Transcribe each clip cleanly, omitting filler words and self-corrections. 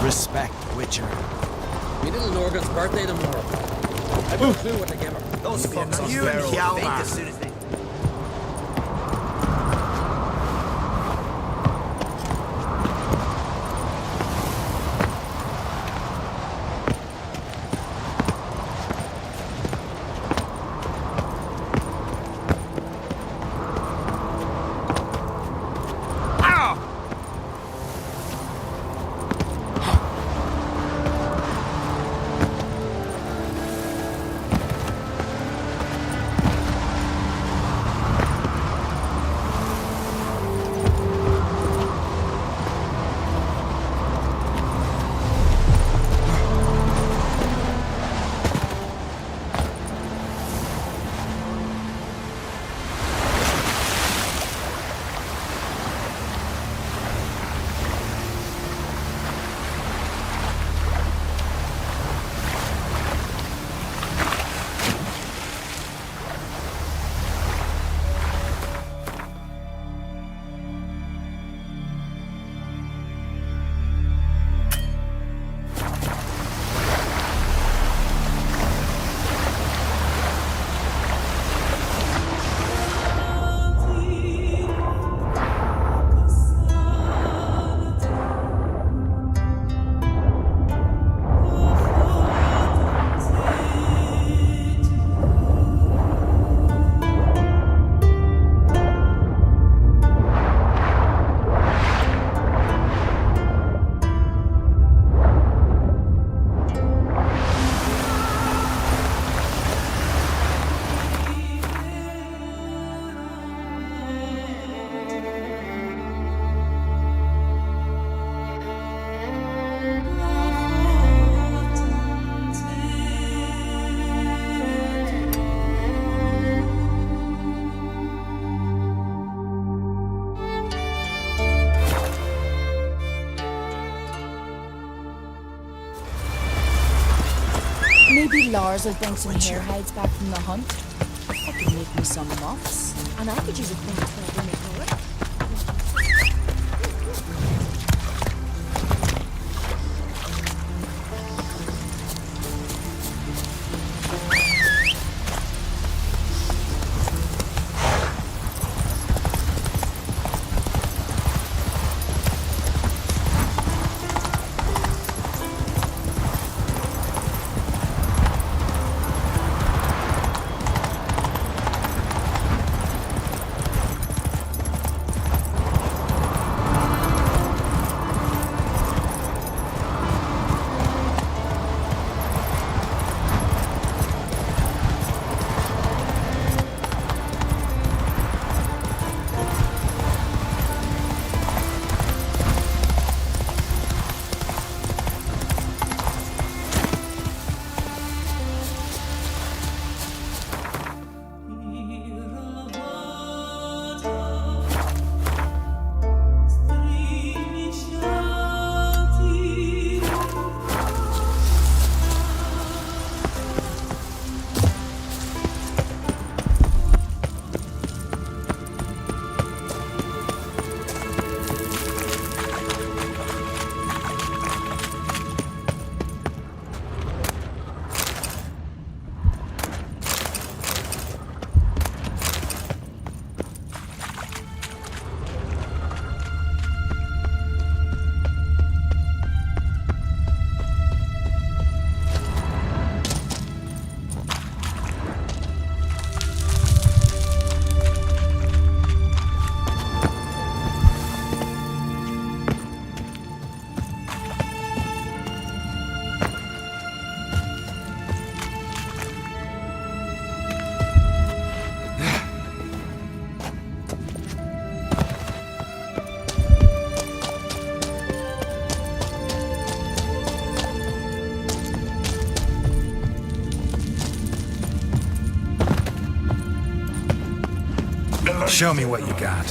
Respect, Witcher. Me little Norgan's birthday tomorrow. I've no clue what to give her. Those fucks on You and Sparrow Hjalmar. faint as soon as they... Maybe Lars will bring some hair hides back from the hunt. I could make me some muffs, and I could use a thing to make it work. Show me what you got.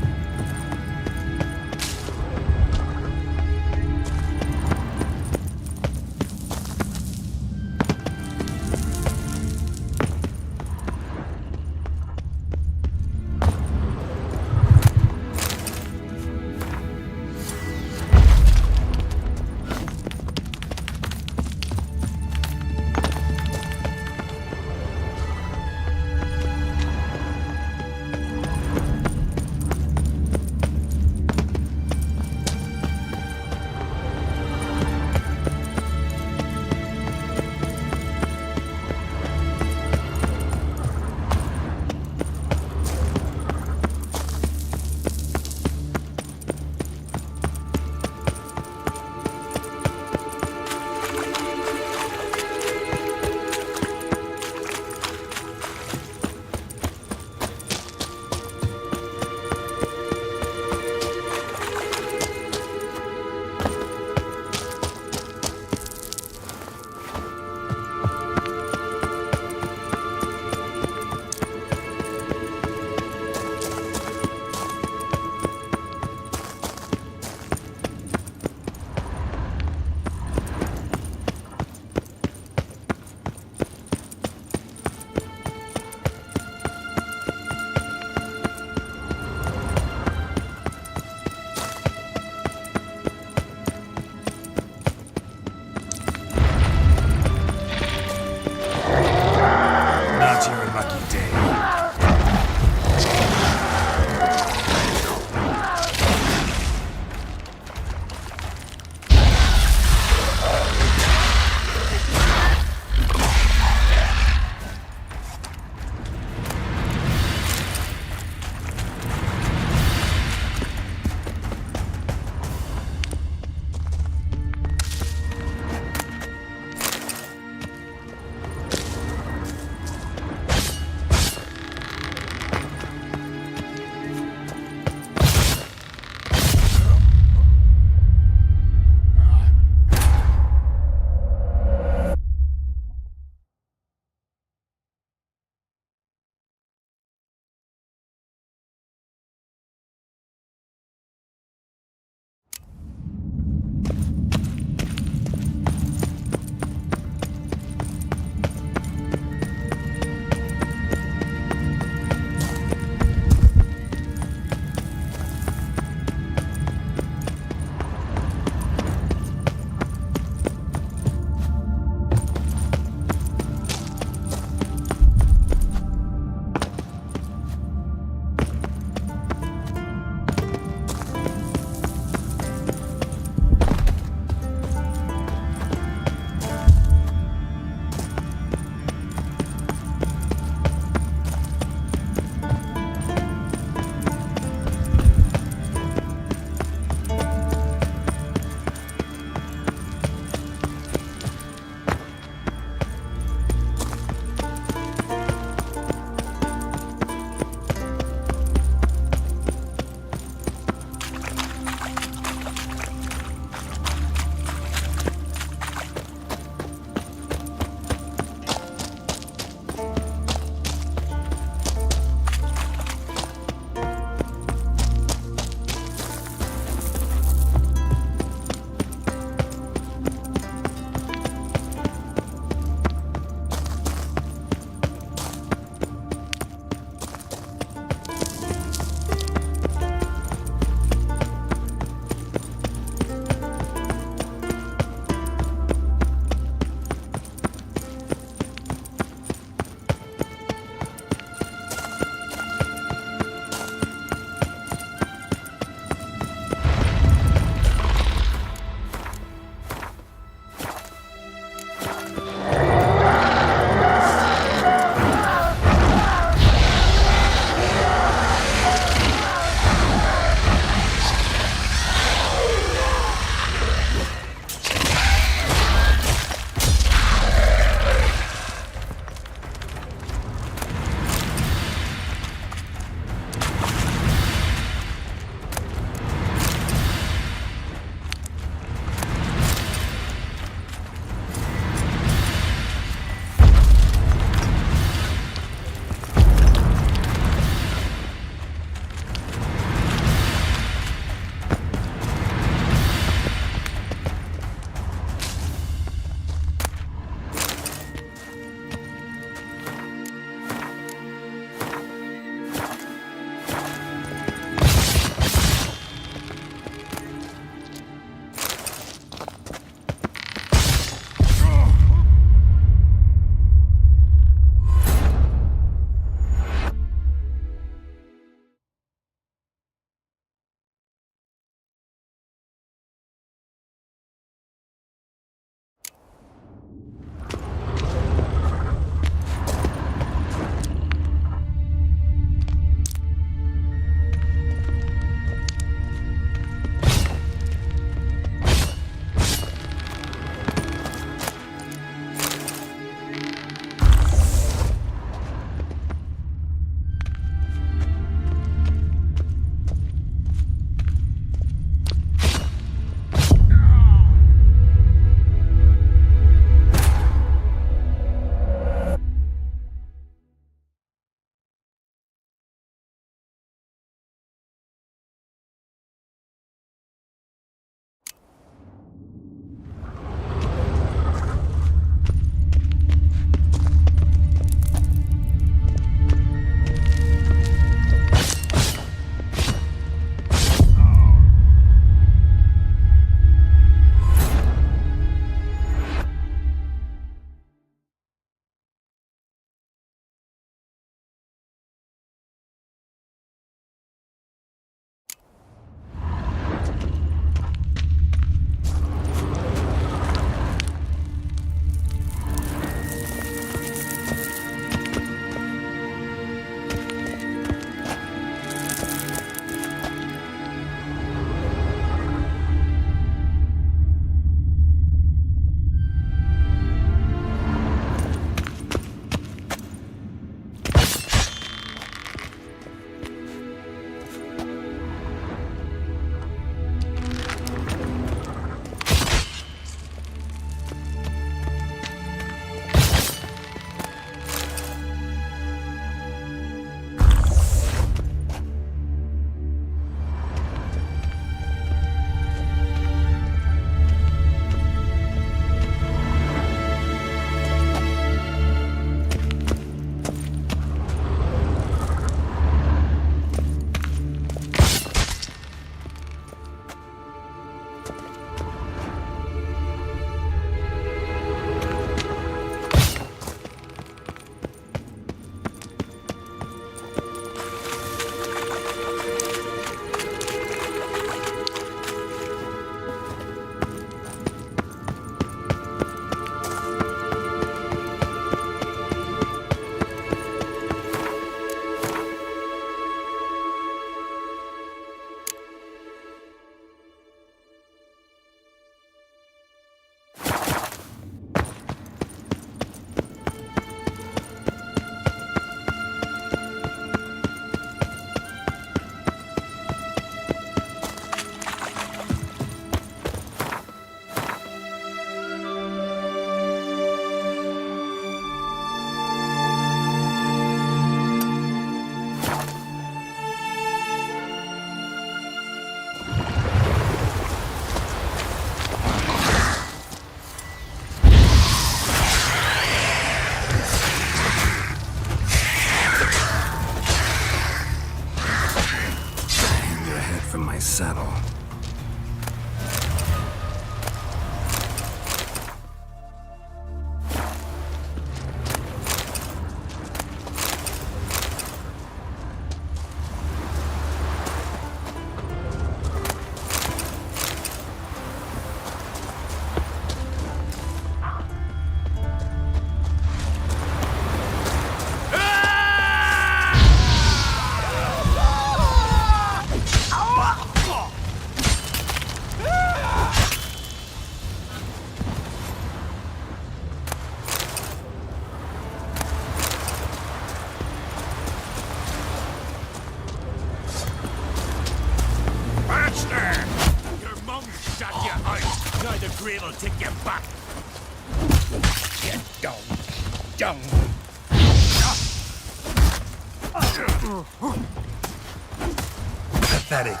Pathetic.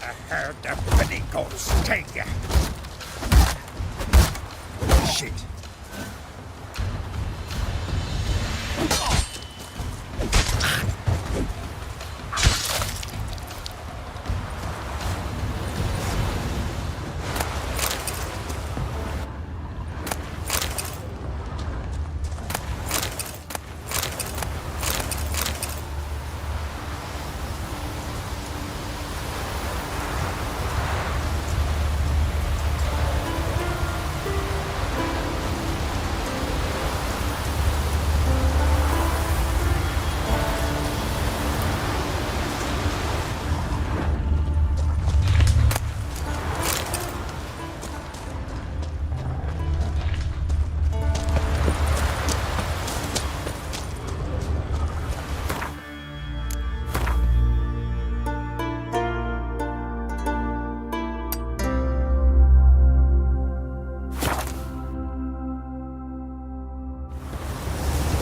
I heard the petticoats take ya. Shit.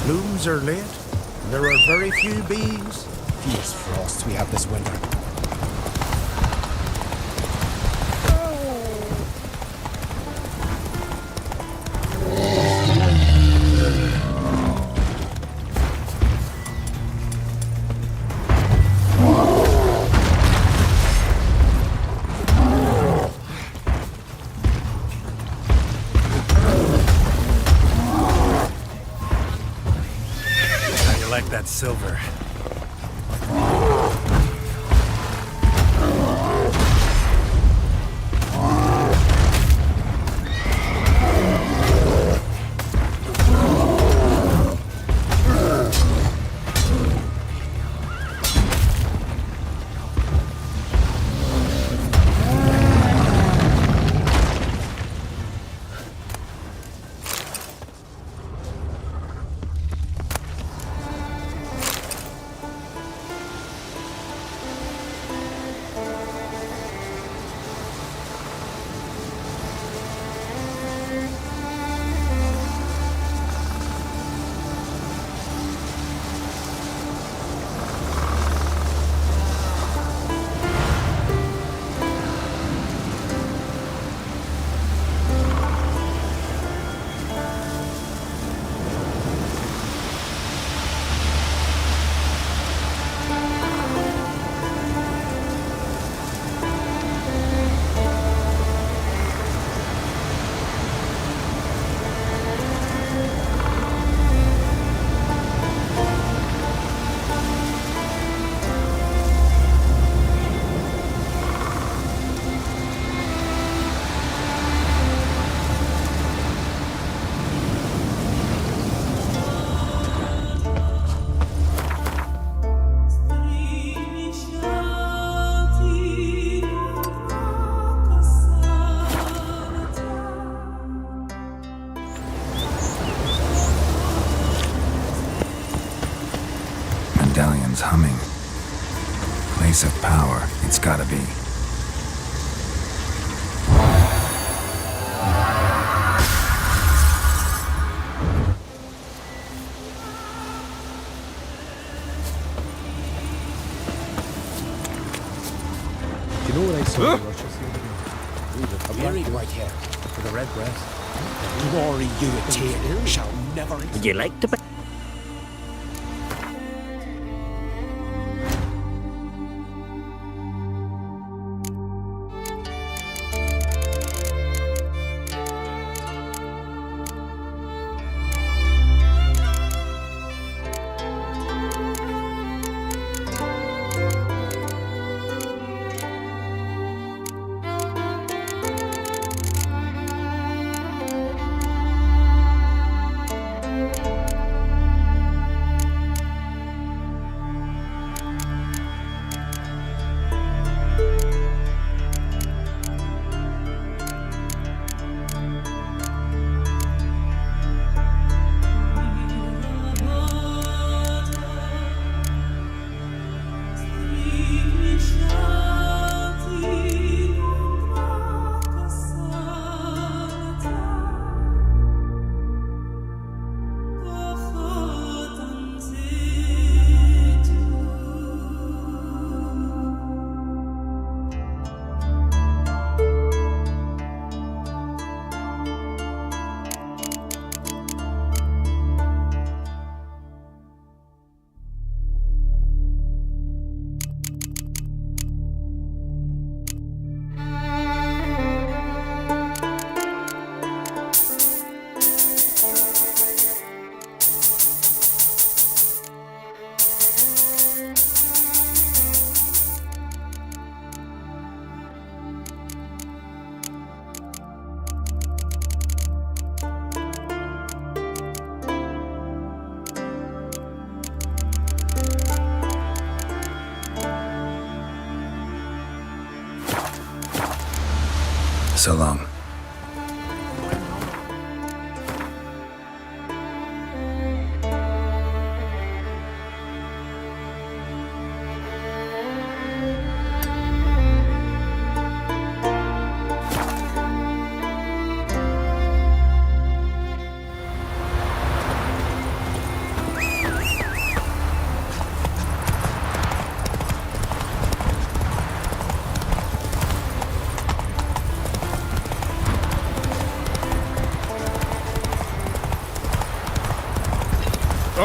Looms are lit. There are very few bees. Fierce frosts we have this winter. How you like that silver? Medallion's humming. Place of power, it's gotta be. Do you know what I saw in Russia the other day? A buried white hair with a red breast. Glory you attain shall never. Would you like to be? So long.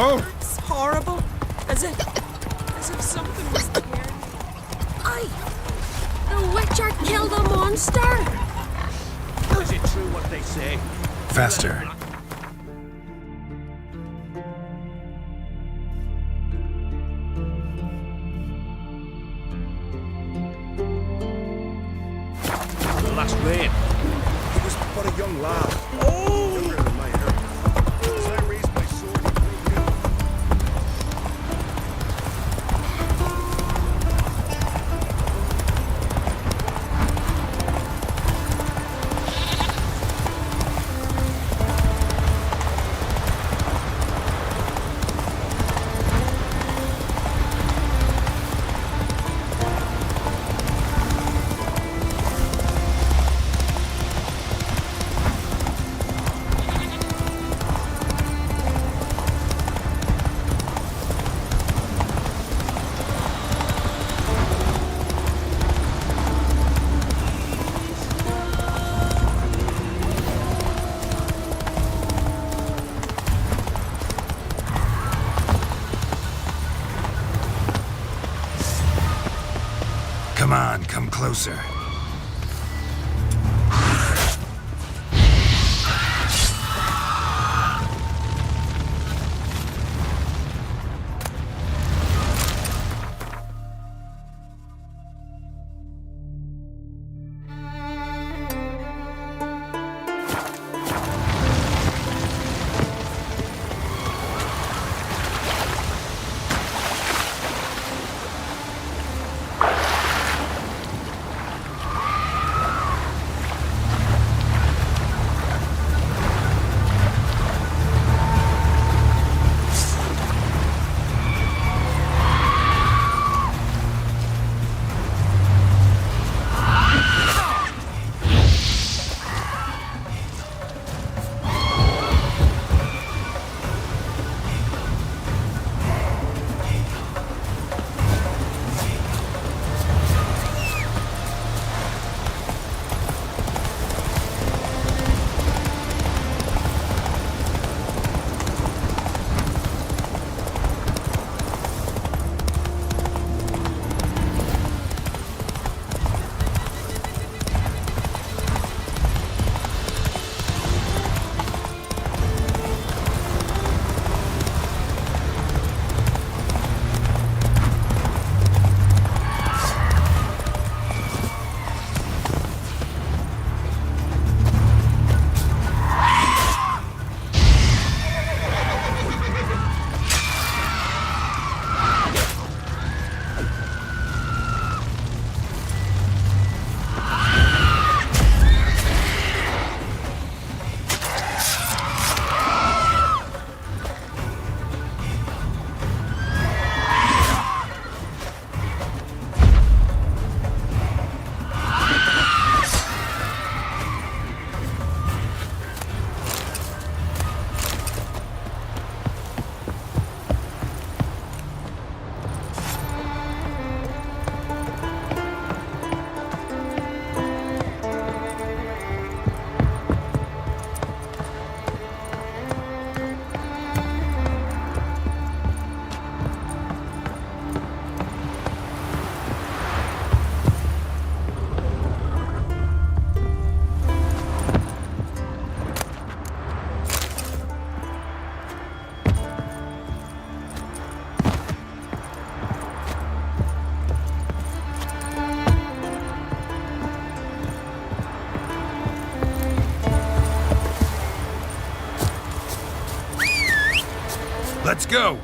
Oh! It's horrible. As if something was scaring me. Aye! The Witcher killed a monster! Is it true what they say? Faster. The last rain. He was but a young lad. Oh! Younger than my hair. As I raised my sword, he threw me. Come on, come closer. Let's go!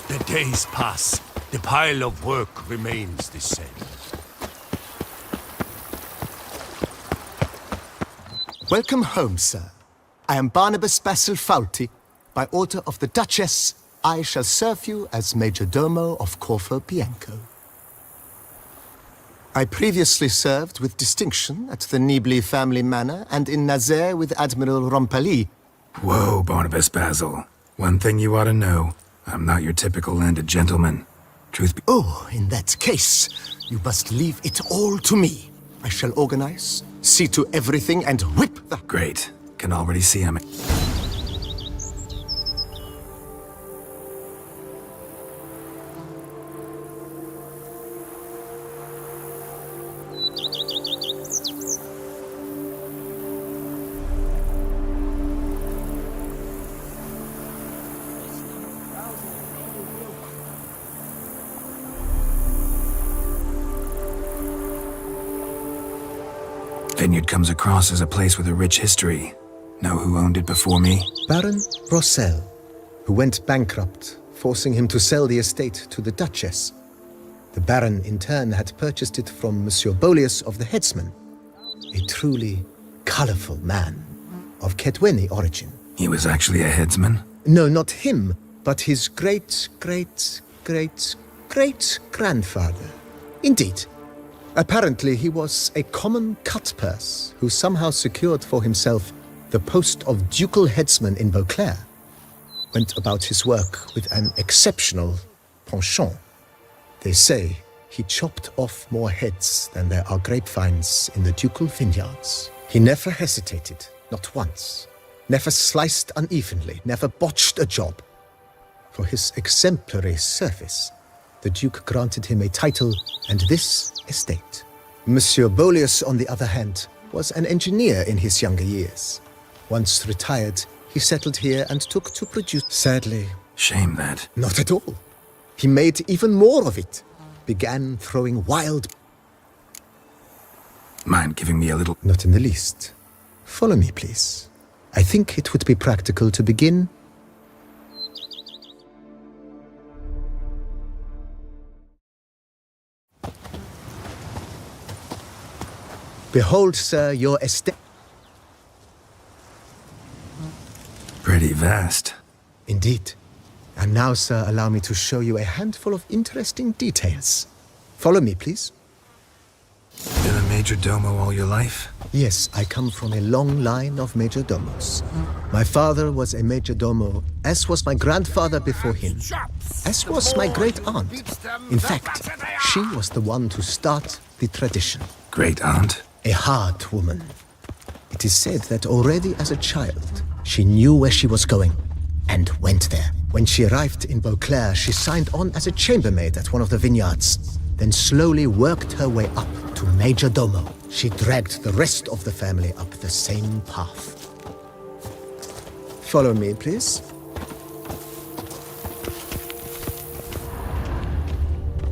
The days pass. The pile of work remains the same. Welcome home, sir. I am Barnabas Basil Fawlty. By order of the Duchess, I shall serve you as Major Domo of Corfu Bianco. I previously served with distinction at the Nibli family manor and in Nazaire with Admiral Rompali. Whoa, Barnabas Basil. One thing you ought to know. I'm not your typical landed gentleman. Truth be... Oh, in that case, you must leave it all to me. I shall organize, see to everything, and whip the... Great. Can already see him. Vineyard comes across as a place with a rich history. Know who owned it before me? Baron Rossel, who went bankrupt, forcing him to sell the estate to the Duchess. The Baron, in turn, had purchased it from Monsieur Bolius of the Headsman, a truly colorful man of Ketweni origin. He was actually a headsman? No, not him, but his great-great-great-great-grandfather. Indeed. Apparently, he was a common cutpurse who somehow secured for himself the post of ducal headsman in Beauclair. Went about his work with an exceptional penchant. They say he chopped off more heads than there are grapevines in the ducal vineyards. He never hesitated, not once. Never sliced unevenly, never botched a job. For his exemplary service, the Duke granted him a title and this estate. Monsieur Bolius, on the other hand, was an engineer in his younger years. Once retired, he settled here and took to produce. Sadly, Shame that. not at all. He made even more of it. Began throwing wild... Mind giving me a little... Not in the least. Follow me, please. I think it would be practical to begin. Behold, sir, your estate. Pretty vast. Indeed. And now, sir, allow me to show you a handful of interesting details. Follow me, please. Been a major domo all your life? Yes, I come from a long line of major domos. My father was a major domo, as was my grandfather before him, as was my great-aunt. In fact, she was the one to start the tradition. Great aunt? A hard woman. It is said that already as a child, she knew where she was going and went there. When she arrived in Beauclair, she signed on as a chambermaid at one of the vineyards, then slowly worked her way up to Major Domo. She dragged the rest of the family up the same path. Follow me, please.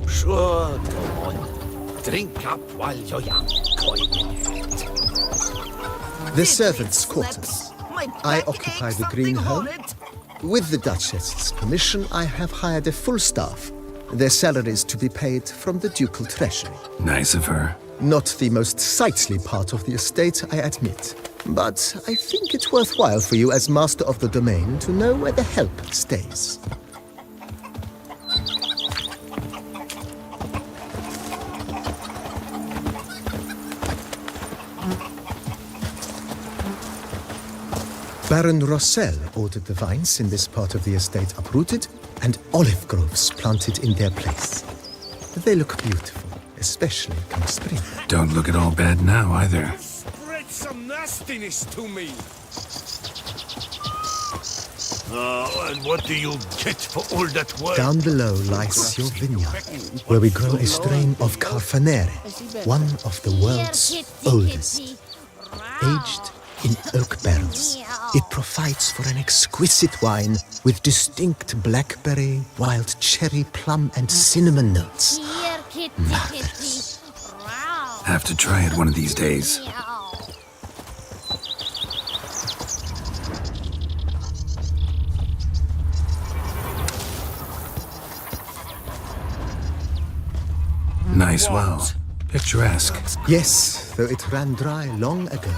Sure, go on. Drink up while you're young, coin-head. The servants' quarters. I occupy the green home. With the Duchess's permission, I have hired a full staff. Their salaries to be paid from the ducal treasury. Nice of her. Not the most sightly part of the estate, I admit. But I think it's worthwhile for you as master of the domain to know where the help stays. Baron Rossel ordered the vines in this part of the estate uprooted and olive groves planted in their place. They look beautiful, especially come spring. Don't look at all bad now, either. Spread some nastiness to me. And what do you get for all that work? Down below lies your vineyard, where we grow a strain of Carfanere, one of the world's oldest. Aged in oak barrels, it provides for an exquisite wine with distinct blackberry, wild cherry, plum, and cinnamon notes. Marvelous. Have to try it one of these days. Nice well. Picturesque. Yes, though it ran dry long ago.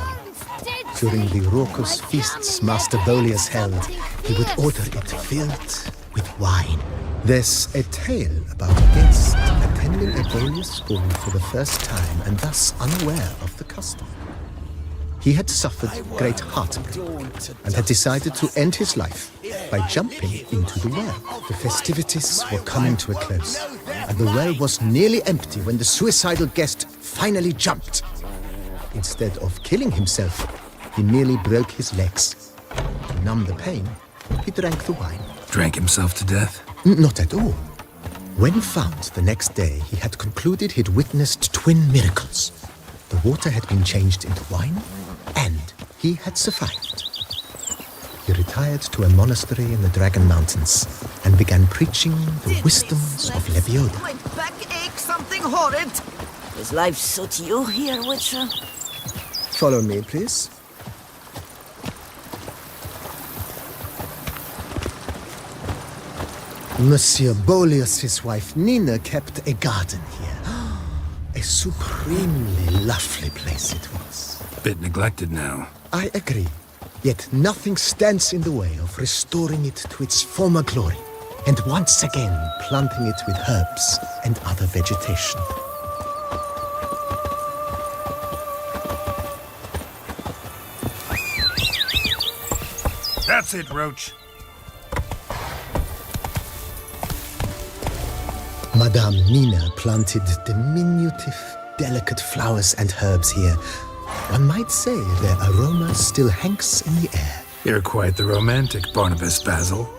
During the raucous feasts Master Bolius held, he would order it filled with wine. There's a tale about a guest attending a Bolius ball for the first time and thus unaware of the custom. He had suffered great heartbreak and had decided to end his life by jumping into the well. The festivities were coming to a close, and the well was nearly empty when the suicidal guest finally jumped. Instead of killing himself, he merely broke his legs. To numb the pain, he drank the wine. Drank himself to death? Not at all. When found the next day, he had concluded he'd witnessed twin miracles. The water had been changed into wine, and he had survived. He retired to a monastery in the Dragon Mountains and began preaching the wisdoms of Lebioda. My back aches something horrid. Does life suit you here, Witcher? Follow me, please. Monsieur Bolius' wife Nina kept a garden here. A supremely lovely place it was. Bit neglected now. I agree. Yet nothing stands in the way of restoring it to its former glory, and once again planting it with herbs and other vegetation. That's it, Roach. Madame Nina planted diminutive, delicate flowers and herbs here. One might say their aroma still hangs in the air. You're quite the romantic, Barnabas Basil.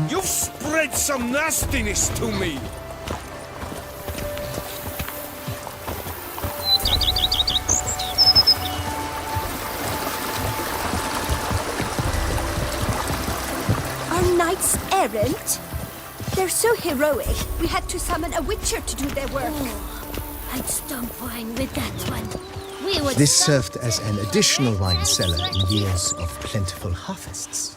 You've spread some nastiness to me. Knights errant? They're so heroic, we had to summon a witcher to do their work. I'd stomp wine with that one. We would This served as an additional wine cellar in years of plentiful harvests.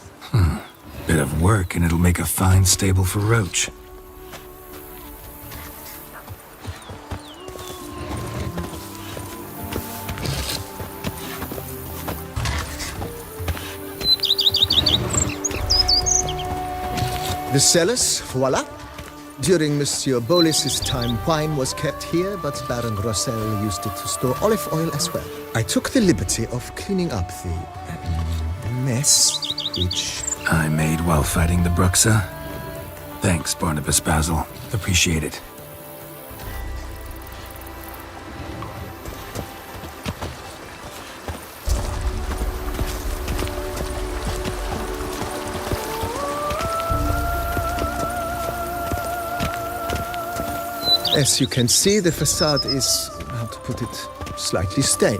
Bit of work and it'll make a fine stable for Roach. The cellars, voila. During Monsieur Bolis's time, wine was kept here, but Baron Rossel used it to store olive oil as well. I took the liberty of cleaning up the mess, which... I made while fighting the Bruxa. Thanks, Barnabas Basil. Appreciate it. As you can see, the facade is, how to put it, slightly stained.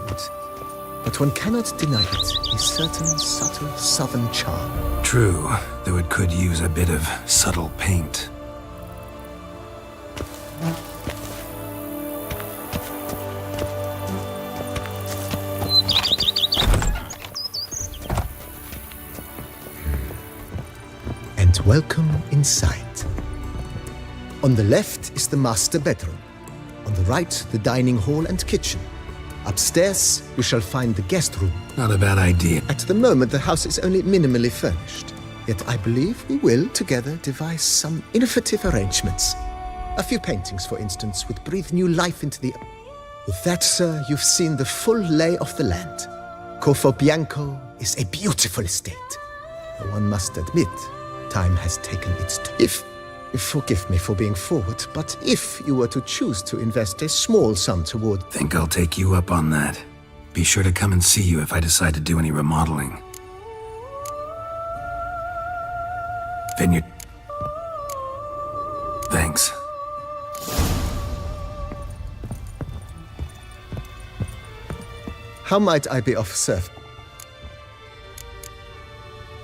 But one cannot deny it, a certain subtle southern charm. True, though it could use a bit of subtle paint. And welcome inside. On the left is the master bedroom. On the right, the dining hall and kitchen. Upstairs, you shall find the guest room. Not a bad idea. At the moment, the house is only minimally furnished. Yet I believe we will, together, devise some innovative arrangements. A few paintings, for instance, would breathe new life into the... With that, sir, you've seen the full lay of the land. Corfo Bianco is a beautiful estate. Though one must admit, time has taken its toll. Forgive me for being forward, but if you were to choose to invest a small sum toward... Think I'll take you up on that. Be sure to come and see you if I decide to do any remodeling. Vineyard. Thanks. How might I be of service?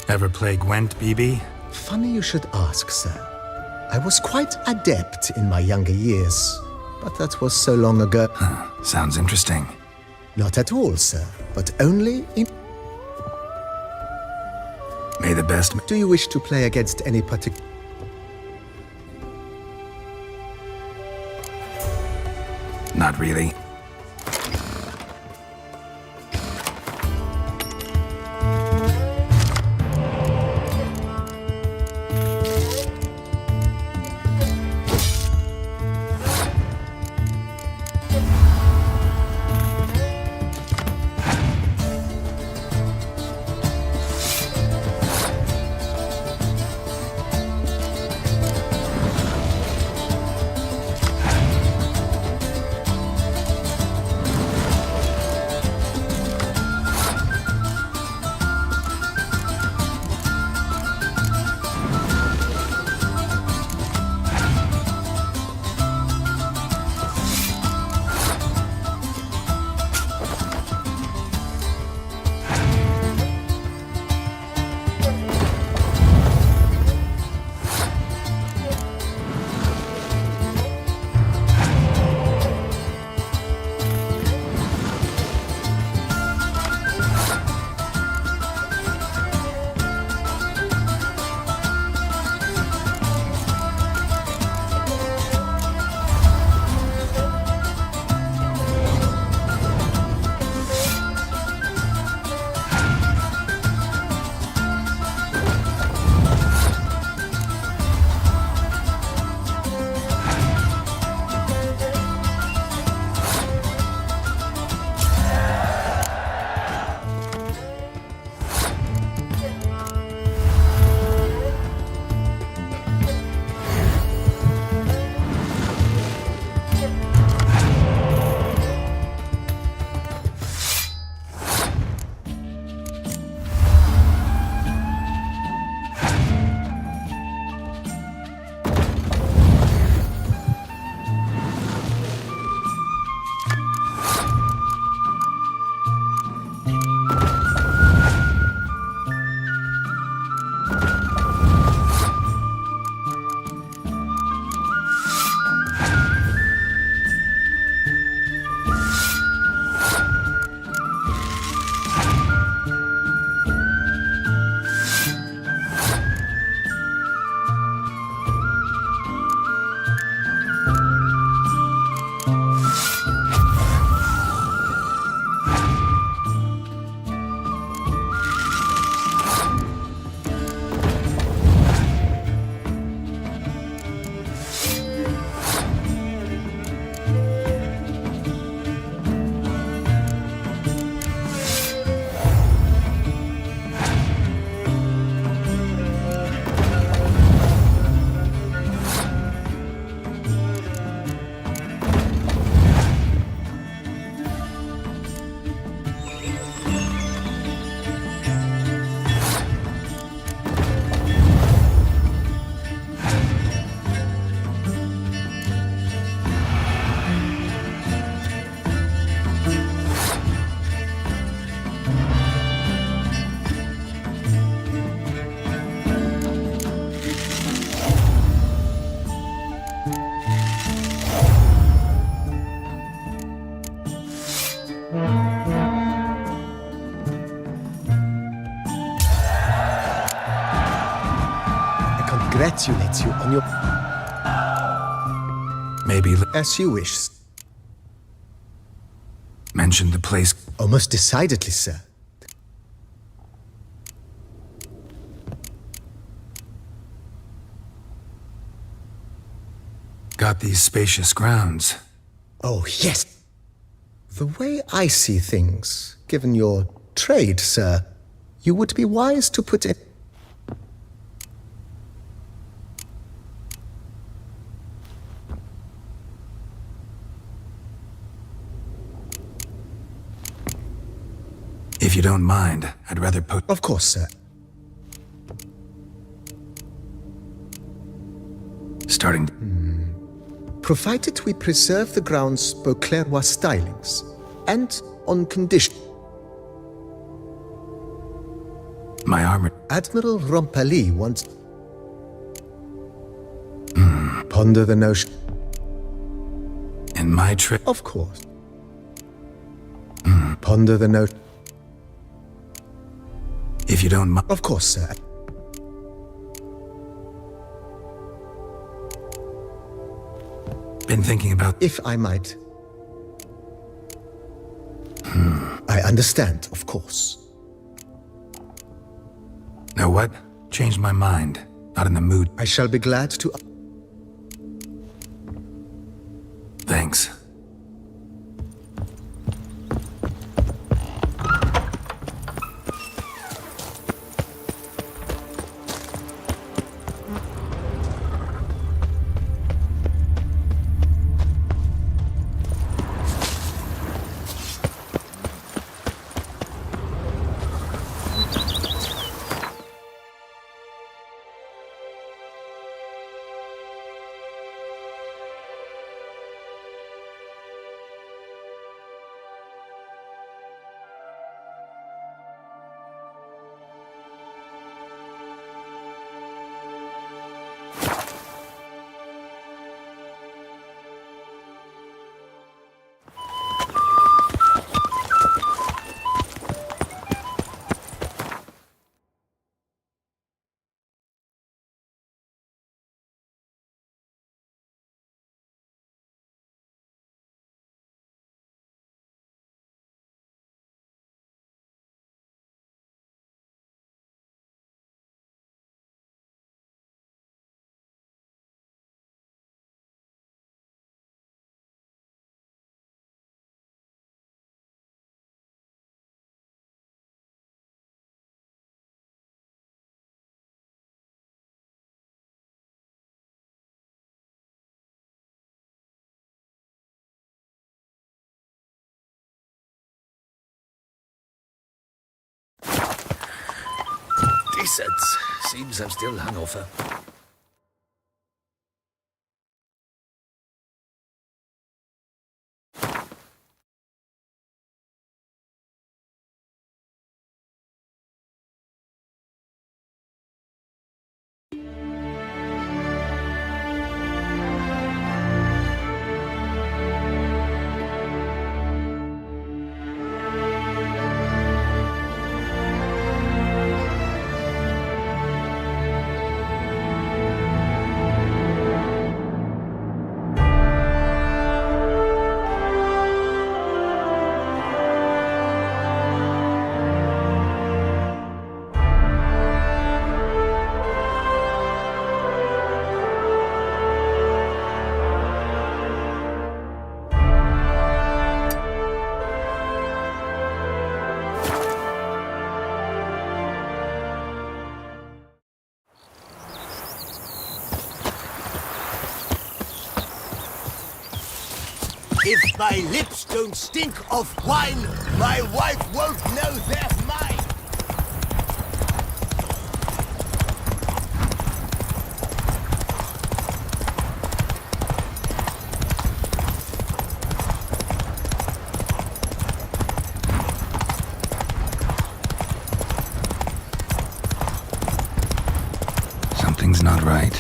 Ever play Gwent, BB? Funny you should ask, sir. I was quite adept in my younger years, but that was so long ago. Sounds interesting. Not at all, sir, but only in... May the best... Do you wish to play against any particular... Not really. congratulate you on your... Maybe As you wish. mention the place. Oh, most decidedly, sir. Got these spacious grounds. Oh, yes. The way I see things, given your trade, sir, you would be wise to put it... If you don't mind, I'd rather put... Of course, sir. Starting... Provided we preserve the ground's Beauclercois stylings, and on condition... My armor... Admiral Rompali wants... Ponder the notion... In my trip... Of course. Ponder the notion... If you don't mind... Of course, sir. Been thinking about... If I might. I understand, of course. Know what? Changed my mind. Not in the mood. I shall be glad to... Thanks. Decent. Seems I'm still hungover. If my lips don't stink of wine, my wife won't know they're mine. Something's not right.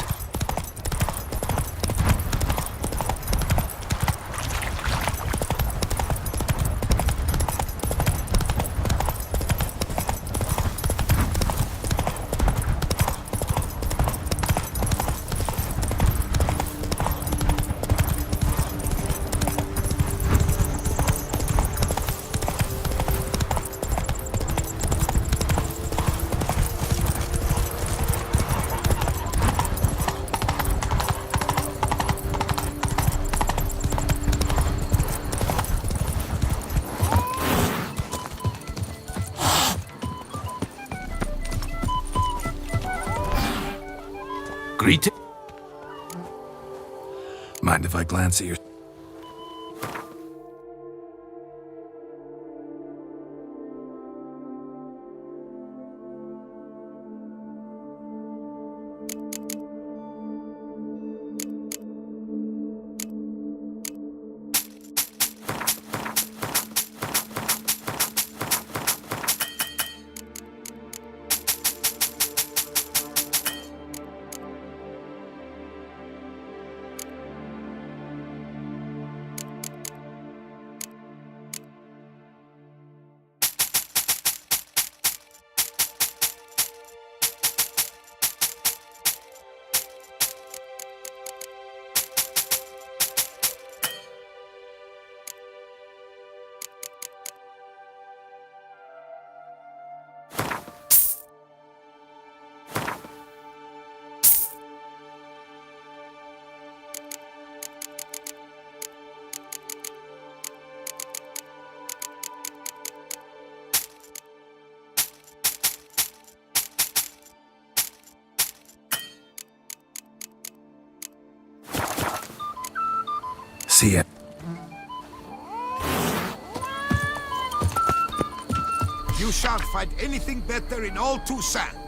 Mind if I glance at your... See ya. You shan't find anything better in all Toussaint.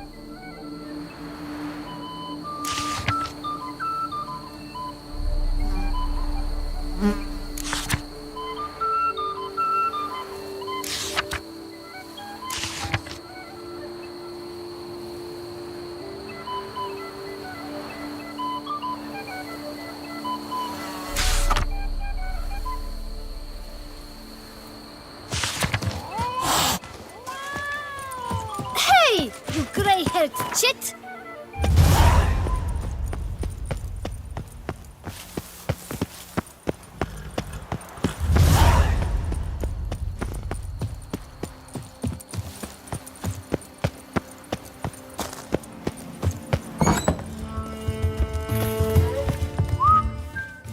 Hey, you grey-haired chit!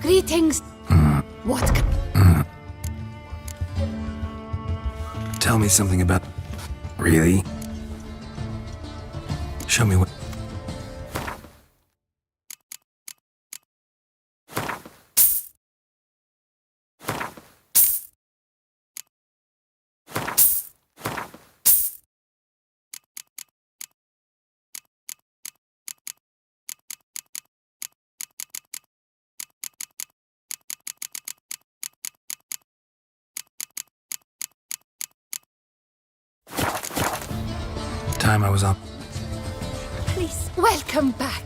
Greetings. What? Tell me something about... Really? Show me what... Time I was up. Please, welcome back.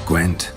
Gwent.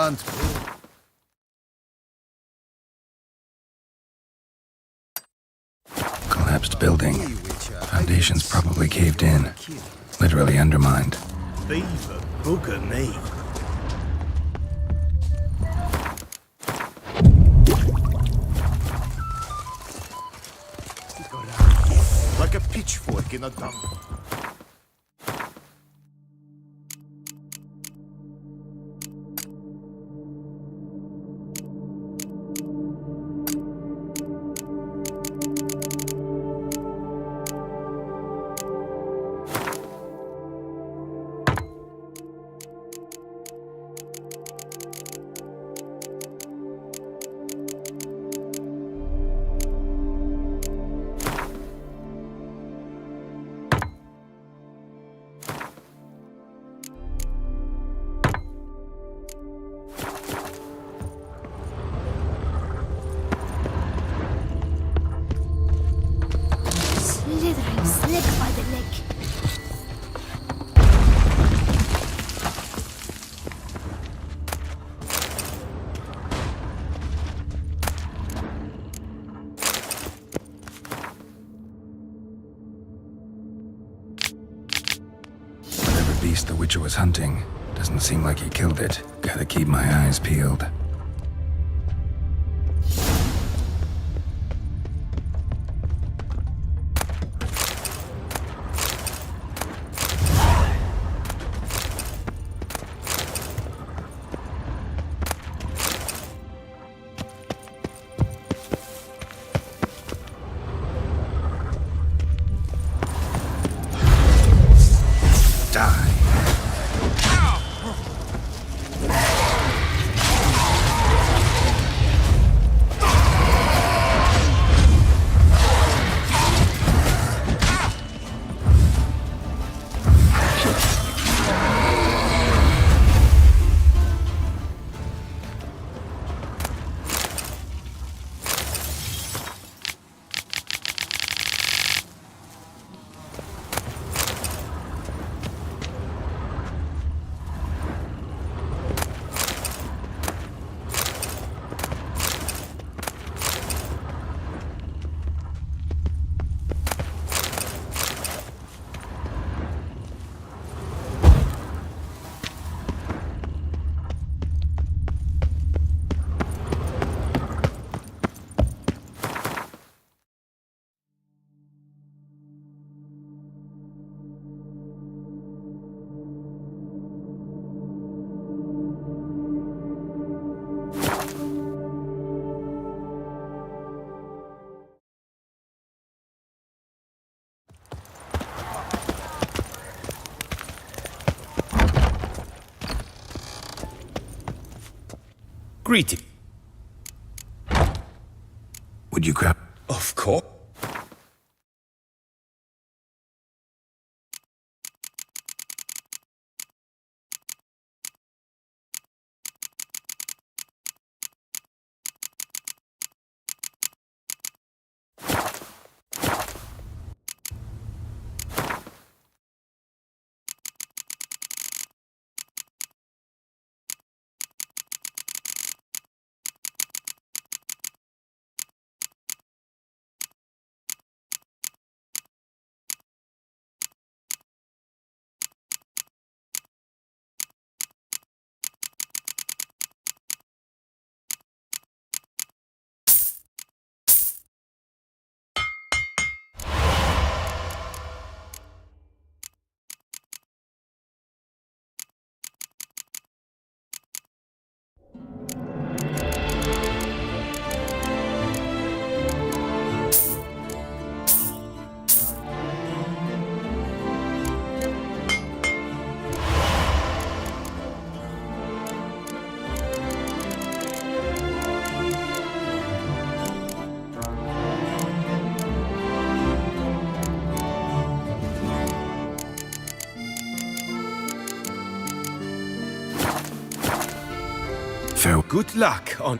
can't. Collapsed building. Foundations probably caved in. Literally undermined. Beaver bugger me. Like a pitchfork in a dump. Slithering slick by the neck. Whatever beast the Witcher was hunting, doesn't seem like he killed it. Gotta keep my eyes peeled. Die. Greeting. Would you grab? Of course. Fair. Good luck on...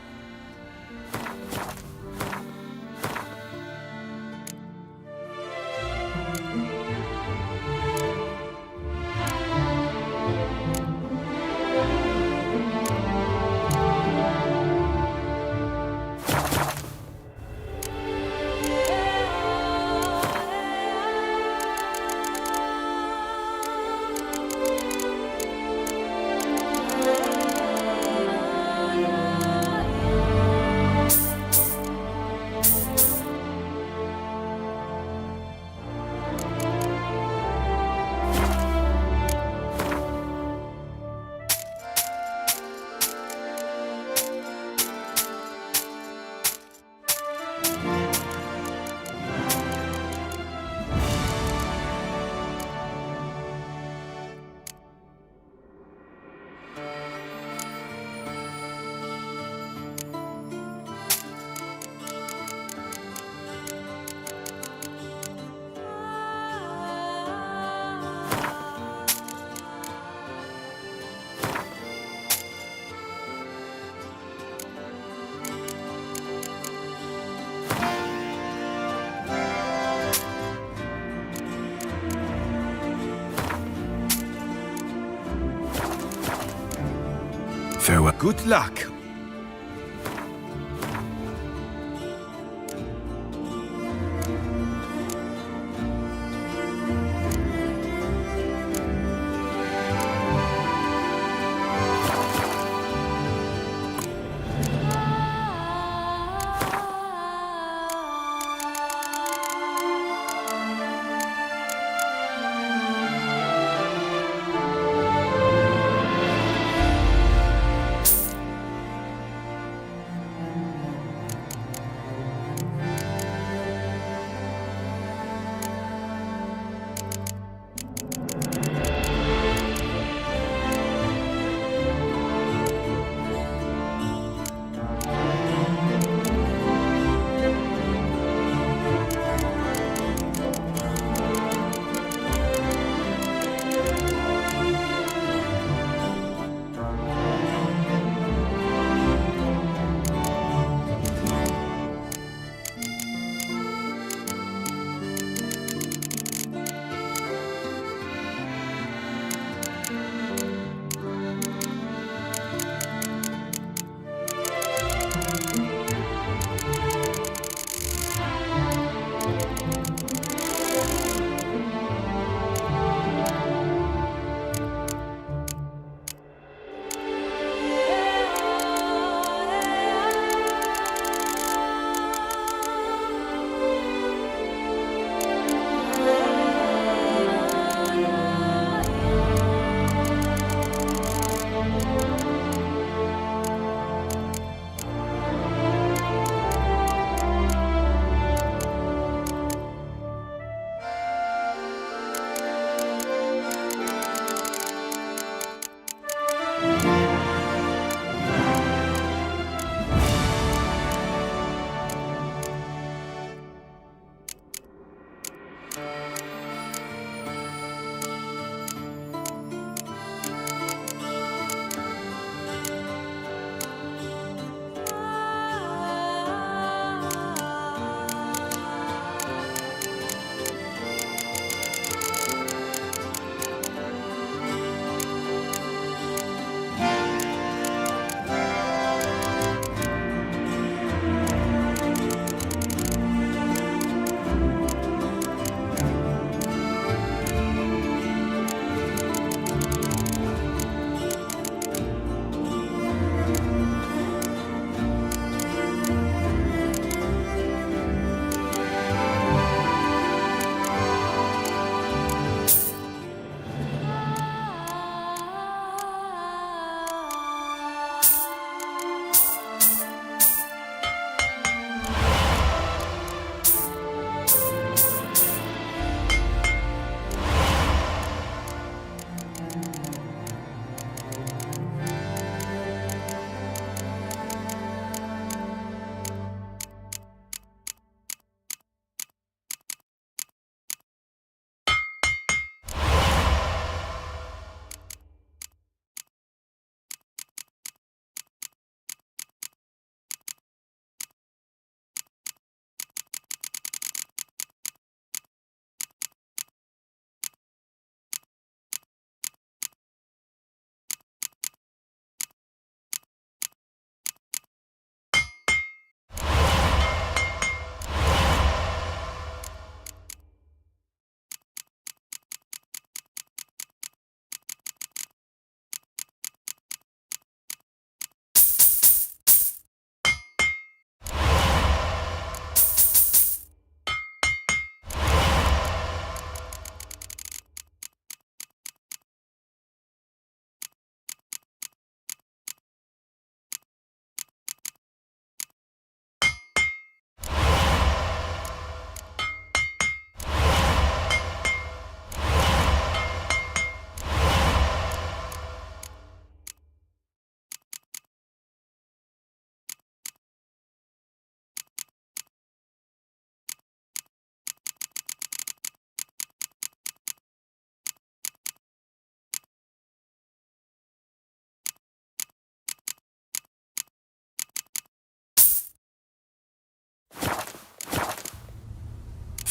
Farewell. Good luck.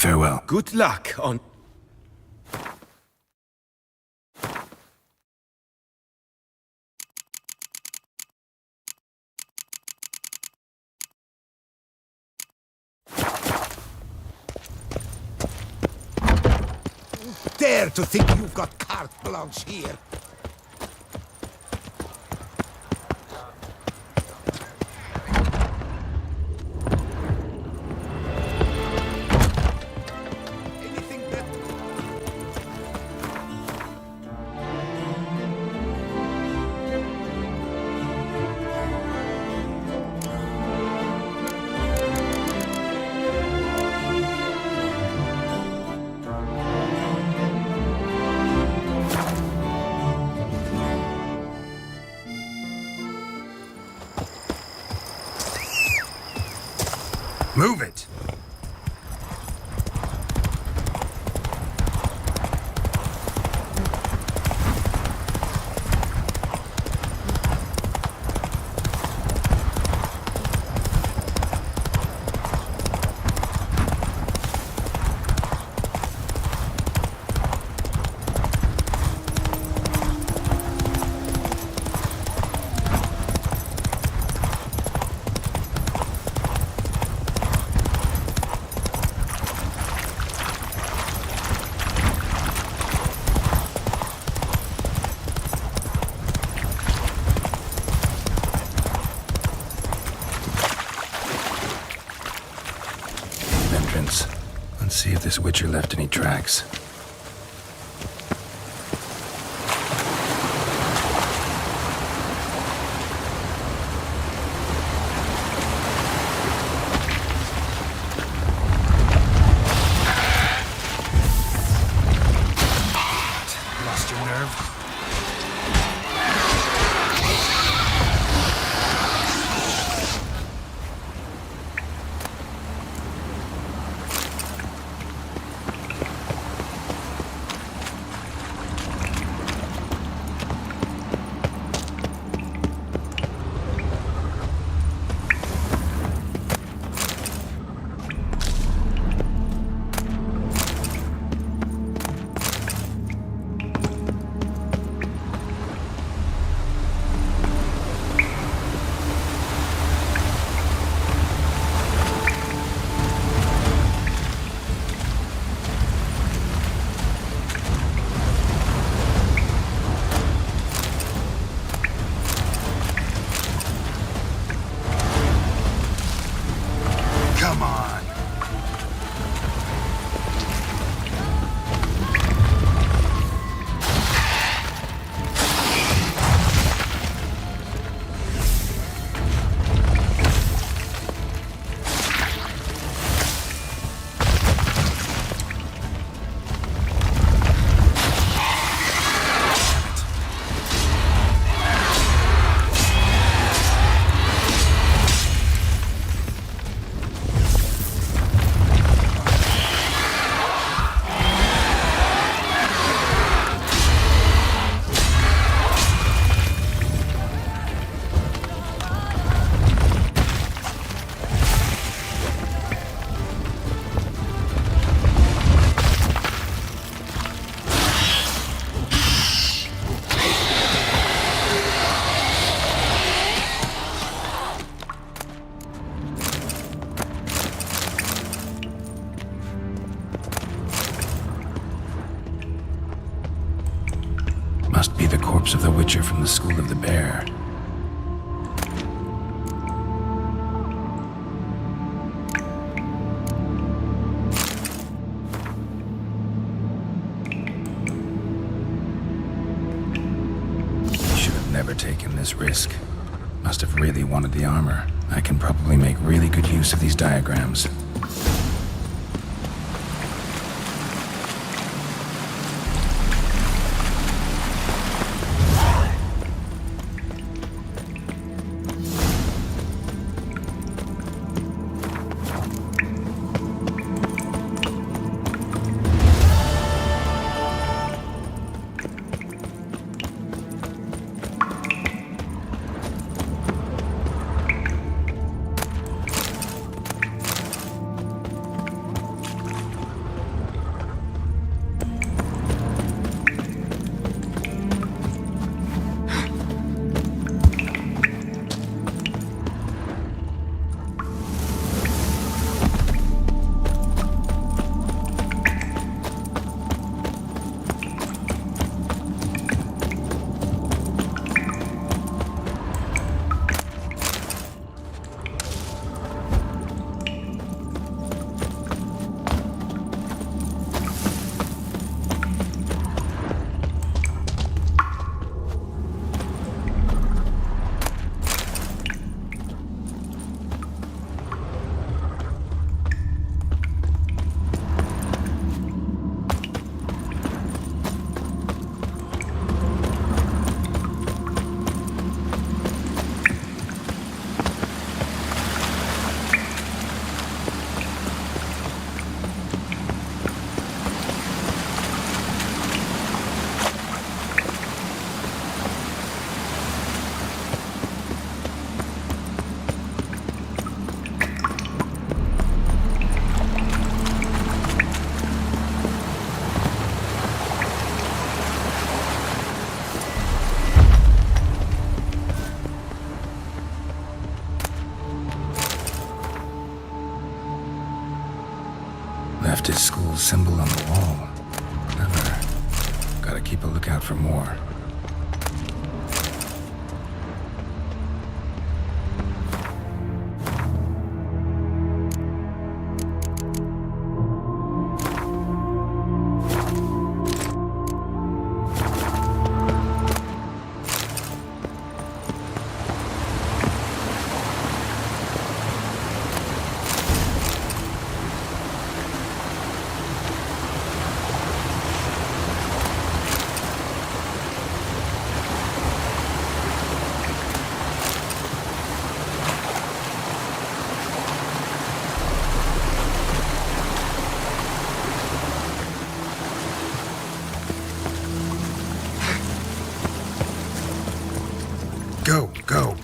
Farewell. Good luck on... dare to think you've got carte blanche here? Anything better? Move it! Entrance. Let's see if this Witcher left any tracks. Lost your nerve? Come on! Must be the corpse of the Witcher from the School of the Bear. Should have never taken this risk. Must have really wanted the armor. I can probably make really good use of these diagrams. Left his school symbol on the wall. Clever. Gotta keep a lookout for more. Go, go.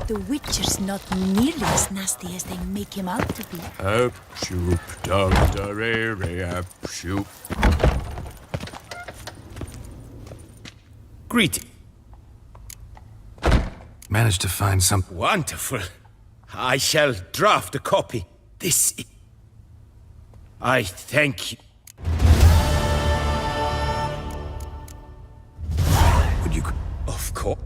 The Witcher's not nearly as nasty as they make him out to be. Up, shoop, dum, da, re, re, up, shoop. Greeting. Managed to find some... Wonderful. I shall draft a copy. I thank you. Would you... Of course.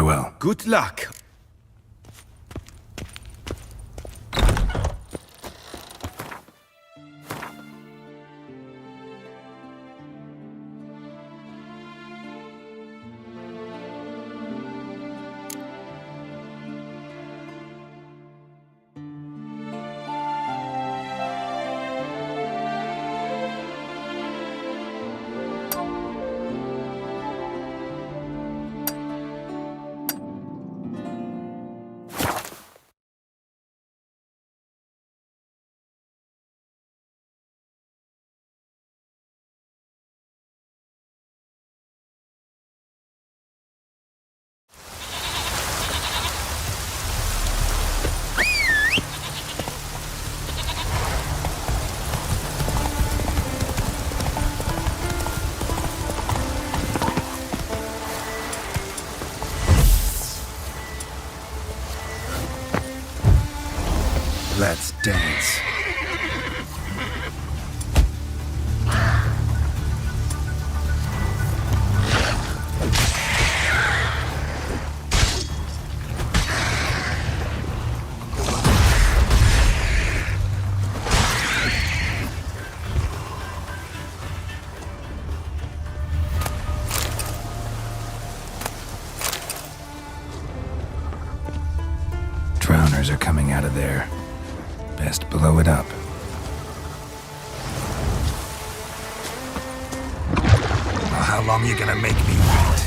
well. Good luck. Let's dance. Drowners are coming out of there. Best blow it up. Well, how long you gonna make me wait?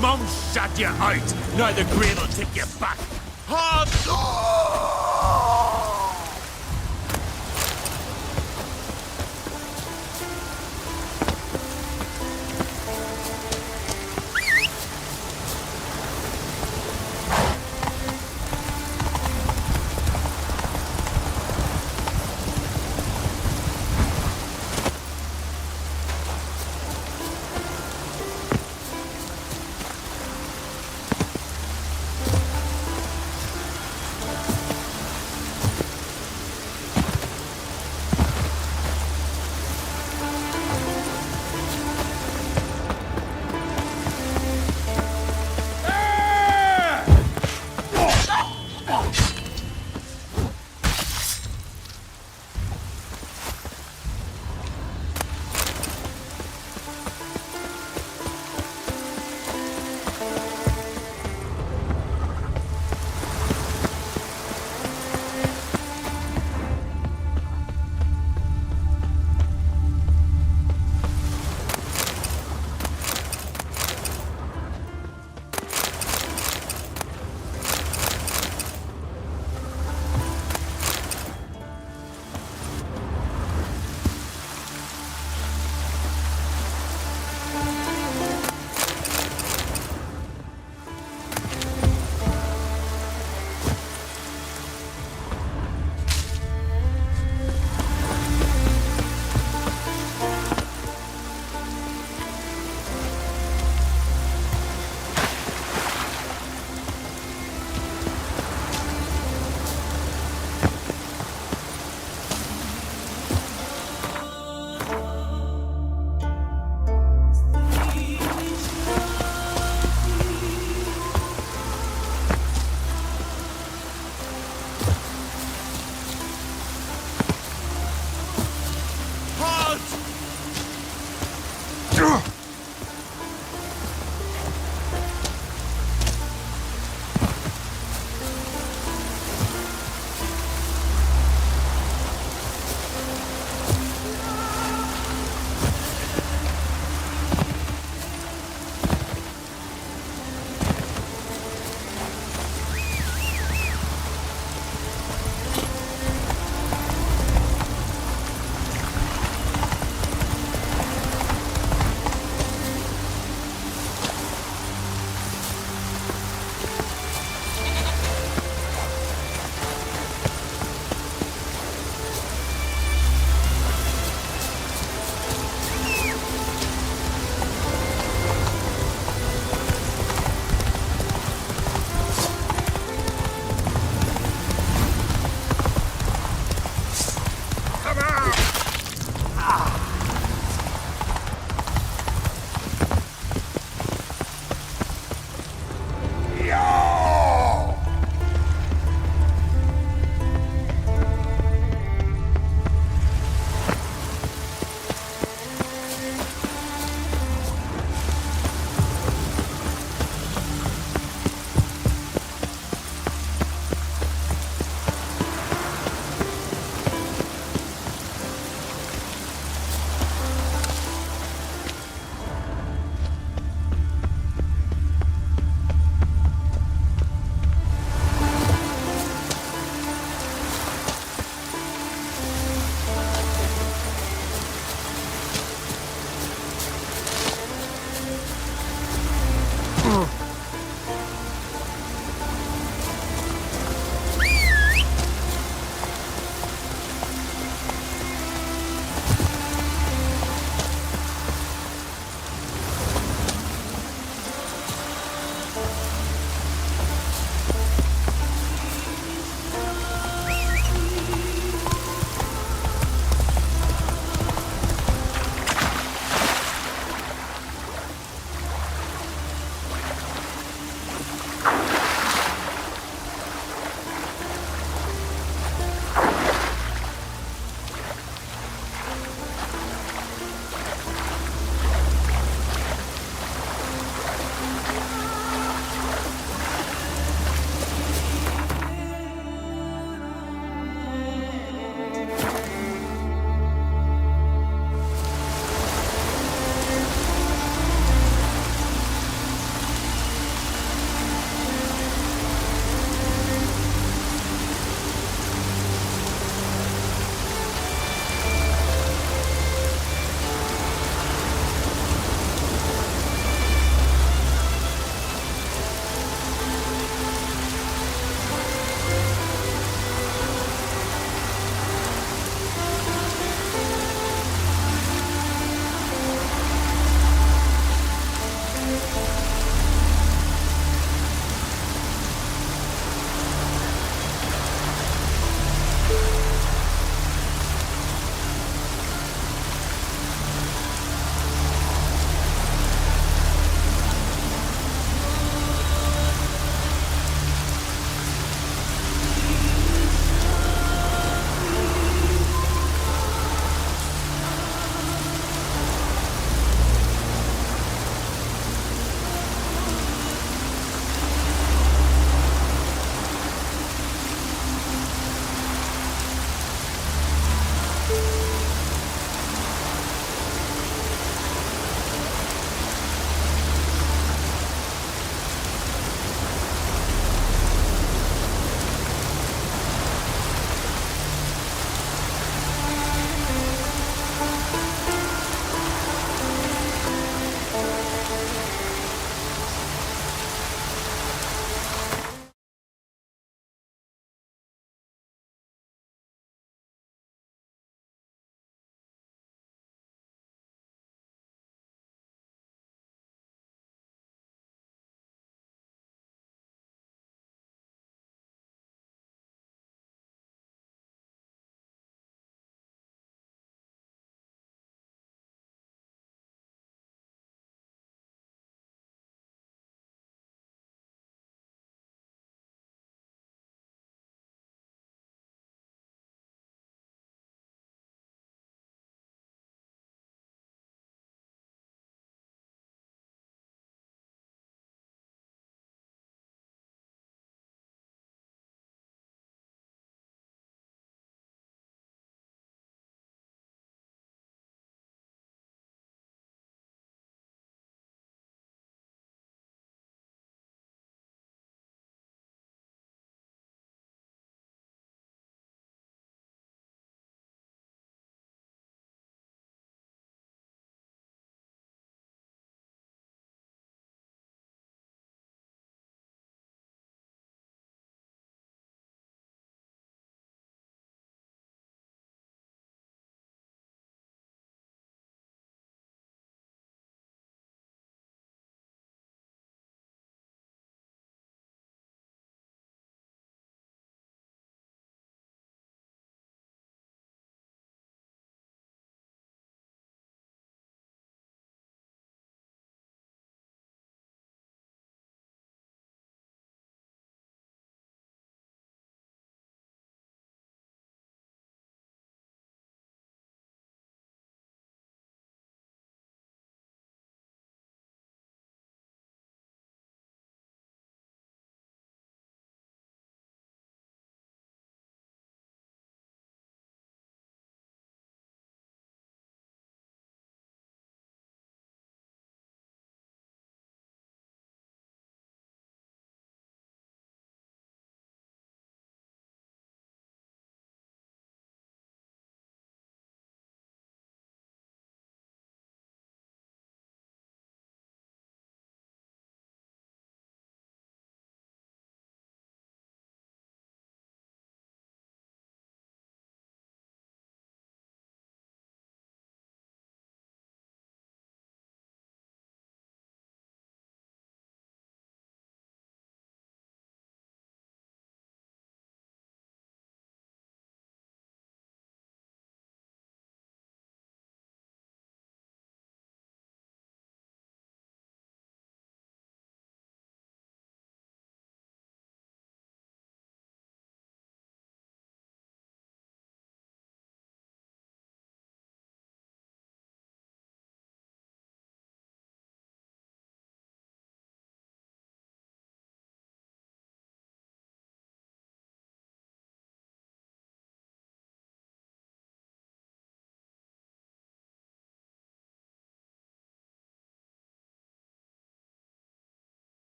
Mum shut you out. Now the grave will take you back.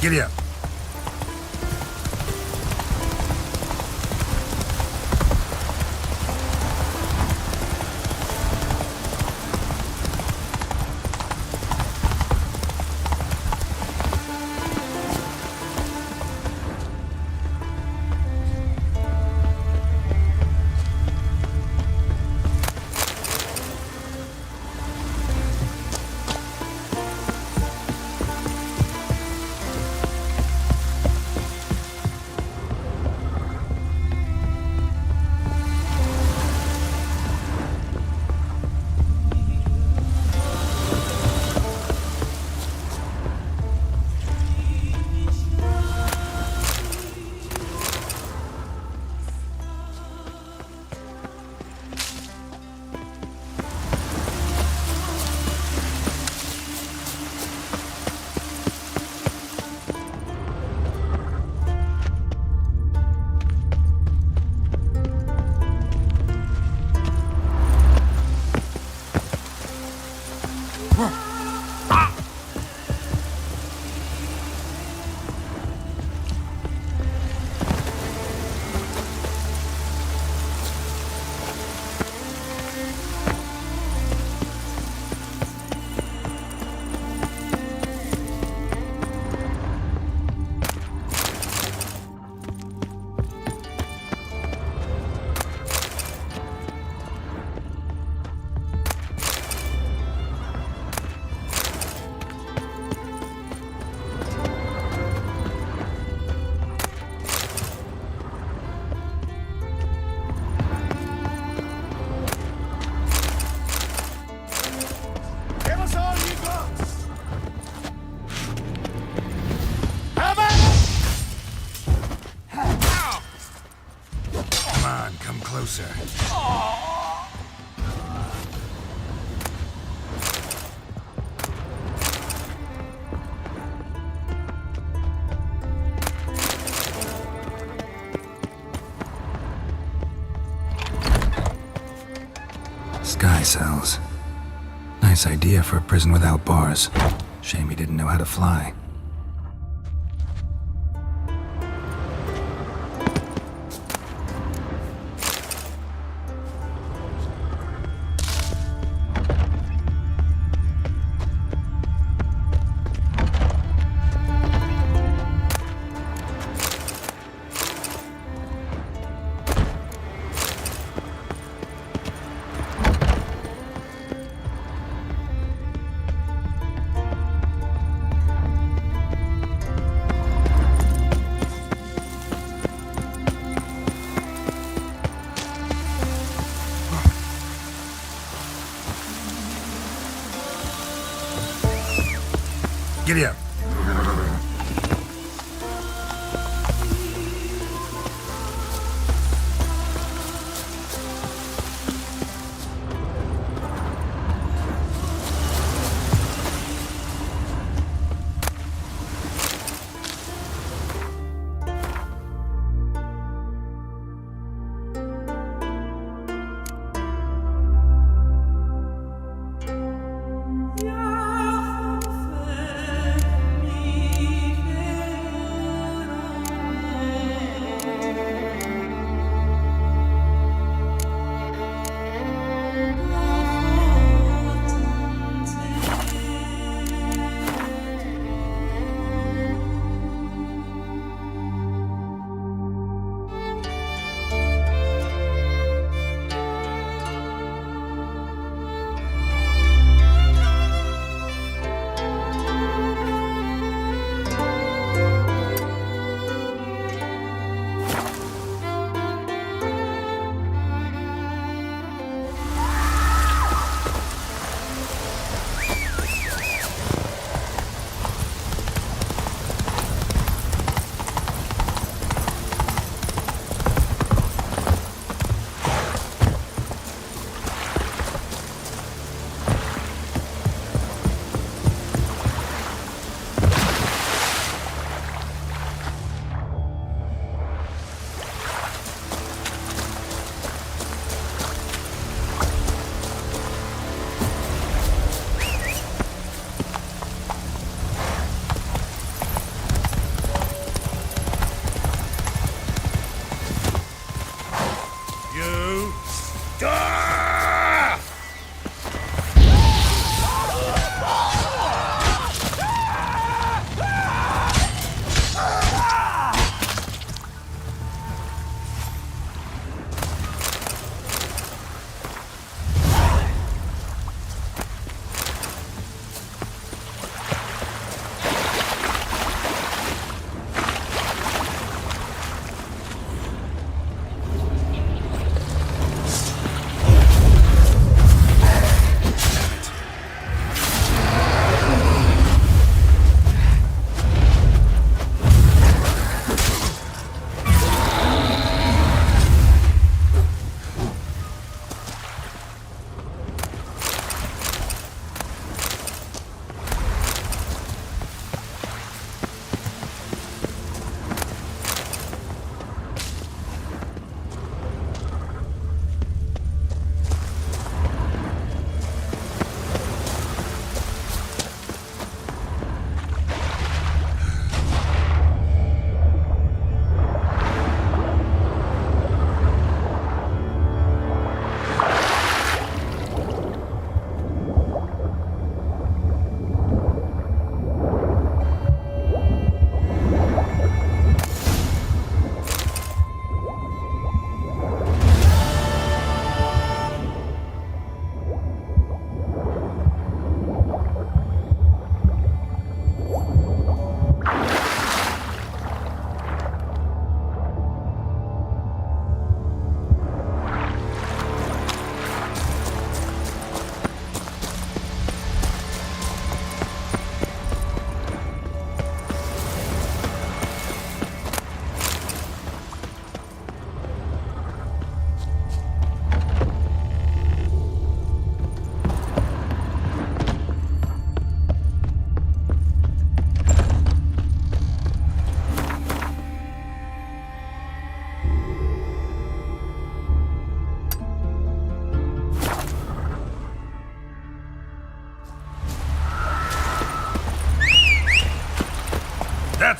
Giddy up. Give us all you got! Come on, come closer. Sky cells. Nice idea for a prison without bars. Shame he didn't know how to fly. Giddy up.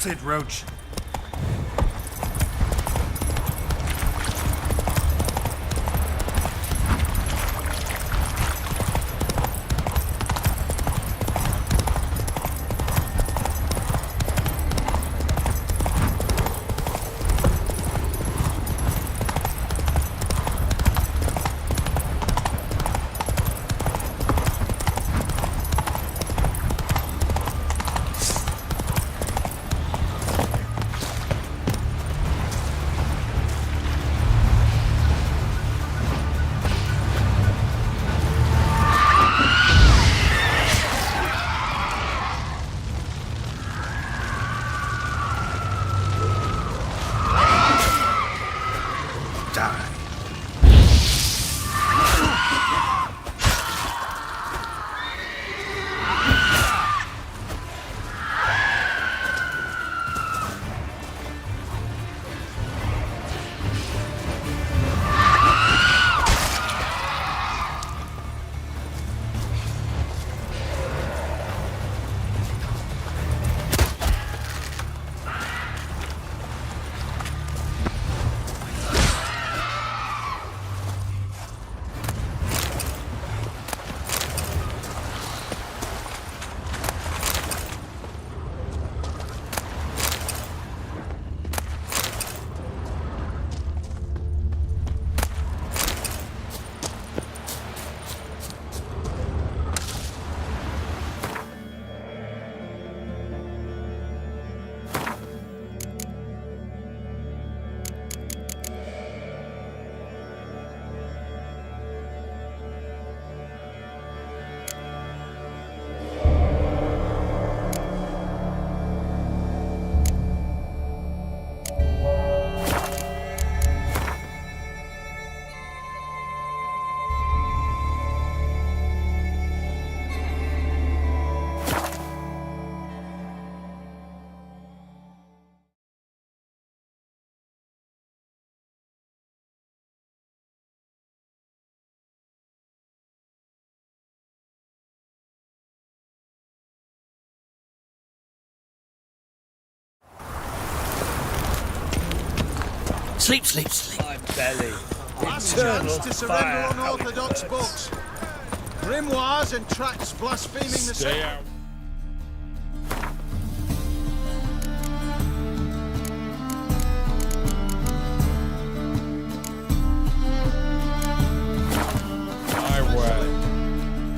That's it, Roach. Sleep, sleep, sleep. My belly. Last chance to surrender unorthodox books. Grimoires and tracts blaspheming the Stay out.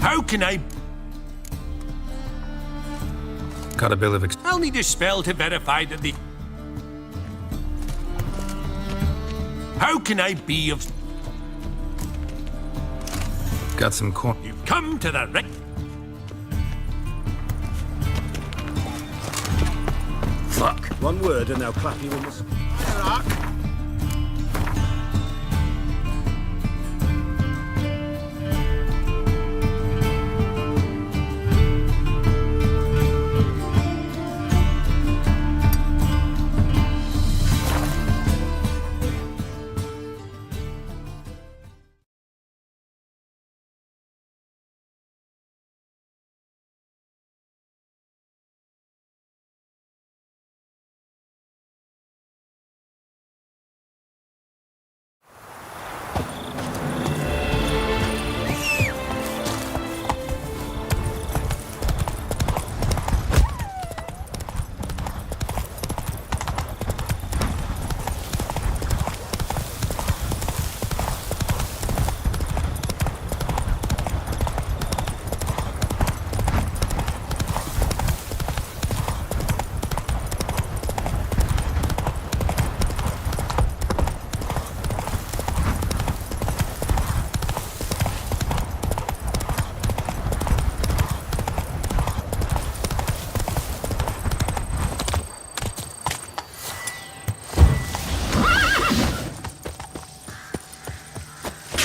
How can I? Got a bill of I'll need a spell to verify that the. How can I be of? Got some corn. You've come to the right. Fuck. One word and they'll clap you in the... Iraq.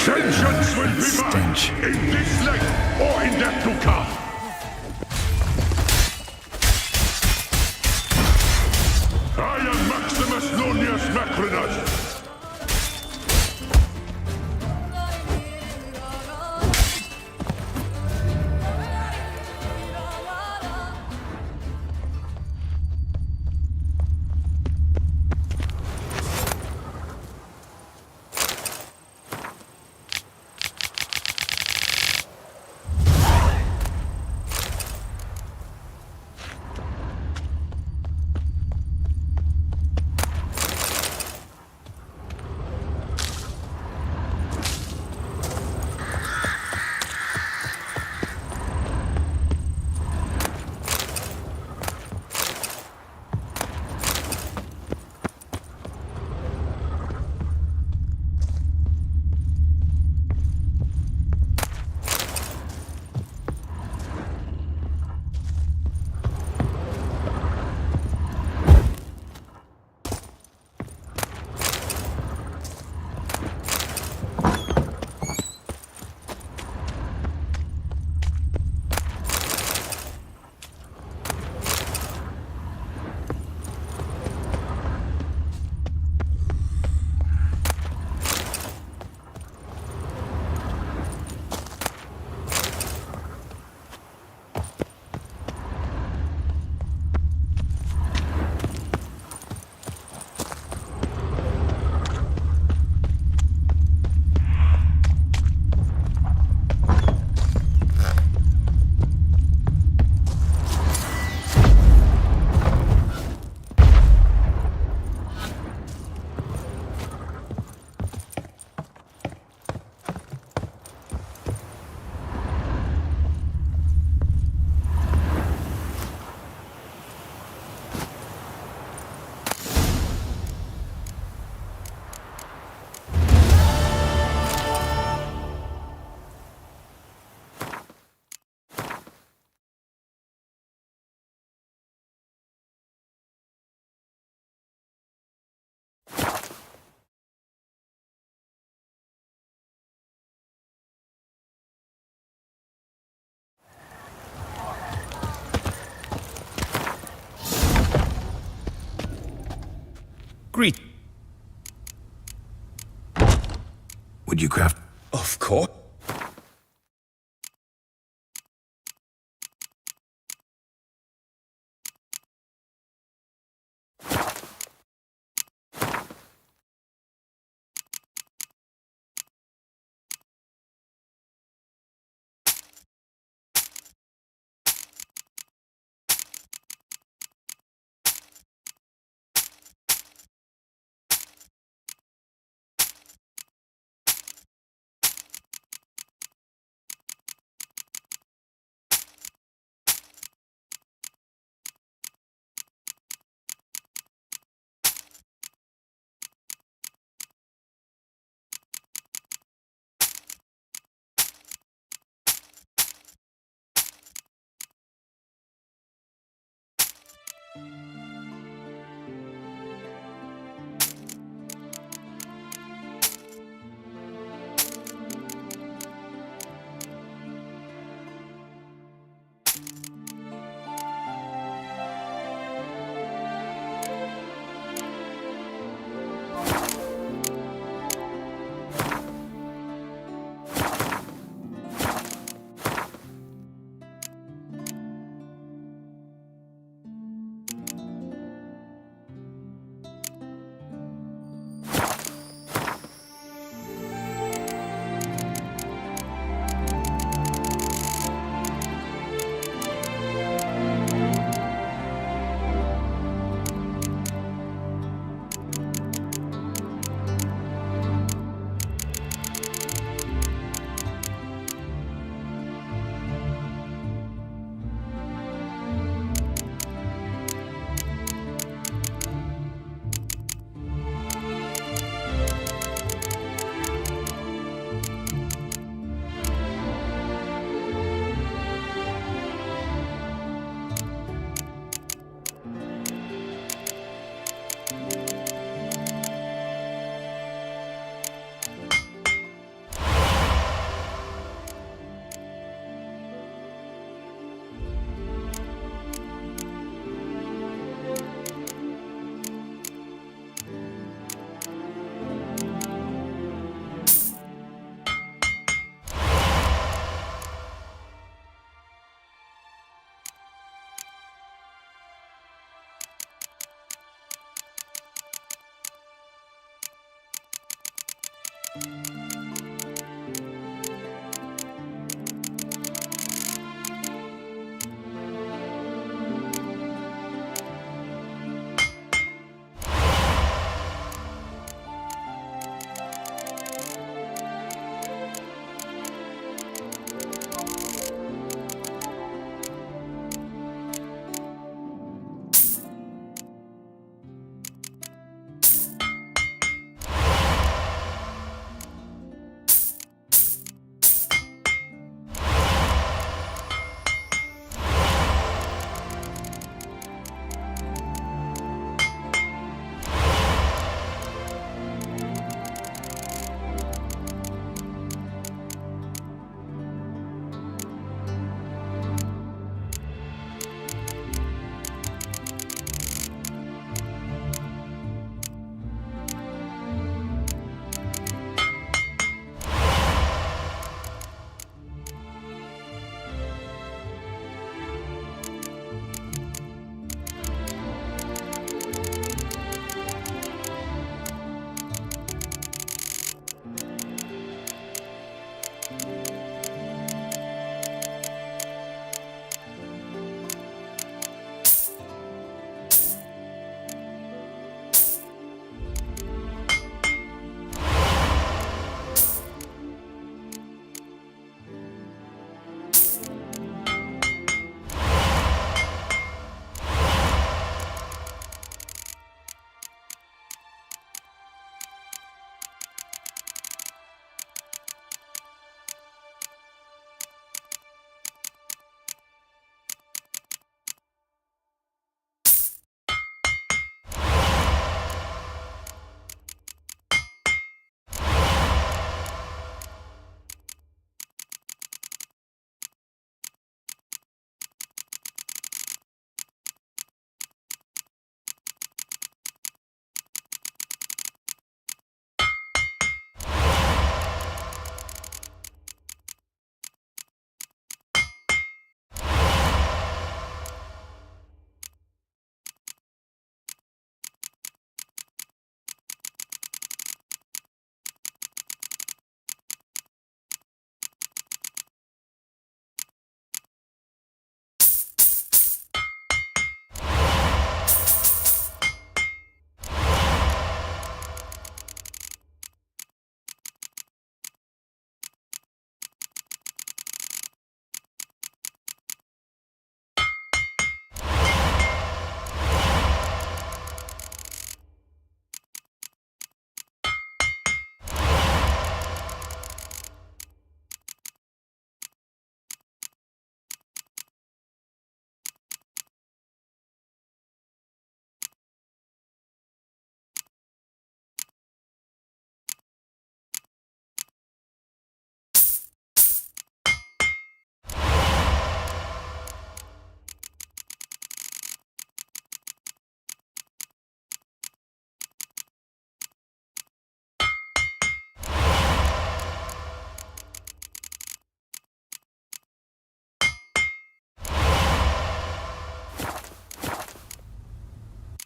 Vengeance will be mine, in this life or in death to come. I am Maximus Nonius Macrinus. Greet. Would you craft? Of course.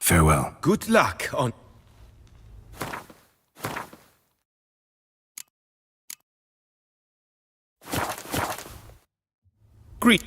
Farewell. Good luck on... Greet.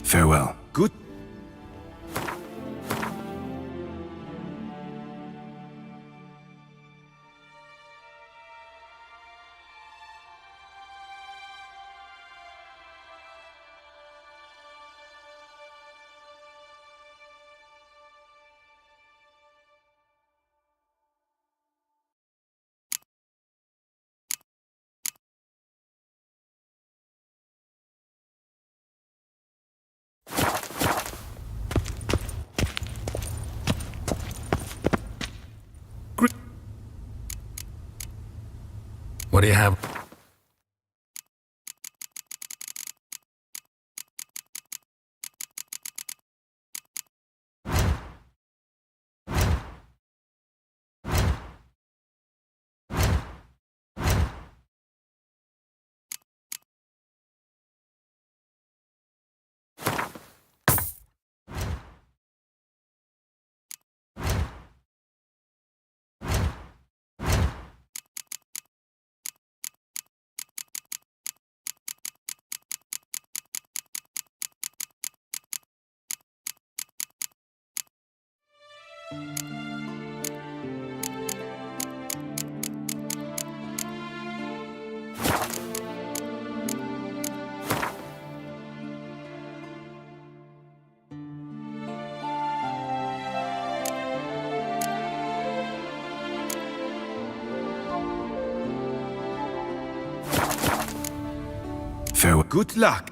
Farewell. Good. What do you have? Farewell. Good luck.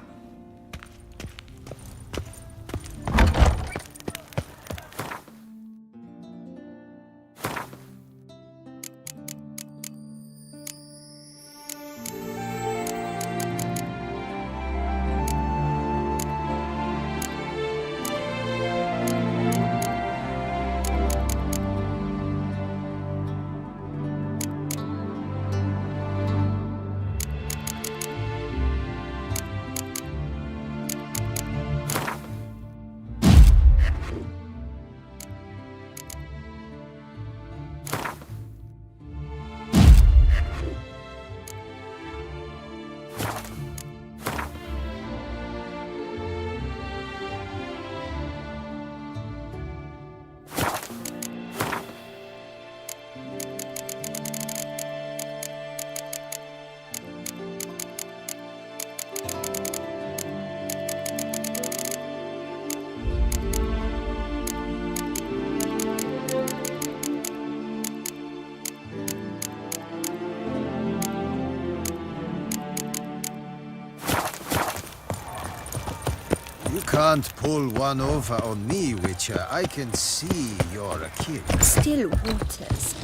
You can't pull one over on me, Witcher. I can see you're a kid. Still waters.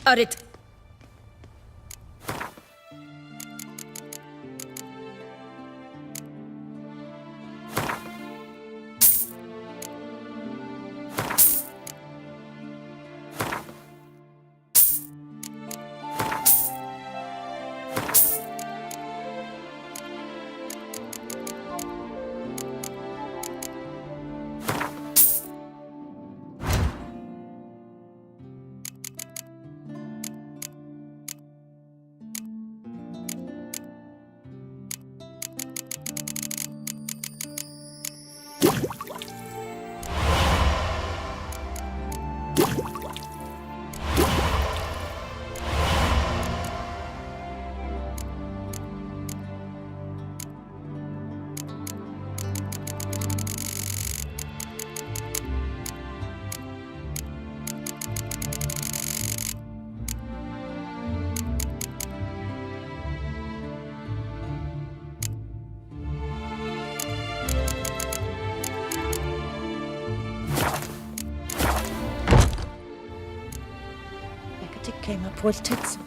Are it? Came up with tits.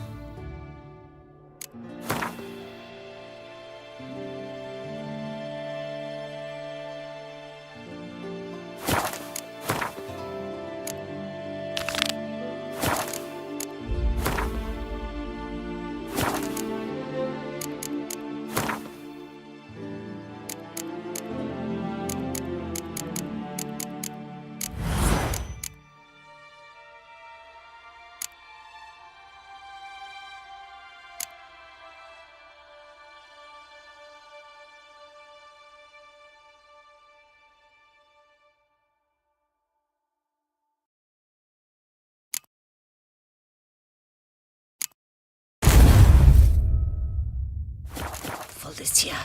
For this year.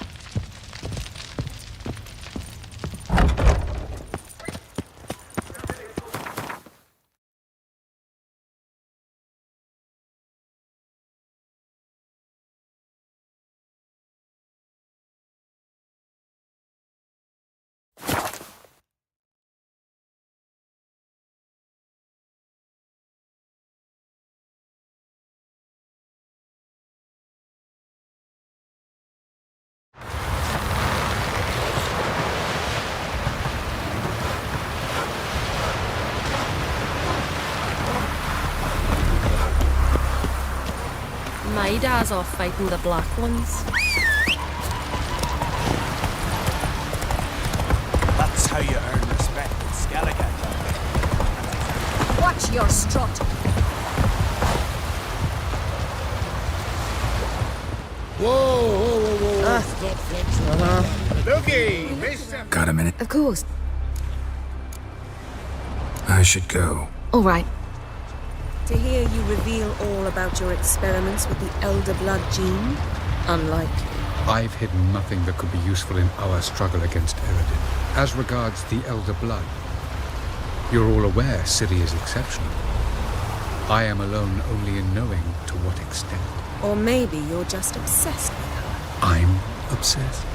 My dad's off fighting the black ones. That's how you earn respect in Skellige. Watch your strut. Whoa. Stop flexing. Looky, mister. Got a minute? Of course. I should go. All right. To hear you reveal all about your experiments with the elder blood gene, unlike. I've hidden nothing that could be useful in our struggle against Eredin. As regards the elder blood, you're all aware Ciri is exceptional. I am alone only in knowing to what extent. Or maybe you're just obsessed with her. I'm obsessed.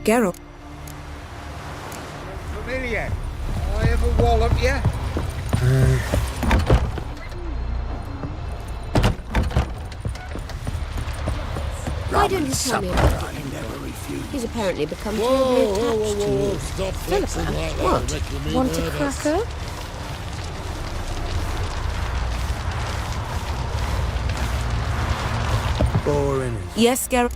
Geralt. Familiar. I ever wallop you? Why don't you tell me about him? He's apparently become terribly attached to you. Stop flexing like that. What? Making me Want a nervous. cracker? Boring. Yes, Geralt.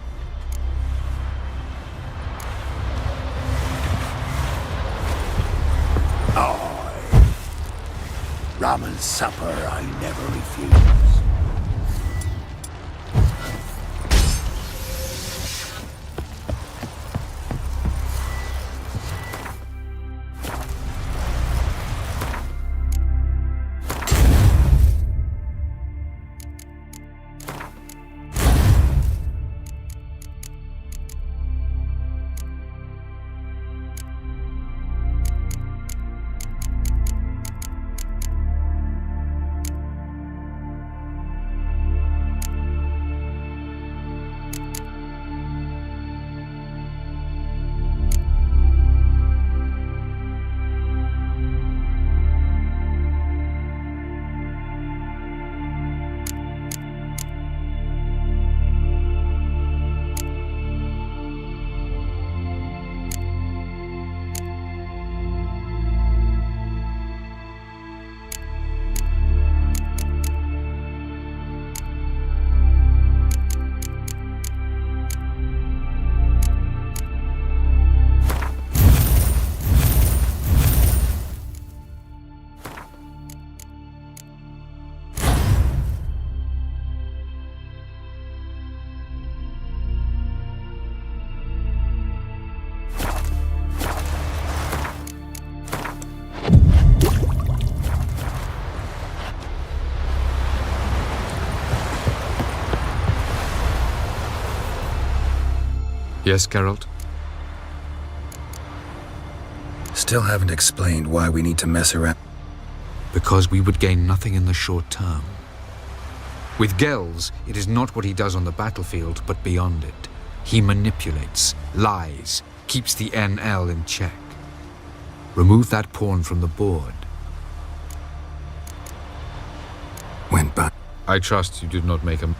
Ramen supper I never refuse. Yes, Geralt? Still haven't explained why we need to mess around. Because we would gain nothing in the short term. With Gells, it is not what he does on the battlefield, but beyond it. He manipulates, lies, keeps the NL in check. Remove that pawn from the board. Went by. I trust you did not make a...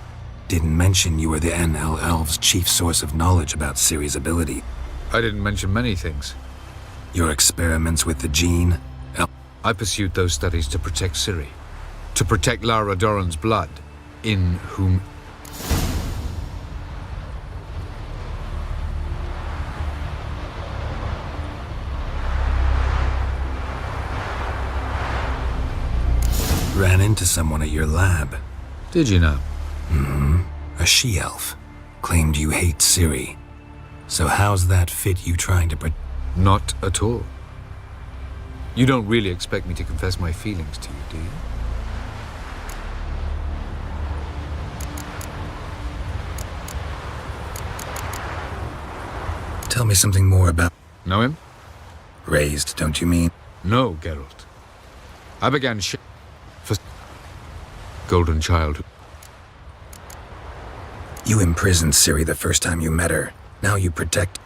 Didn't mention you were the NL Elves' chief source of knowledge about Ciri's ability. I didn't mention many things. Your experiments with the gene... I pursued those studies to protect Ciri. To protect Lara Doran's blood, in whom... Ran into someone at your lab. Did you know? A she-elf. Claimed you hate Ciri. So how's that fit you trying to Not at all. You don't really expect me to confess my feelings to you, do you? Tell me something more about... Know him? Raised, don't you mean? No, Geralt. I began for Golden Child. You imprisoned Ciri the first time you met her. Now you protect...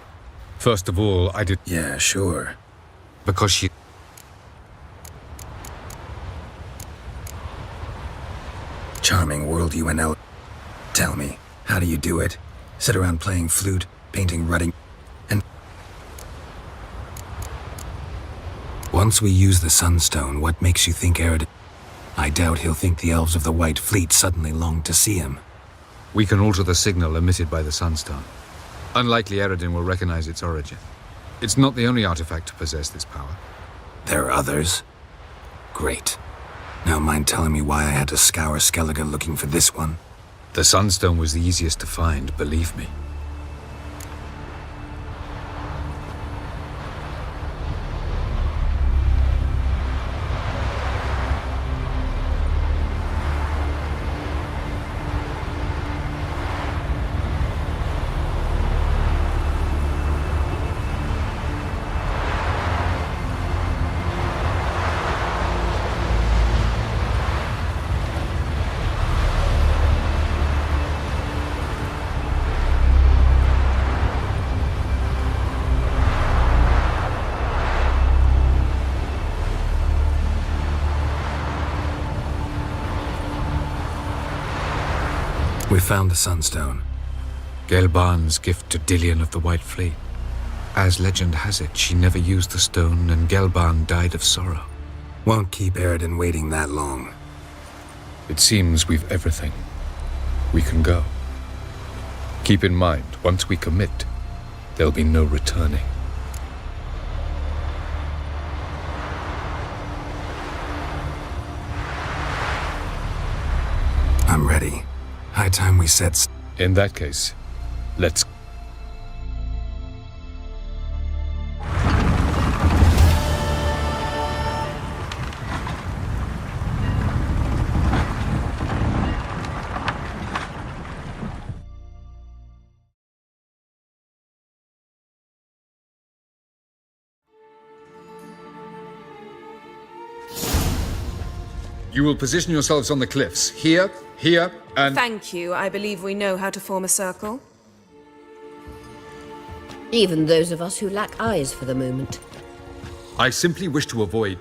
First of all, I did... Yeah, sure. Because she... Charming world you and El... Tell me, how do you do it? Sit around playing flute, painting rutting, and... Once we use the Sunstone, what makes you think Eridan... I doubt he'll think the elves of the White Fleet suddenly longed to see him. We can alter the signal emitted by the Sunstone. Unlikely Eridan will recognize its origin. It's not the only artifact to possess this power. There are others? Great. Now mind telling me why I had to scour Skellige looking for this one? The Sunstone was the easiest to find, believe me. We found the Sunstone. Gelban's gift to Dillion of the White Fleet. As legend has it, she never used the stone and Gelban died of sorrow. Won't keep Eridan waiting that long. It seems we've everything. We can go. Keep in mind, once we commit, there'll be no returning. I'm ready. High time we set... In that case, let's... You will position yourselves on the cliffs. Here, here, and... Thank you. I believe we know how to form a circle. Even those of us who lack eyes for the moment. I simply wish to avoid...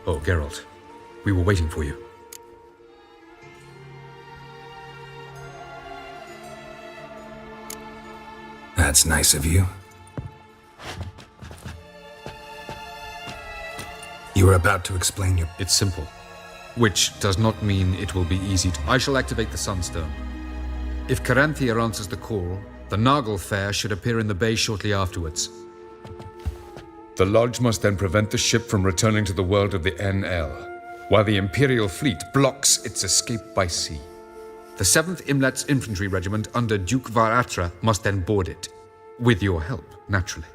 Oh, Geralt. We were waiting for you. That's nice of you. You were about to explain your... It's simple. Which does not mean it will be easy to... I shall activate the Sunstone. If Caranthia answers the call, the Nargle Fair should appear in the bay shortly afterwards. The Lodge must then prevent the ship from returning to the world of the NL, while the Imperial fleet blocks its escape by sea. The 7th Imlet's Infantry Regiment under Duke Varatra must then board it. With your help, naturally.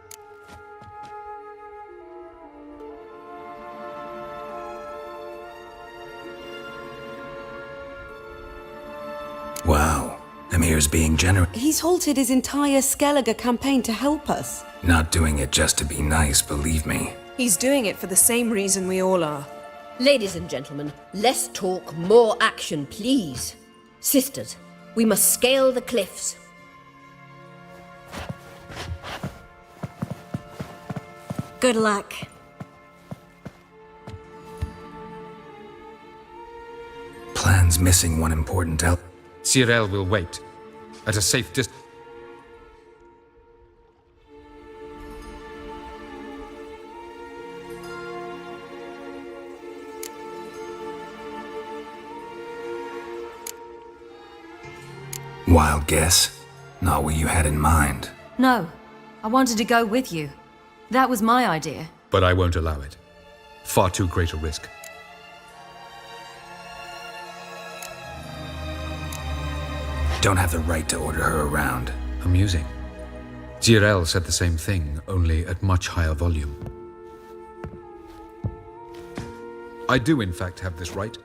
Wow. Emir's being generous. He's halted his entire Skellige campaign to help us. Not doing it just to be nice, believe me. He's doing it for the same reason we all are. Ladies and gentlemen, less talk, more action, please. Sisters, we must scale the cliffs. Good luck. Plan's missing one important element. Cyril will wait. At a safe distance. Wild guess? Not what you had in mind. No, I wanted to go with you. That was my idea. But I won't allow it. Far too great a risk. Don't have the right to order her around. Amusing. Cyril said the same thing, only at much higher volume. I do in fact have this right.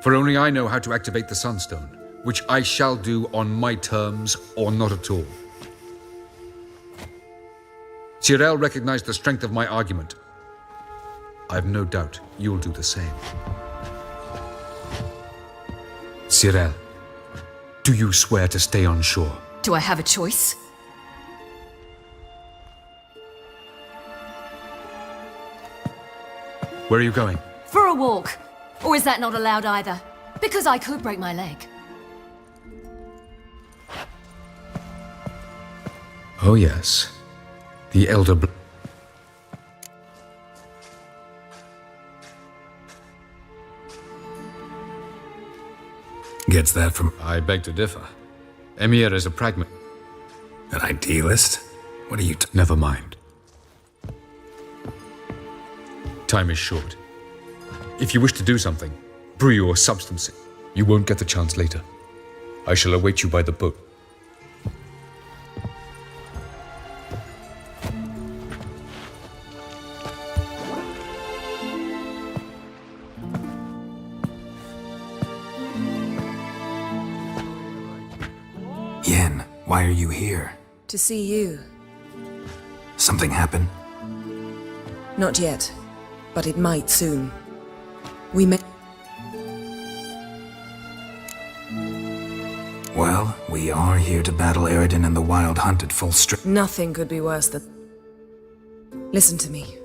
For only I know how to activate the Sunstone, which I shall do on my terms or not at all. Cyril recognized the strength of my argument. I've no doubt you'll do the same. Cyril, do you swear to stay on shore? Do I have a choice? Where are you going? For a walk. Or is that not allowed either? Because I could break my leg. Oh yes. The Elder Gets that from... I beg to differ. Emir is a pragmatist. An idealist? What are you Never mind. Time is short. If you wish to do something, brew your substance. You won't get the chance later. I shall await you by the boat. Yen, why are you here? To see you. Something happened? Not yet, but it might soon. We may... Well, we are here to battle Eredin and the Wild Hunt at full strength. Nothing could be worse than... Listen to me.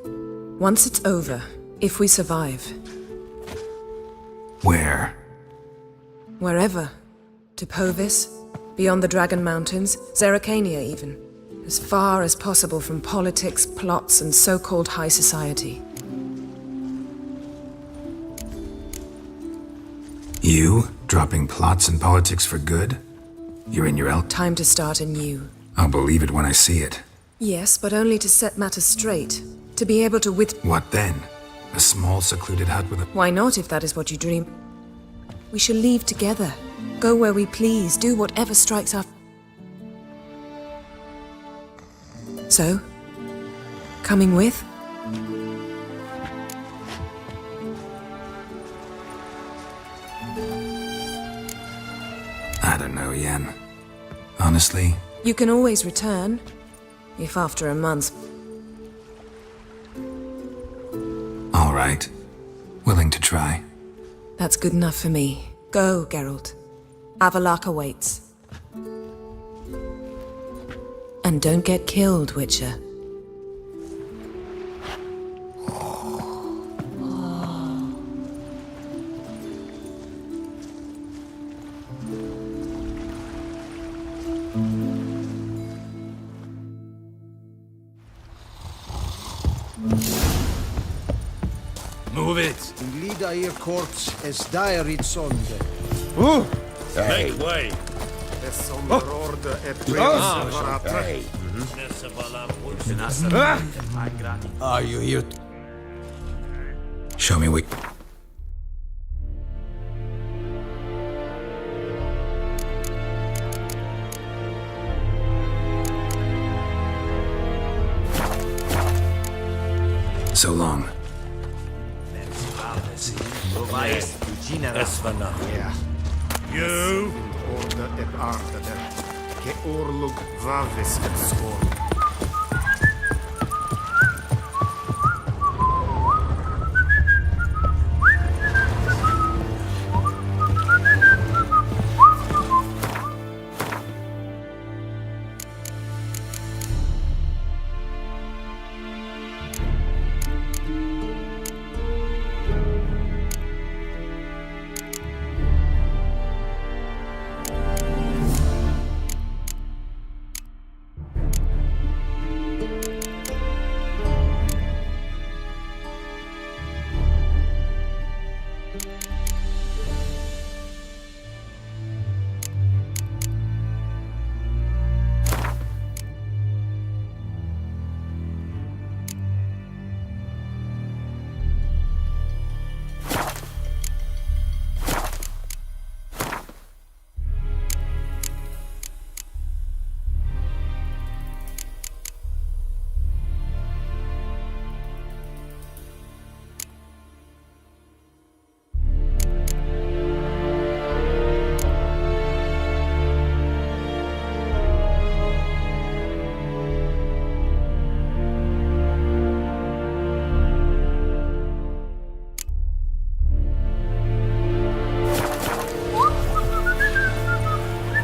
Once it's over, if we survive... Where? Wherever. To Povis, beyond the Dragon Mountains, Zeracania even. As far as possible from politics, plots, and so-called high society. You? Dropping plots and politics for good? You're in your Time to start anew. I'll believe it when I see it. Yes, but only to set matters straight. To be able to What then? A small secluded hut with a... Why not, if that is what you dream? We shall leave together. Go where we please, do whatever strikes our... So? Coming with? I don't know, Yen. Honestly, You can always return. If after a month... all right. Willing to try. That's good enough for me. Go, Geralt. Avalak awaits. And don't get killed, Witcher. Move it! Glida ir korts es diarit sonde. Make way! Are you here? Show me what... So long. You? orda ep artader, ke orlug vavis et skor.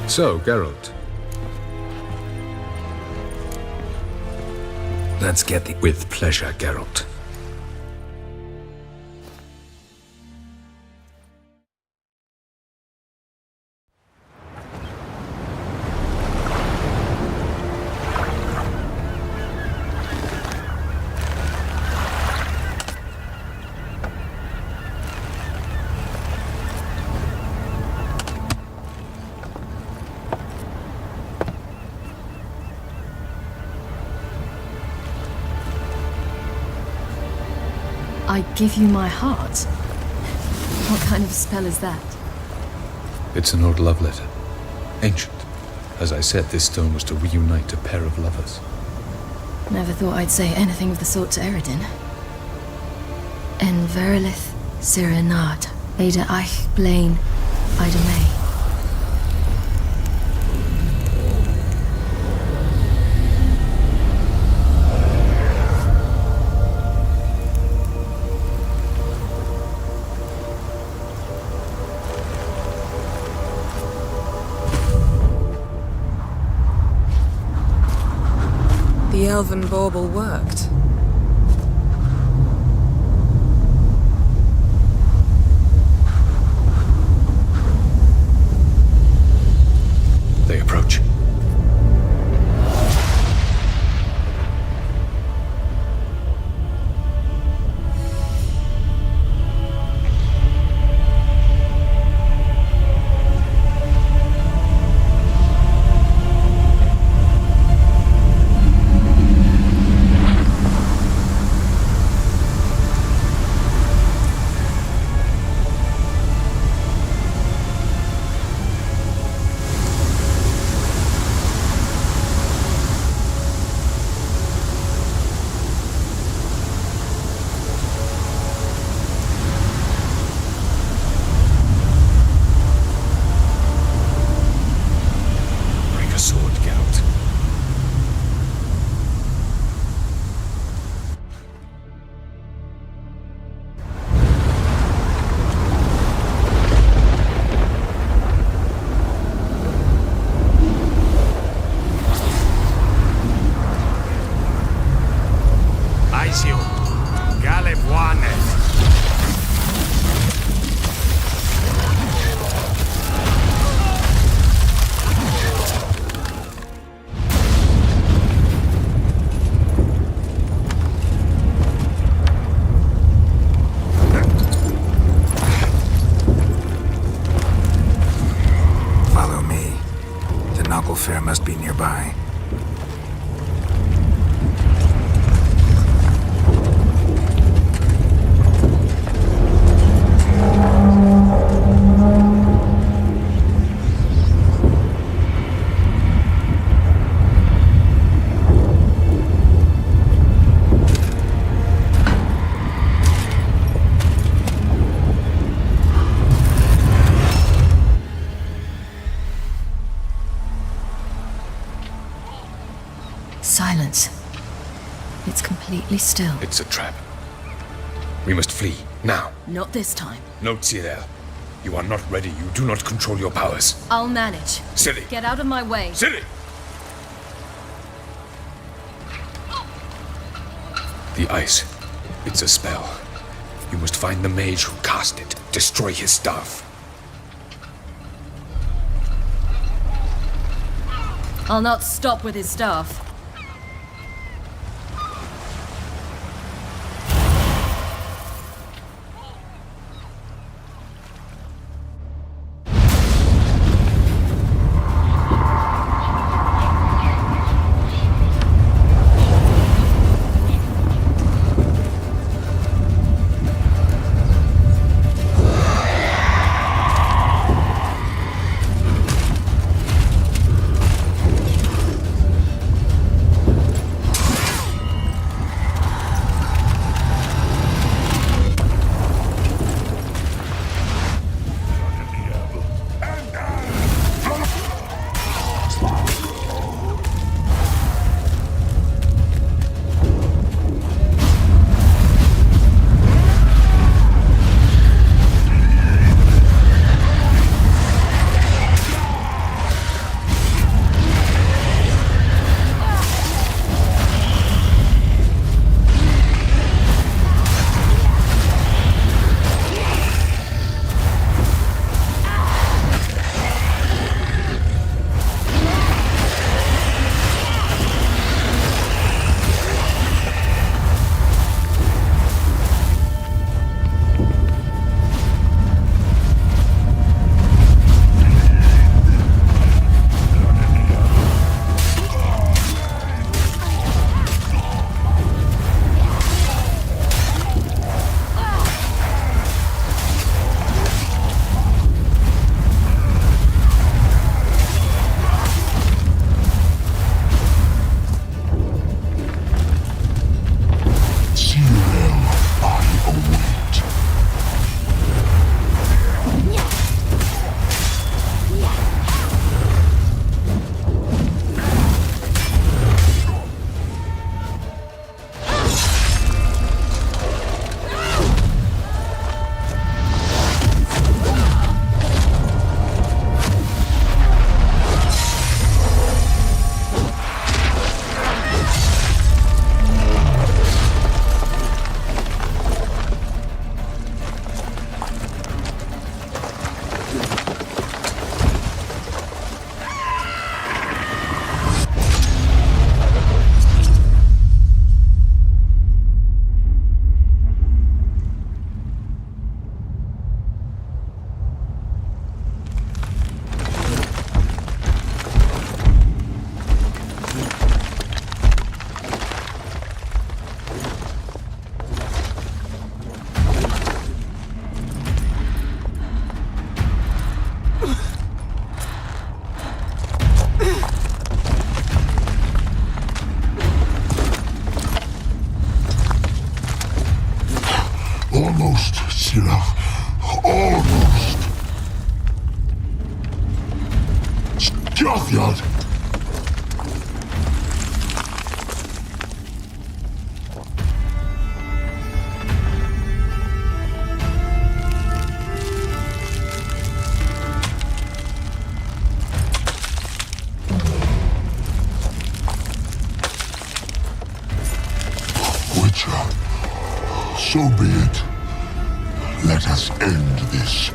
So, Geralt. Let's get the... With pleasure, Geralt. I give you my heart? What kind of spell is that? It's an old love letter. Ancient. As I said, this stone was to reunite a pair of lovers. Never thought I'd say anything of the sort to Eredin. En verilith Sirenad, Ada Eich Blaine, Ida May. The elven bauble worked. They approach. Fair must be nearby. silence. It's completely still. It's a trap. We must flee, now. Not this time. No, Cyril. You are not ready. You do not control your powers. I'll manage. Silly. Get out of my way. Silly! The ice. It's a spell. You must find the mage who cast it. Destroy his staff. I'll not stop with his staff. Almost, Sirach. Almost. Scathjad. Witcher, so be it. Let us end this.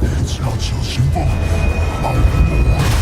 It's not so simple. I'm more heroic.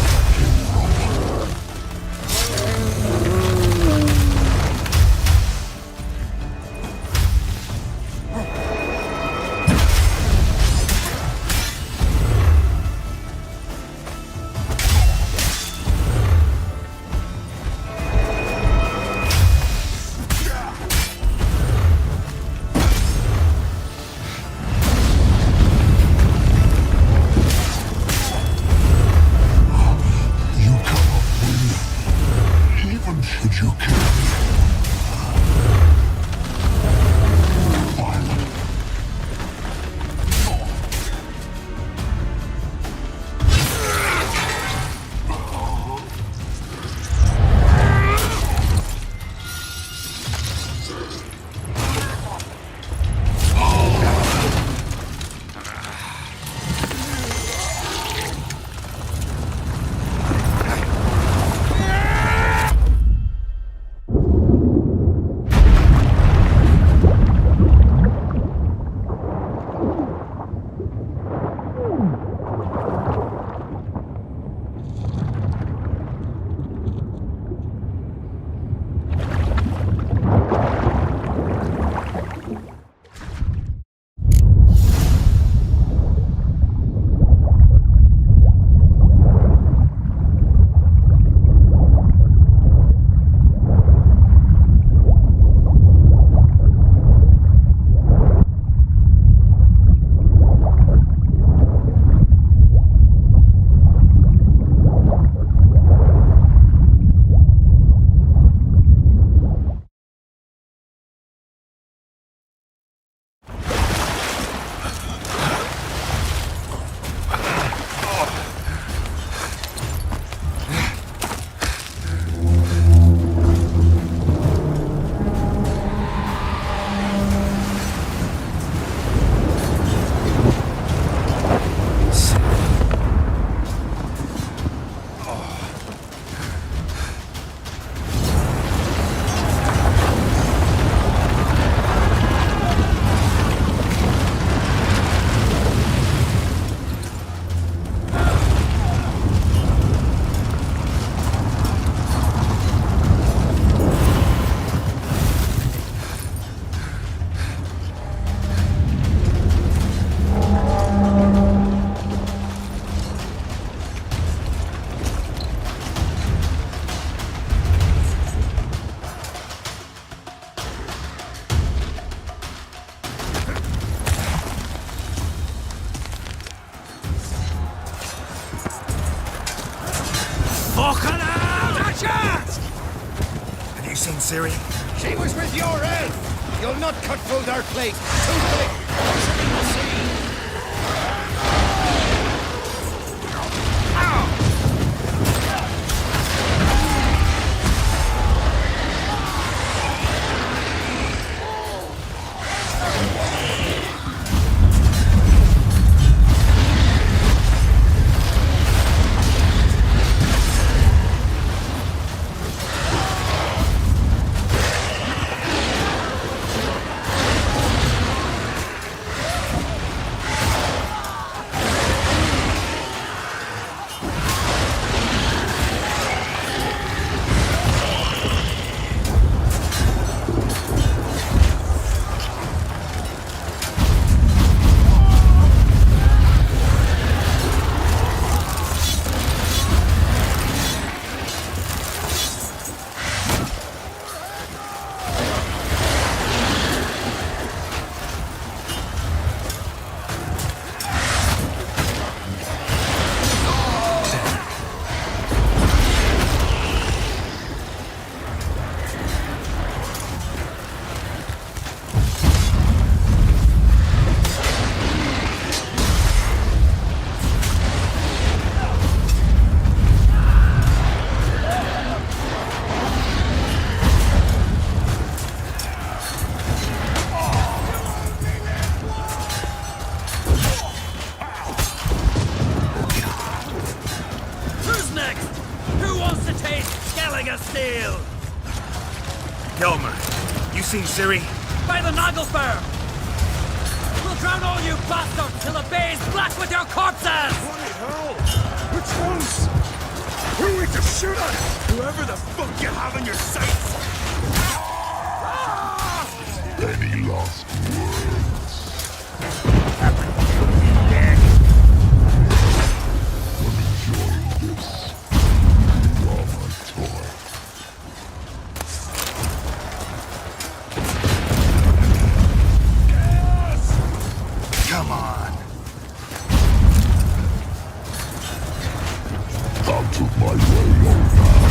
Have you seen Ciri? She was with your elf! You'll not cut through their plate! Too big! Closer in the sea! Seen Ciri? By the Nagelfur! We'll drown all you bastards till the bay's black with your corpses! Bloody hell! Which ones? Who are we to shoot at? Whoever the fuck you have in your sights! Any last words? Dead. I'm enjoying this. You are my toy. Come on. Out of my way, old man,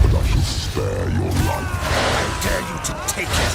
and I shall spare your life. I dare you to take it.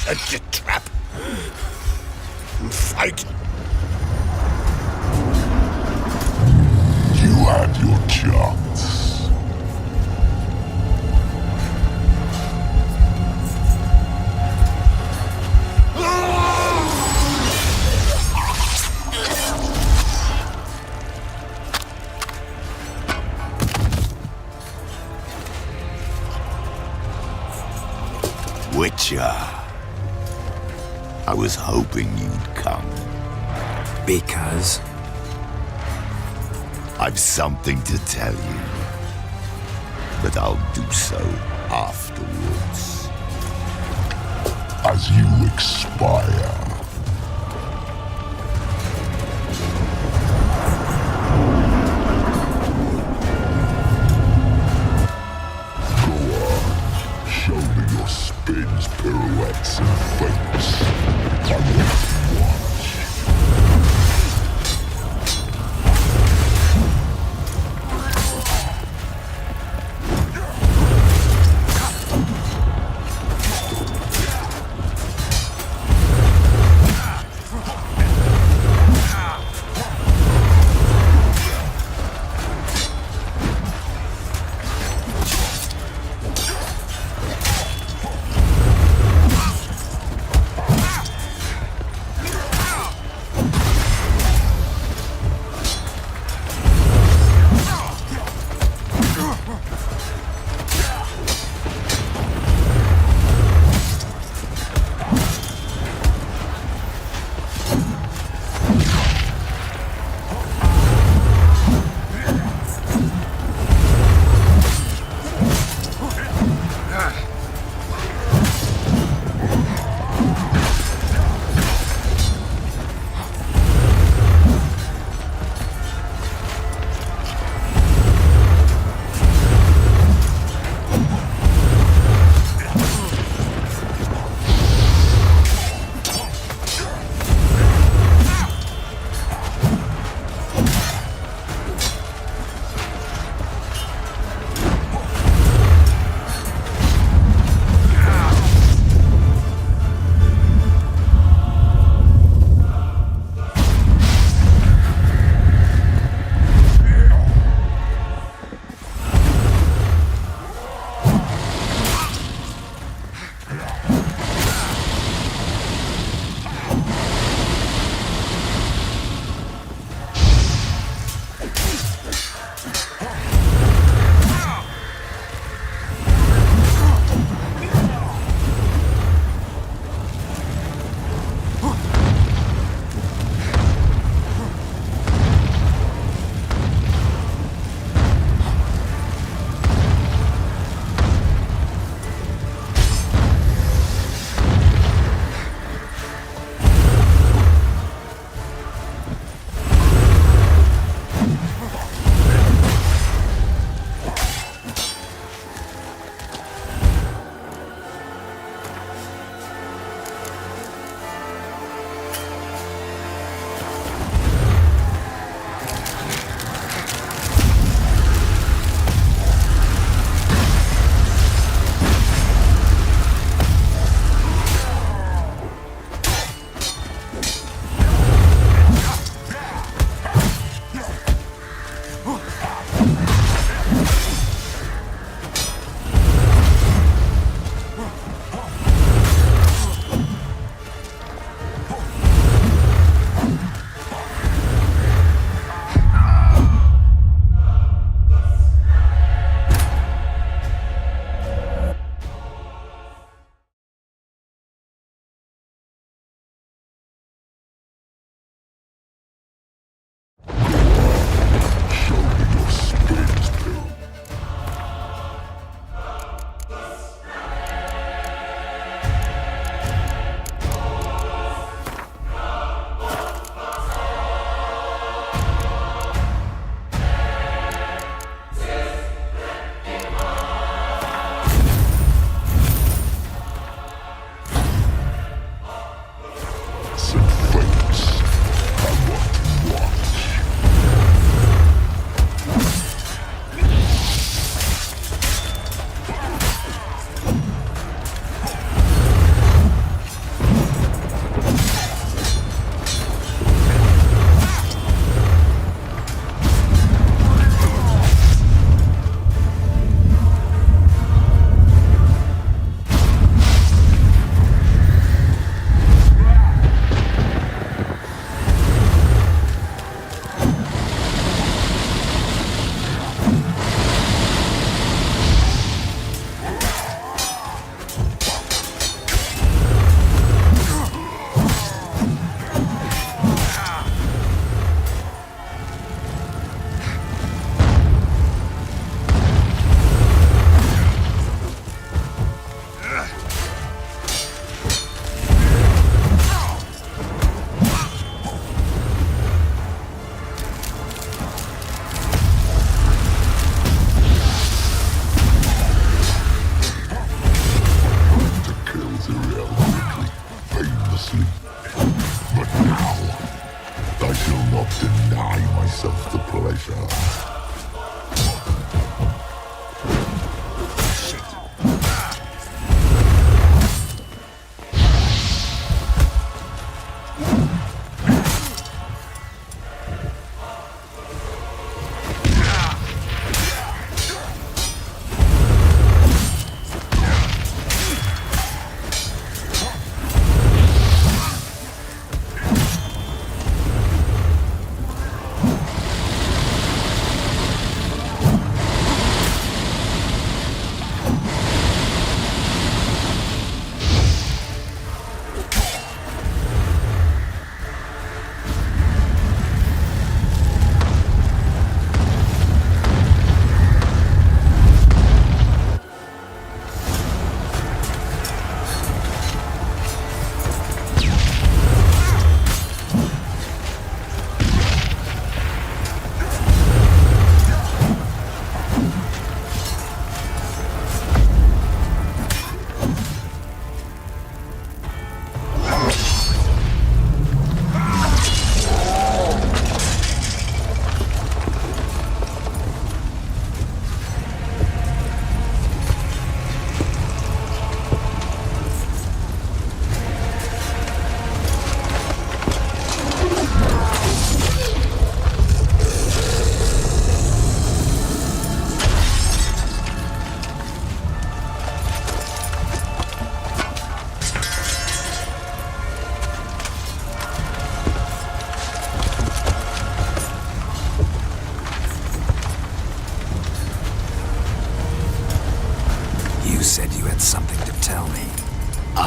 Set your trap. Fight. You had your chance. Witcher. I was hoping you'd come. Because? I've something to tell you. But I'll do so afterwards. As you expire. Show me your spins, pirouettes, and feints. I want to watch.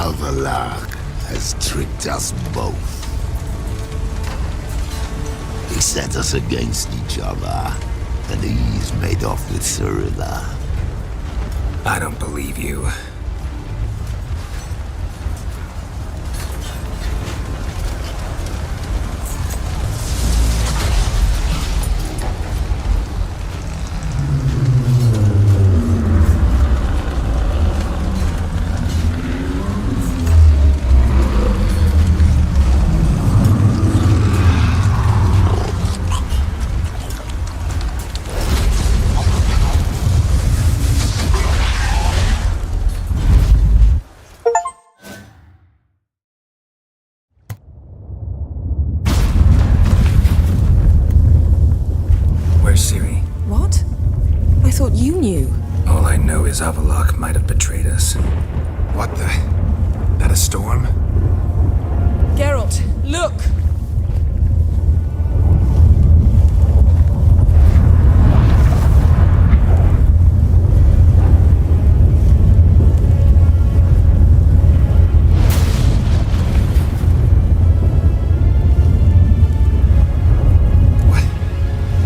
Alvalak has tricked us both. He set us against each other, and he's made off with Cyrilla. I don't believe you. What? I thought you knew. All I know is Avalok might have betrayed us. What the? That a storm? Geralt, look!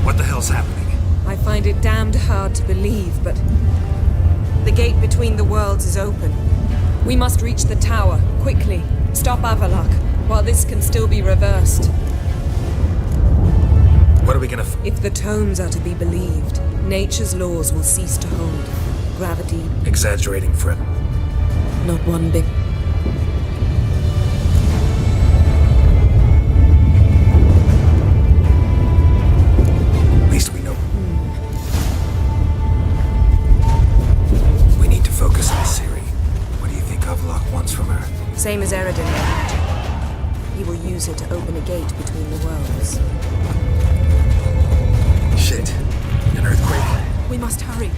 What the hell's happening? I find it damned hard to believe, but the gate between the worlds is open. We must reach the tower, quickly. Stop Avalok, while this can still be reversed. What are we gonna If the tomes are to be believed, nature's laws will cease to hold. Gravity... Exaggerating for it. Not one bit. At least we know. We need to focus on Ciri. What do you think Avalok wants from her? Same as Eredin. He will use it to open a gate between the worlds. Shit. An earthquake. We must hurry.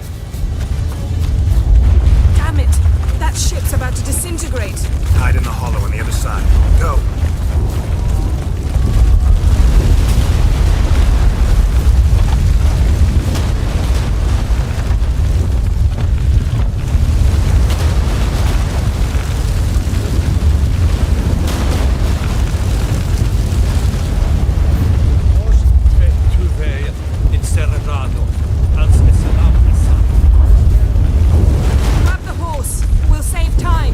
Damn it! That ship's about to disintegrate. Hide in the hollow on the other side. Go! Grab the horse. We'll save time.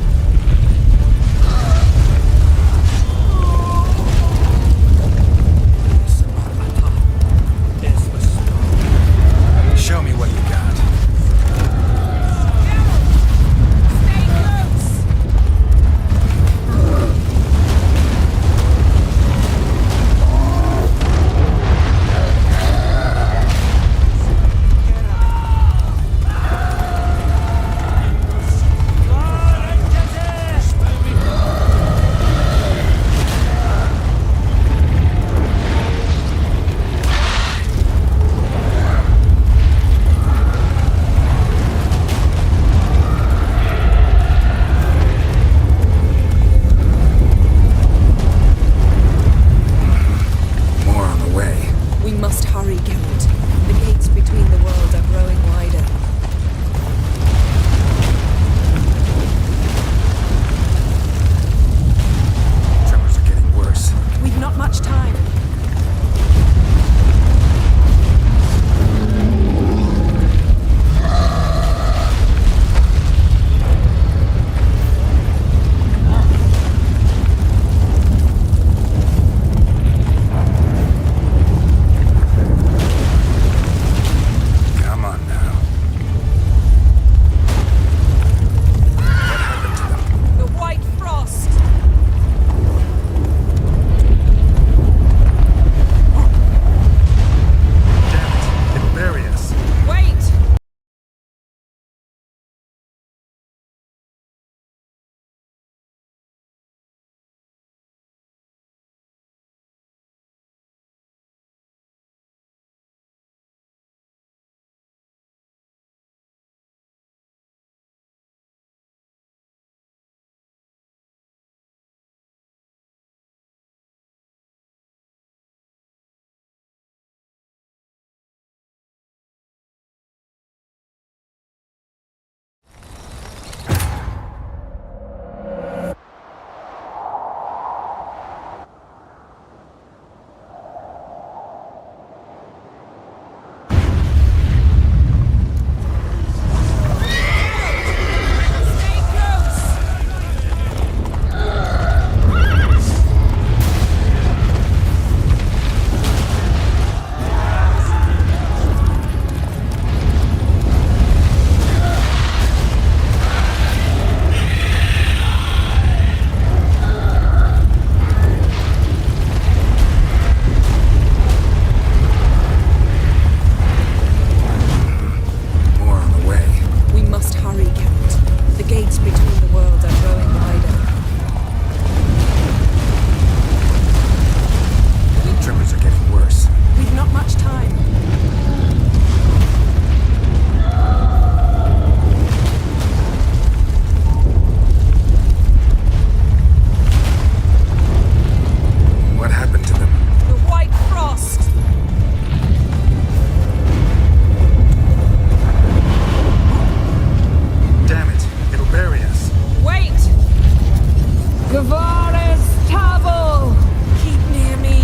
Gavaris Tabel! Keep near me.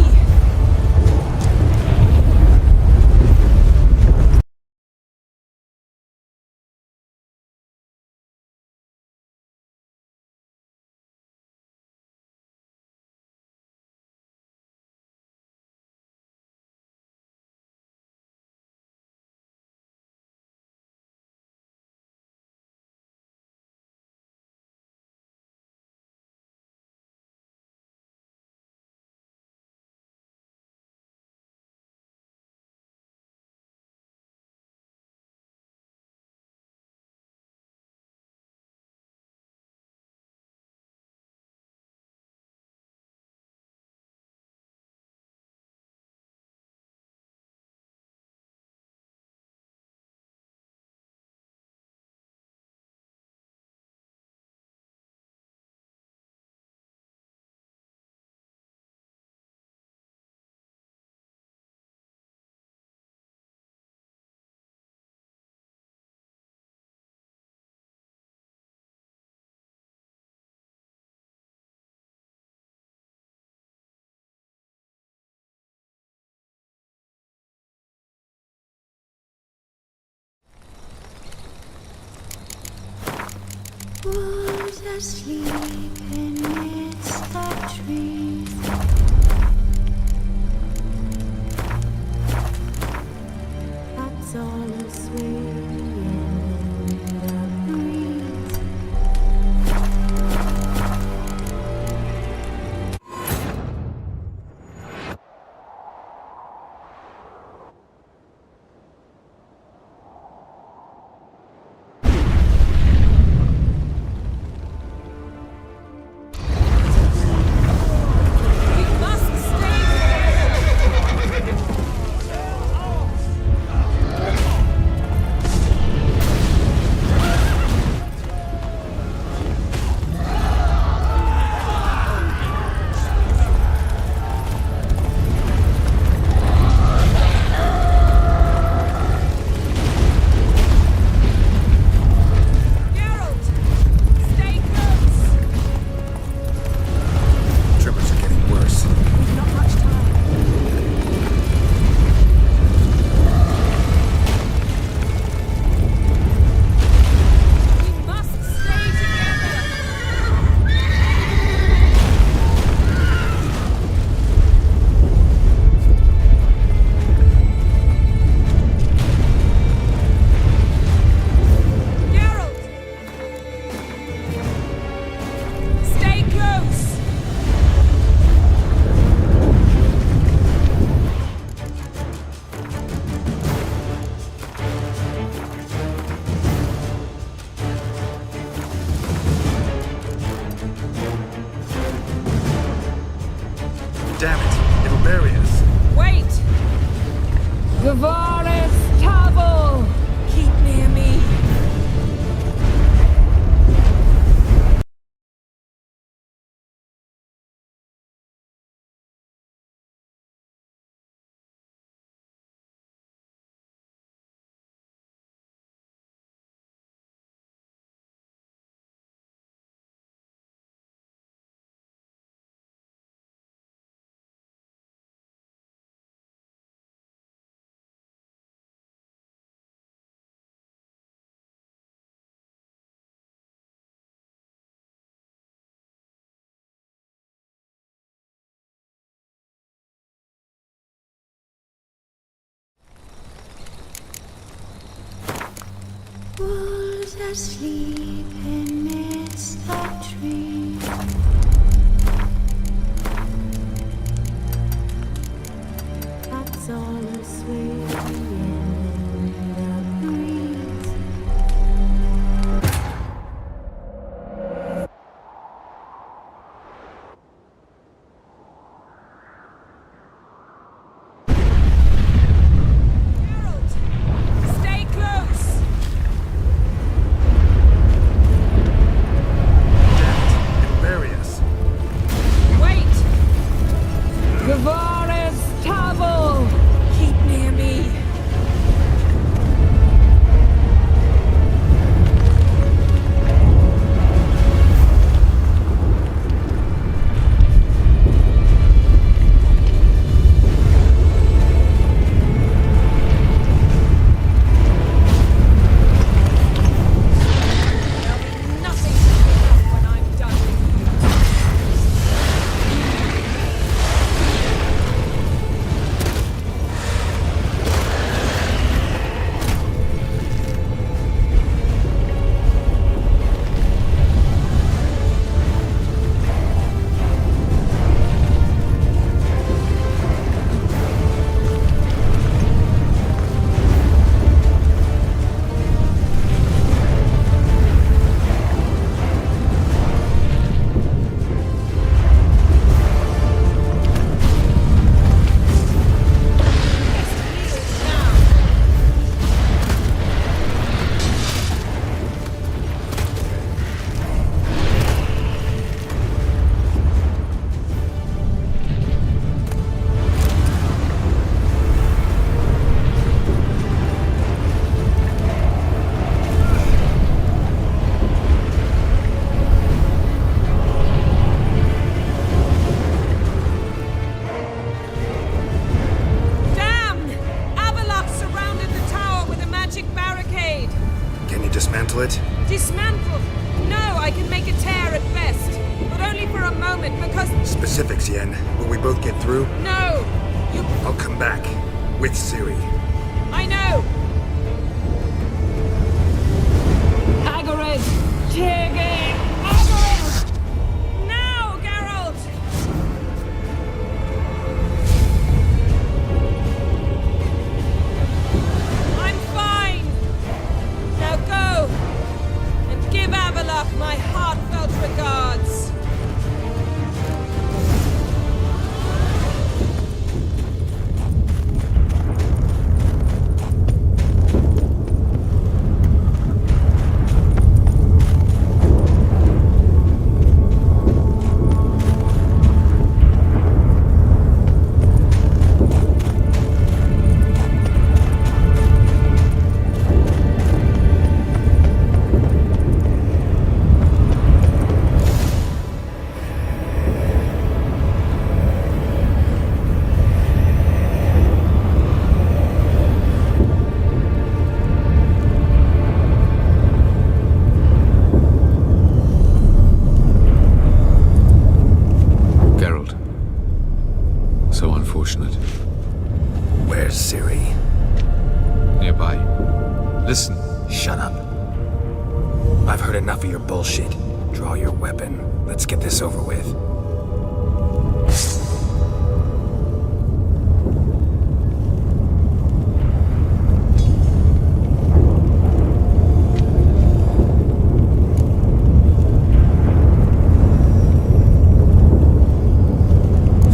Was asleep amidst the trees. That's all swaying in the breeze. Damn it, it'll bury us. Wait! Gavaris Tabel! Keep near me. Was asleep amidst the trees. That's all swaying in the breeze. Stay close! specifics, Yen. Will we both get through? No! I'll come back. With Ciri. I know! Hagrid! Tiggy! Hagrid! Now, Geralt! I'm fine! Now go! And give Avalok my heartfelt regards! Where's Ciri? Nearby. Listen. Shut up. I've heard enough of your bullshit. Draw your weapon. Let's get this over with.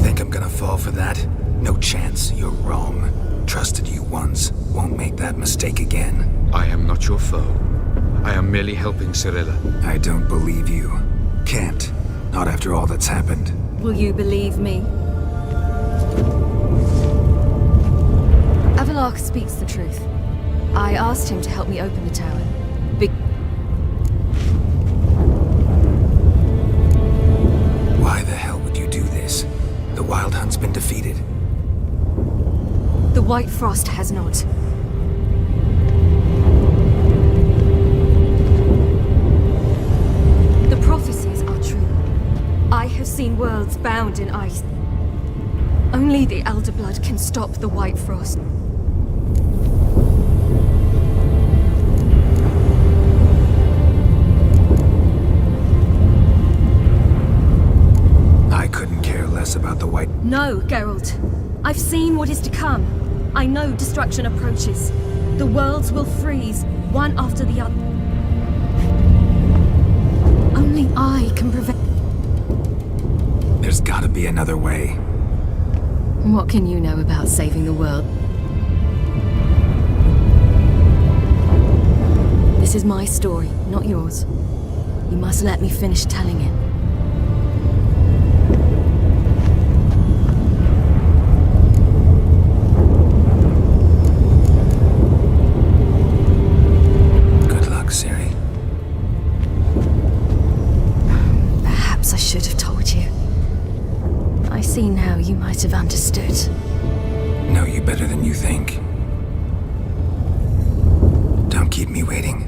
Think I'm gonna fall for that? No chance. You're wrong. Trusted you once. Won't make that mistake again. I am not your foe. I am merely helping Cirilla. I don't believe you. Can't. Not after all that's happened. Will you believe me? Avalok speaks the truth. I asked him to help me open the tower. Why the hell would you do this? The Wild Hunt's been defeated. The White Frost has not. The prophecies are true. I have seen worlds bound in ice. Only the Elder Blood can stop the White Frost. I couldn't care less about the White... No, Geralt. I've seen what is to come. I know destruction approaches. The worlds will freeze, one after the other. Only I can prevent... There's gotta be another way. What can you know about saving the world? This is my story, not yours. You must let me finish telling it. Ciri. Perhaps I should have told you. I see now you might have understood. Know you better than you think. Don't keep me waiting.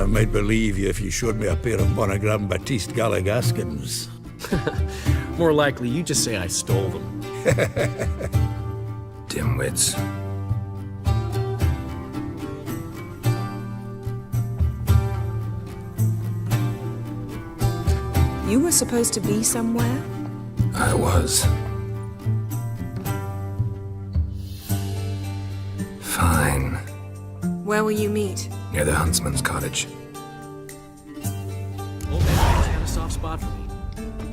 might believe you if you showed me a pair of monogram Batiste Galligaskins. More likely, you just say I stole them. Dimwits. You were supposed to be somewhere? I was. Fine. Where will you meet? Near the huntsman's cottage. Old man had a soft spot for me.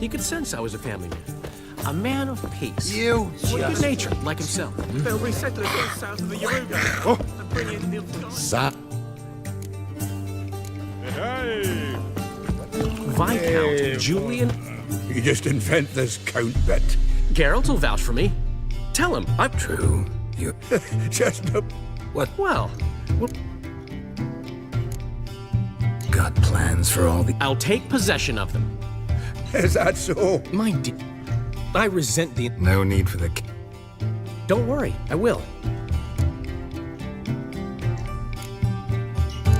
He could sense I was a family man. A man of peace. You Good natured, like himself. They'll resettle again south of the Yaruga. And bring in new Hey! Viscount Julian. You just invent this count bit. Geralt will vouch for me. Tell him I'm true. You just a... What? Well, got plans for all the... I'll take possession of them. Is that so? My dear, I resent the... No need for the... Don't worry, I will.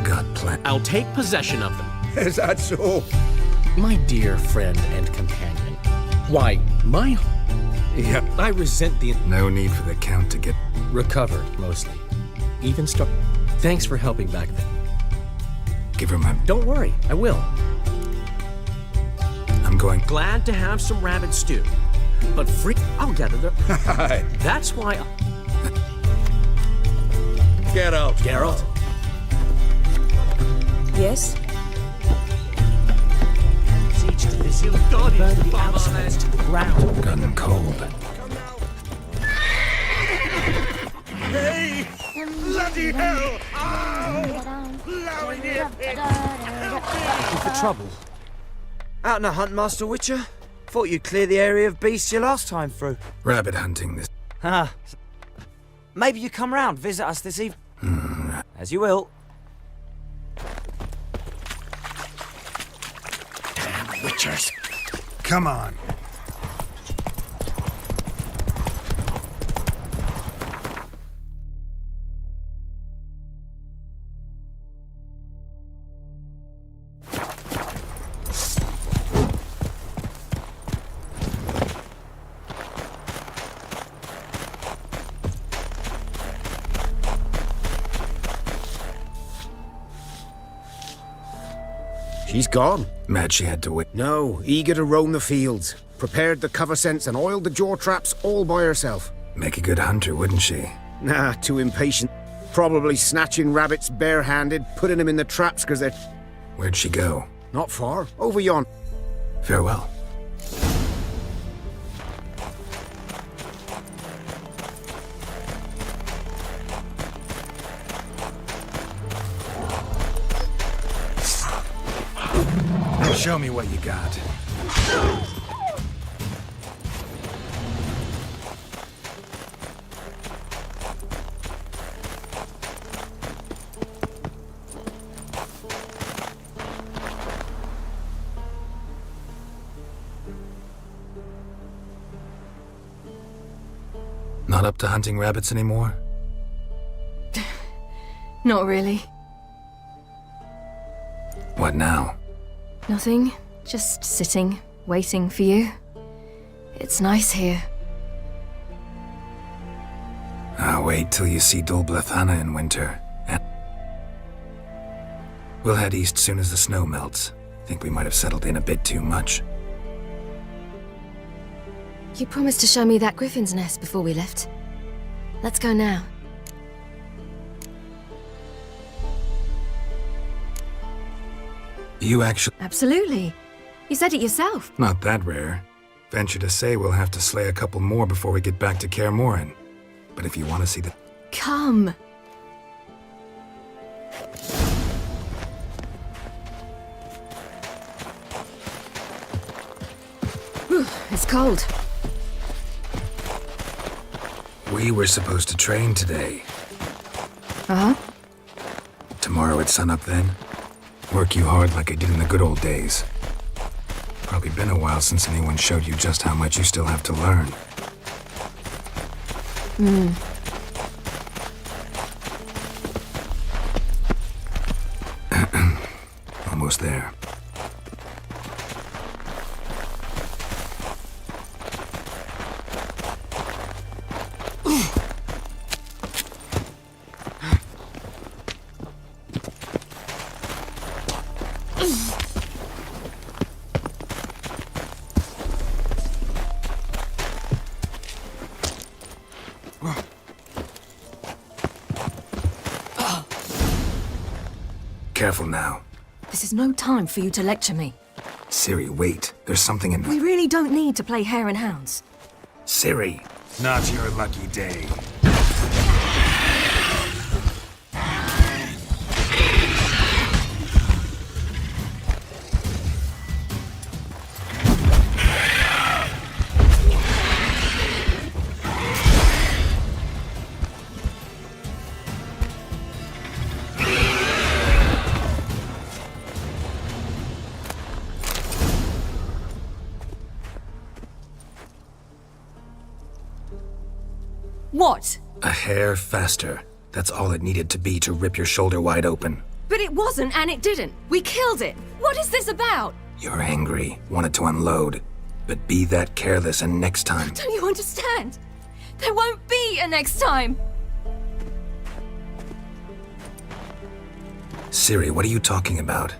Got plans... I'll take possession of them. Is that so? My dear friend and companion. Why, my... Yeah. I resent the... No need for the Count to get... Recovered, mostly. Even start... Thanks for helping back then. Give her my... Don't worry, I will. I'm going... Glad to have some rabbit stew. But I'll gather the... That's why Get out. Geralt. Yes? Siege to this hill. God, burn the outskirts to the ground. Gun and cold. Hey! Bloody hell! Ow! Blowing near pit! Looking for trouble. Out on a hunt, Master Witcher? Thought you'd clear the area of beasts your last time through. Rabbit hunting this... Ah. Maybe you come round, visit us this evening. As you will. Damn witchers. Come on. She's gone. Mad she had to wait. No, eager to roam the fields. Prepared the cover scents and oiled the jaw traps all by herself. Make a good hunter, wouldn't she? Nah, too impatient. Probably snatching rabbits barehanded, putting them in the traps because they're... Where'd she go? Not far. Over yon. Farewell. Show me what you got. Not up to hunting rabbits anymore? Not really. What now? Nothing. Just sitting, waiting for you. It's nice here. I'll wait till you see Dol Blathanna in winter. And we'll head east soon as the snow melts. Think we might have settled in a bit too much. You promised to show me that griffin's nest before we left. Let's go now. You actually... Absolutely. You said it yourself. Not that rare. Venture to say we'll have to slay a couple more before we get back to Kaer Morhen. But if you want to see the... Come. Whew, it's cold. We were supposed to train today. Uh-huh. Tomorrow at sunup then? Work you hard like I did in the good old days. Probably been a while since anyone showed you just how much you still have to learn. there. Careful now. This is no time for you to lecture me. Ciri, wait. There's something in... We really don't need to play hare and hounds. Ciri! Not your lucky day. What? A hair faster. That's all it needed to be to rip your shoulder wide open. But it wasn't, and it didn't. We killed it. What is this about? You're angry, wanted to unload. But be that careless and next time... Don't you understand? There won't be a next time. Ciri, what are you talking about?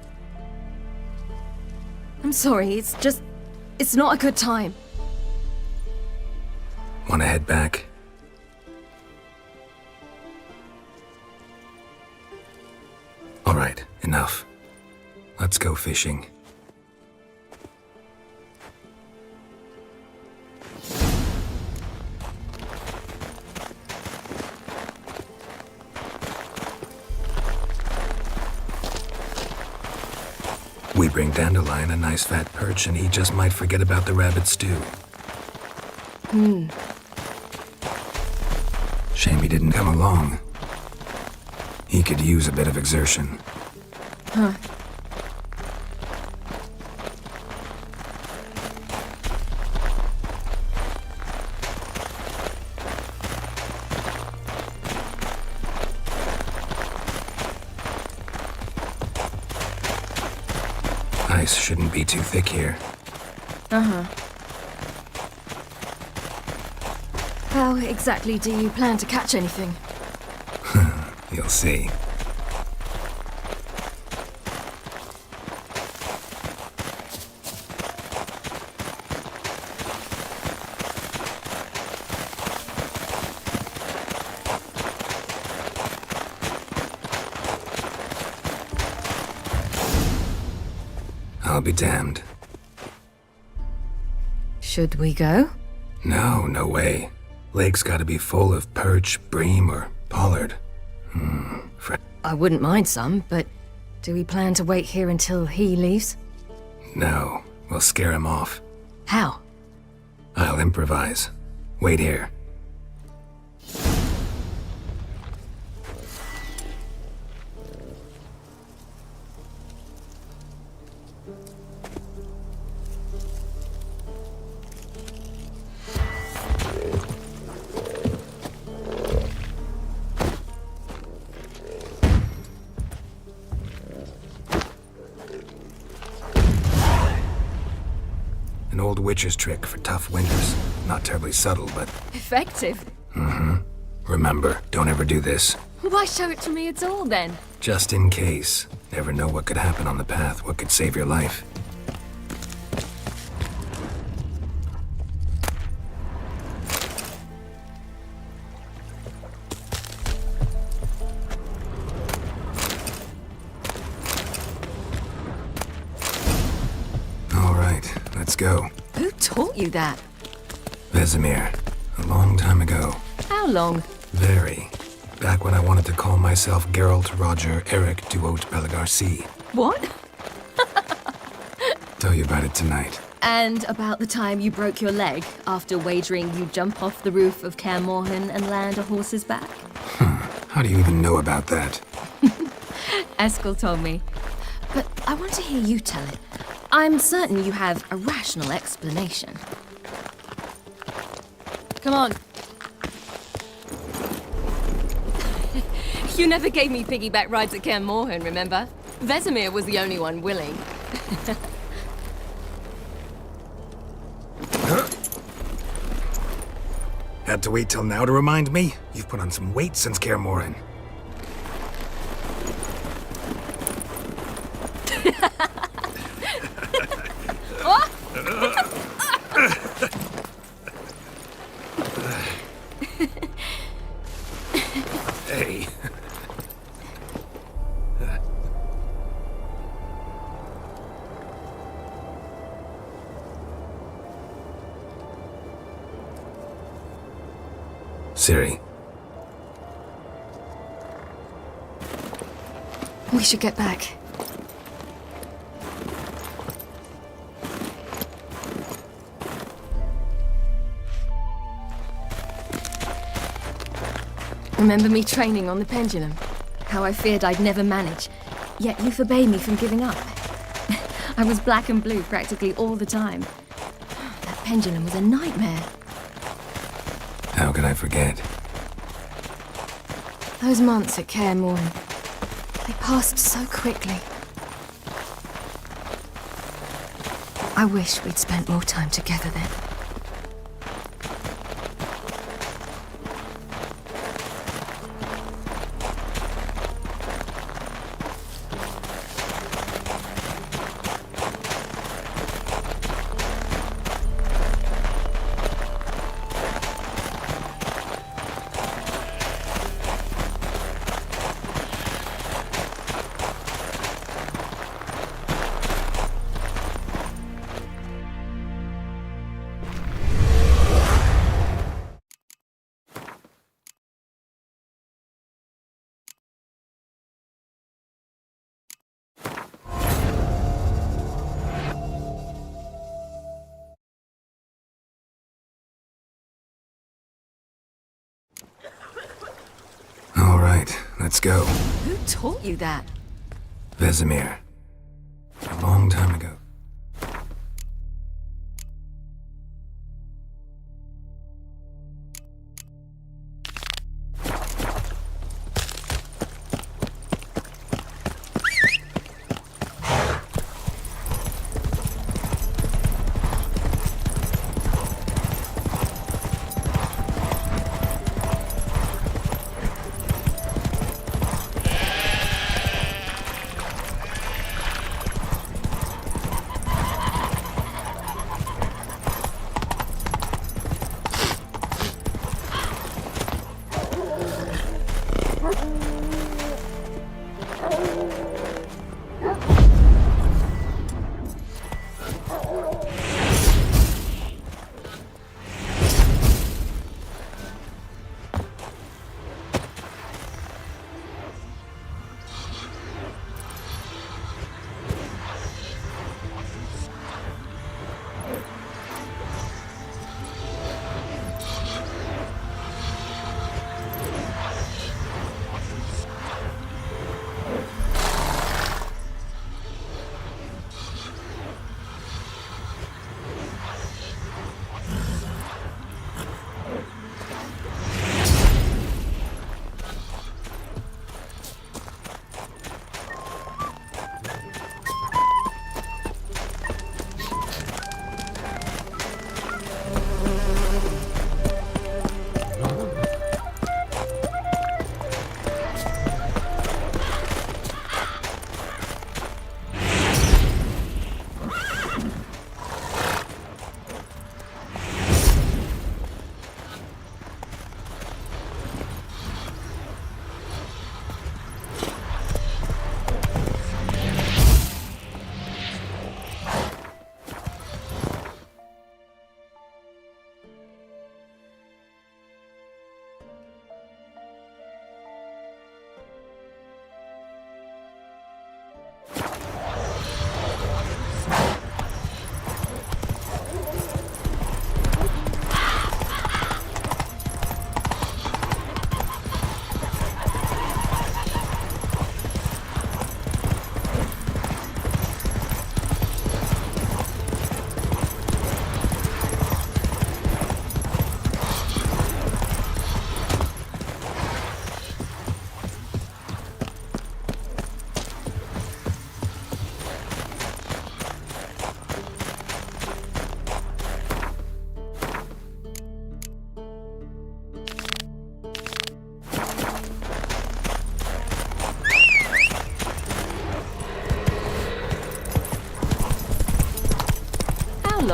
I'm sorry, it's not a good time. Want to head back? All right, enough. Let's go fishing. We bring Dandelion a nice fat perch and he just might forget about the rabbit stew. Shame he didn't come along. He could use a bit of exertion. Huh. Ice shouldn't be too thick here. Uh-huh. How exactly do you plan to catch anything? You'll see. I'll be damned. Should we go? No, no way. Lake's gotta be full of perch, bream, or pollard. I wouldn't mind some, but do we plan to wait here until he leaves? No, we'll scare him off. How? I'll improvise. Wait here. An old witch's trick for tough winters. Not terribly subtle, but... Effective. Remember, don't ever do this. Why show it to me at all, then? Just in case. Never know what could happen on the path, what could save your life. All right, let's go. Who taught you that? Vesemir. A long time ago. How long? Very. Back when I wanted to call myself Geralt Roger Eric Duot Bellegarcie. What? Tell you about it tonight. And about the time you broke your leg after wagering you'd jump off the roof of Kaer Morhen and land a horse's back? How do you even know about that? Eskel told me. But I want to hear you tell it. I'm certain you have a rational explanation. Come on. You never gave me piggyback rides at Kaer Morhen, remember? Vesemir was the only one willing. Had to wait till now to remind me? You've put on some weight since Kaer Morhen. Hey. Ciri. We should get back. Remember me training on the pendulum? How I feared I'd never manage, yet you forbade me from giving up. I was black and blue practically all the time. That pendulum was a nightmare. How could I forget? Those months at Kaer Morhen, they passed so quickly. I wish we'd spent more time together then. All right, let's go. Who taught you that? Vesemir. A long time ago.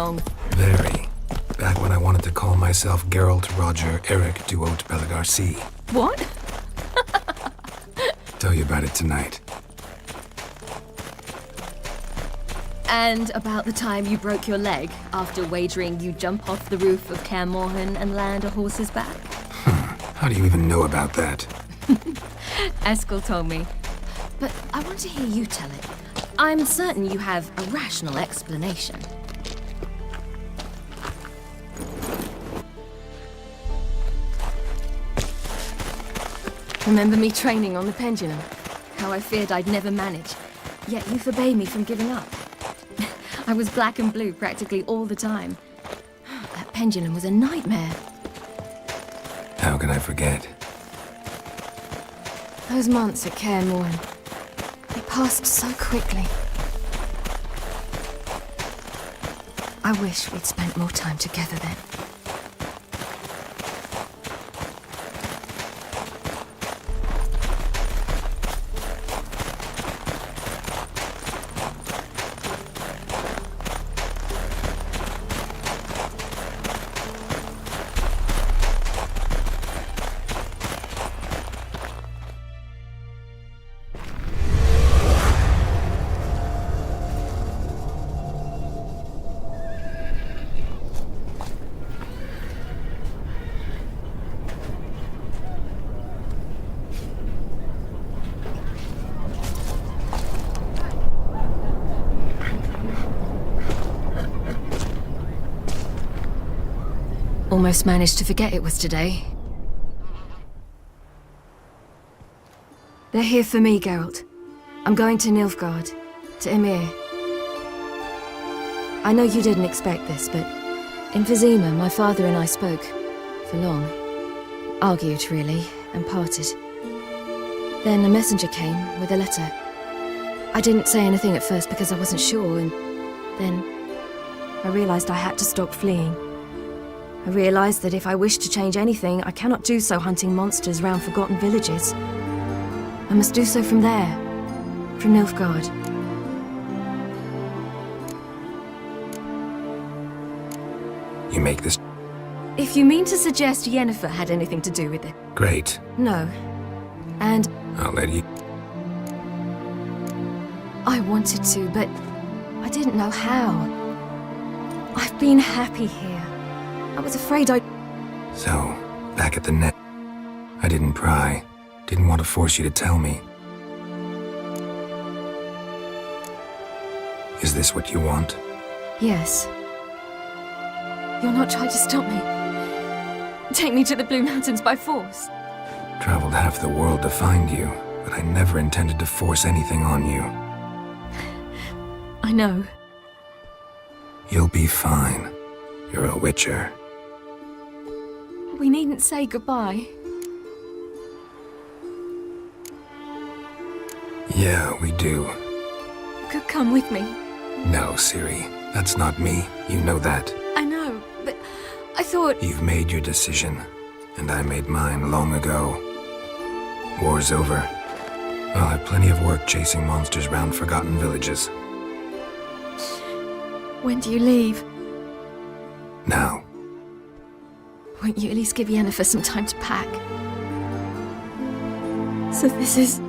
long. Very. Back when I wanted to call myself Geralt Roger Eric Duot Bellegarcie. What? Tell you about it tonight. And about the time you broke your leg after wagering you jump off the roof of Kaer Morhen and land a horse's back? How do you even know about that? Eskel told me. But I want to hear you tell it. I'm certain you have a rational explanation. Remember me training on the pendulum? How I feared I'd never manage. Yet you forbade me from giving up. I was black and blue practically all the time. That pendulum was a nightmare. How can I forget? Those months at Kaer Morhen, they passed so quickly. I wish we'd spent more time together then. Almost managed to forget it was today. They're here for me, Geralt. I'm going to Nilfgaard, to Emir. I know you didn't expect this, but in Vizima, my father and I spoke for long. Argued, really, and parted. Then a messenger came with a letter. I didn't say anything at first because I wasn't sure, and then I realized I had to stop fleeing. I realized that if I wish to change anything, I cannot do so hunting monsters round forgotten villages. I must do so from there, from Nilfgaard. You make this... If you mean to suggest Yennefer had anything to do with it. Great. No. And I'll let you... I wanted to, but I didn't know how. I've been happy here. I was afraid I'd... So, back at the net. I didn't pry. Didn't want to force you to tell me. Is this what you want? Yes. You'll not try to stop me. Take me to the Blue Mountains by force. Traveled half the world to find you, but I never intended to force anything on you. I know. You'll be fine. You're a witcher. We needn't say goodbye. Yeah, we do. You could come with me. No, Ciri. That's not me. You know that. I know, but I thought... You've made your decision, and I made mine long ago. War's over. I'll have plenty of work chasing monsters round forgotten villages. When do you leave? Now. Won't you at least give Yennefer some time to pack? So this is...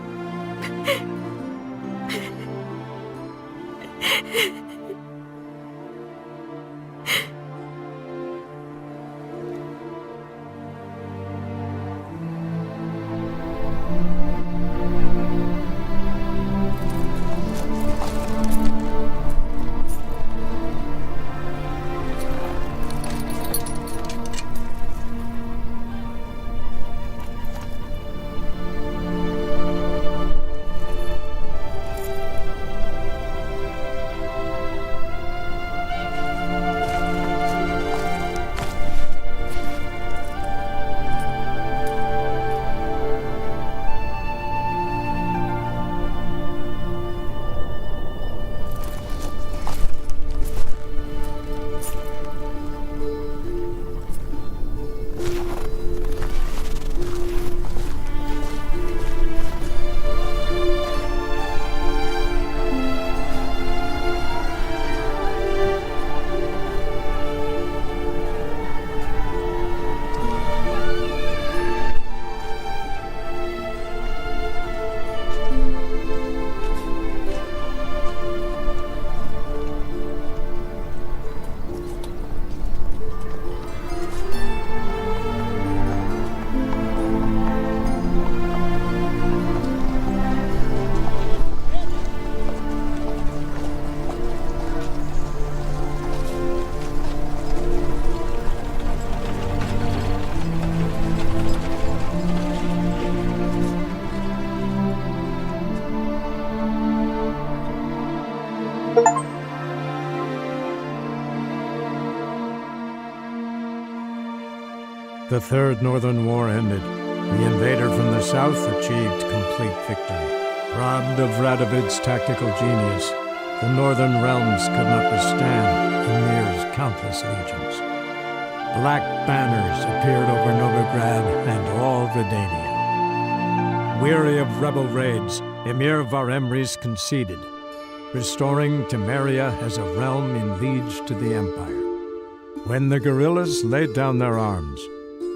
The Third Northern War ended. The invader from the south achieved complete victory. Robbed of Radovid's tactical genius, the northern realms could not withstand Ymir's countless legions. Black banners appeared over Novigrad and all Redania. Weary of rebel raids, Ymir Varemrys conceded, restoring Temeria as a realm in liege to the Empire. When the guerrillas laid down their arms,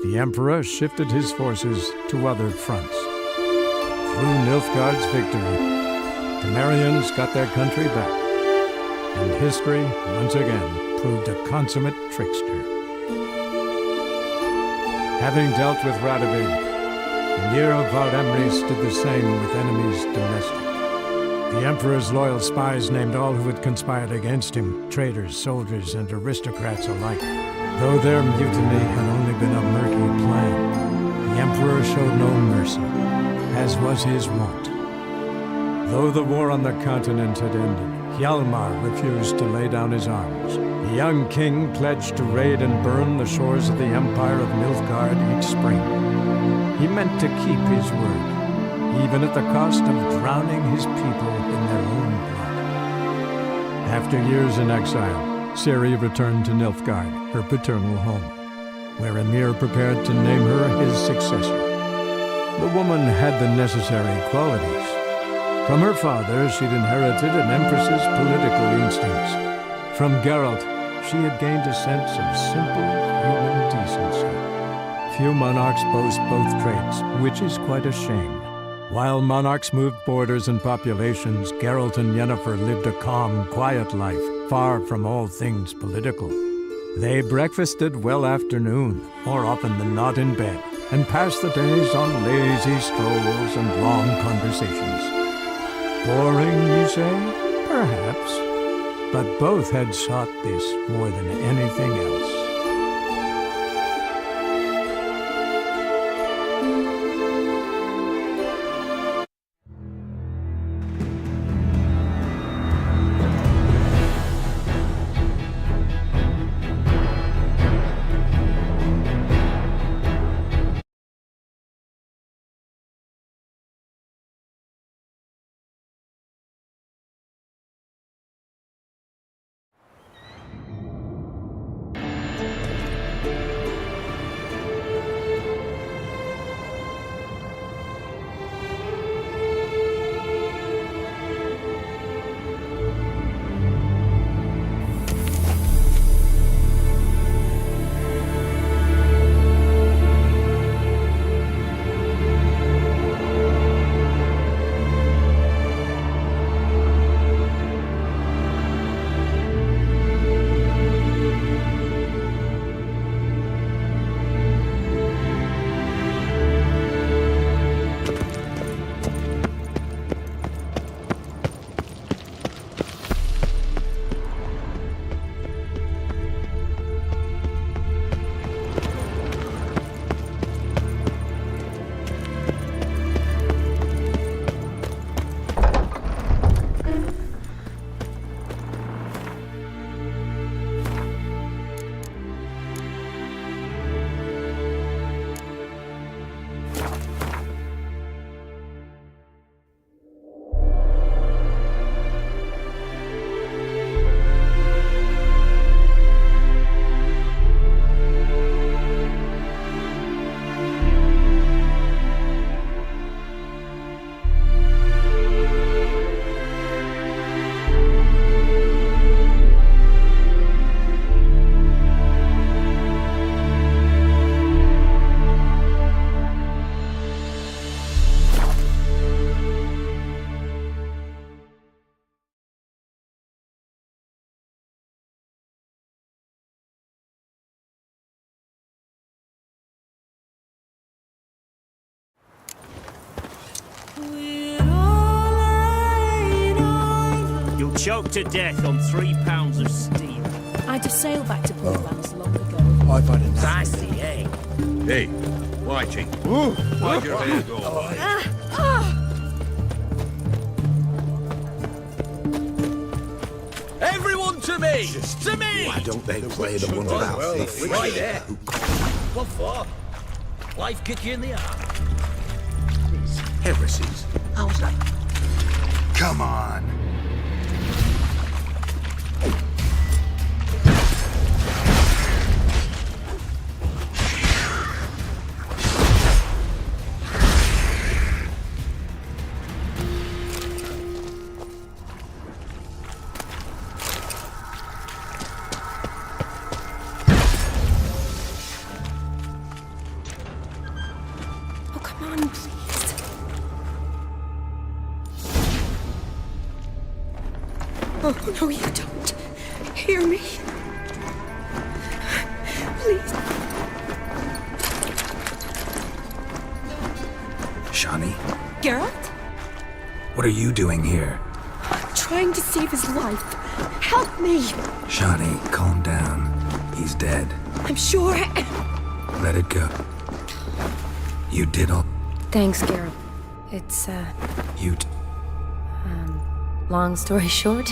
the Emperor shifted his forces to other fronts. Through Nilfgaard's victory, Temerians got their country back, and history once again proved a consummate trickster. Having dealt with Radovid, Ymir Varemrys did the same with enemies domestic. The Emperor's loyal spies named all who had conspired against him, traitors, soldiers, and aristocrats alike. Though their mutiny had only been a murky plan, the Emperor showed no mercy, as was his wont. Though the war on the continent had ended, Hjalmar refused to lay down his arms. The young king pledged to raid and burn the shores of the Empire of Nilfgaard each spring. He meant to keep his word, even at the cost of drowning his people in their own blood. After years in exile, Ciri returned to Nilfgaard, her paternal home, where Ymir prepared to name her his successor. The woman had the necessary qualities. From her father, she'd inherited an empress's political instincts. From Geralt, she had gained a sense of simple human decency. Few monarchs boast both traits, which is quite a shame. While monarchs moved borders and populations, Geralt and Yennefer lived a calm, quiet life, far from all things political. They breakfasted well after noon, more often than not in bed, and passed the days on lazy strolls and long conversations. Boring, you say? Perhaps. But both had sought this more than anything else. You'll choke to death on 3 pounds of steel. I'd have sailed back to Portlands long ago. I've had enough. Sassy, eh? Hey, watch it. Why'd your hair go? Everyone to me! To me! Why don't they play the one about Right there. What for? Life kick you in the arm. These heresies. How's that? Come on. Oh, come on, please. Oh, no, you don't. Hear me. Please. Shawnee, Geralt? what are you doing here? I'm trying to save his life. Help me. Shawnee, calm down. He's dead. I'm sure. Let it go. You did all... Thanks, Geralt. It's, long story short,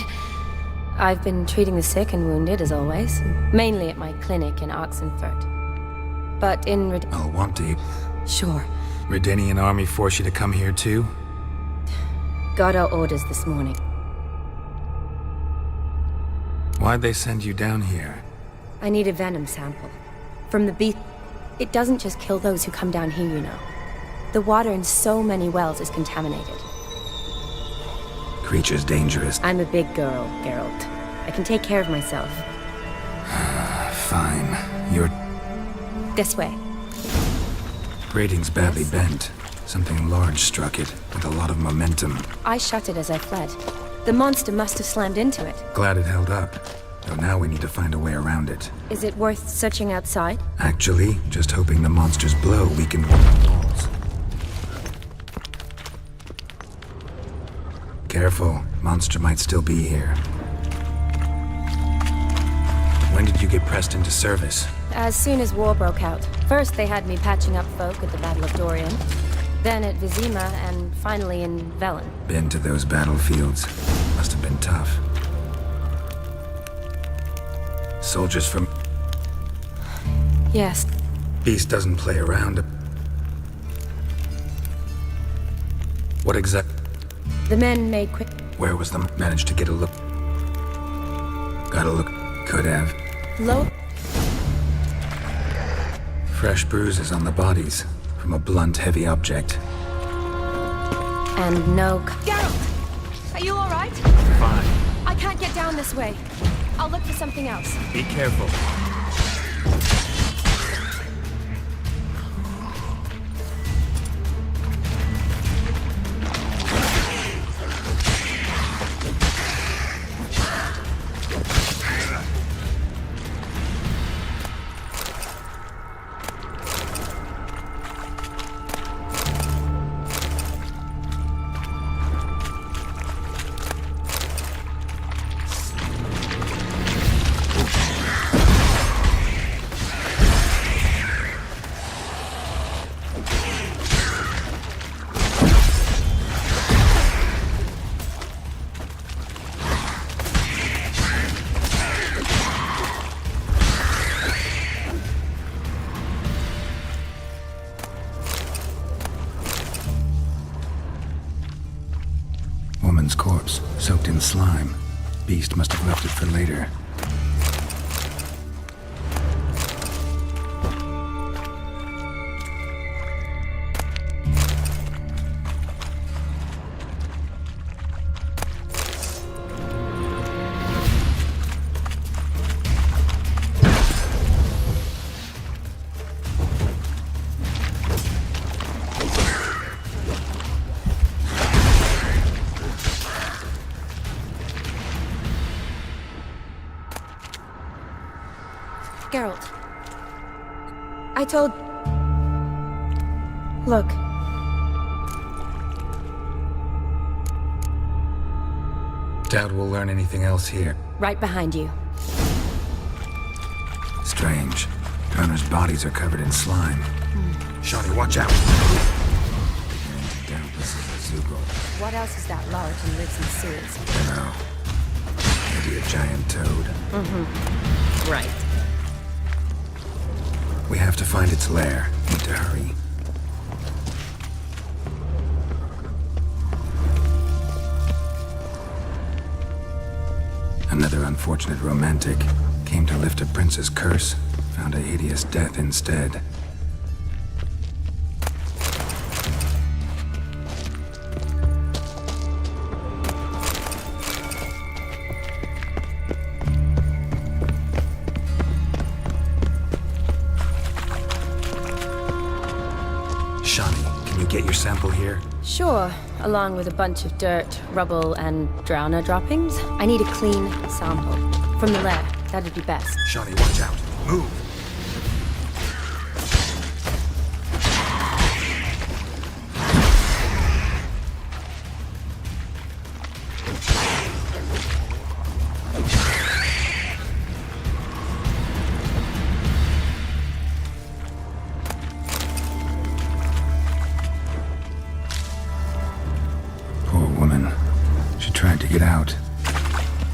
I've been treating the sick and wounded, as always, mainly at my clinic in Oxenfurt. But in I'll want to. Sure. Redanian army force you to come here too? Got our orders this morning. Why'd they send you down here? I need a venom sample. From the beast. It doesn't just kill those who come down here, you know. The water in so many wells is contaminated. Creature's dangerous. I'm a big girl, Geralt. I can take care of myself. Fine. You're... This way. Rating's badly bent. Something large struck it, with a lot of momentum. I shut it as I fled. The monster must have slammed into it. Glad it held up. Though now we need to find a way around it. Is it worth searching outside? Actually, just hoping the monster's blow weakened one of the walls. Careful. Monster might still be here. When did you get pressed into service? As soon as war broke out. First they had me patching up folk at the Battle of Dorian, then at Vizima, and finally in Velen. Been to those battlefields. Must have been tough. Soldiers from... Yes. Beast doesn't play around. What exact... The men made quick... Where was the... Managed to get a look... Got a look... Could have. Low... Fresh bruises on the bodies from a blunt, heavy object. And no... Geralt! Are you alright? Fine. I can't get down this way. I'll look for something else. Be careful. Woman's corpse, soaked in slime. Beast must have left it for later. Geralt. I told... Look. Doubt we'll learn anything else here. Right behind you. Strange. Runner's bodies are covered in slime. Shawnee, watch out! Beginning to doubt this is a Zugor. What else is that large and lives in sewers? No. Maybe a giant toad. Mm-hmm. Right. We have to find its lair. Need to hurry. Another unfortunate romantic came to lift a prince's curse, found a hideous death instead. Shawnee, can you get your sample here? Sure, along with a bunch of dirt, rubble, and drowner droppings. I need a clean sample. From the lair, that'd be best. Shawnee, watch out. Move! Poor woman. She tried to get out.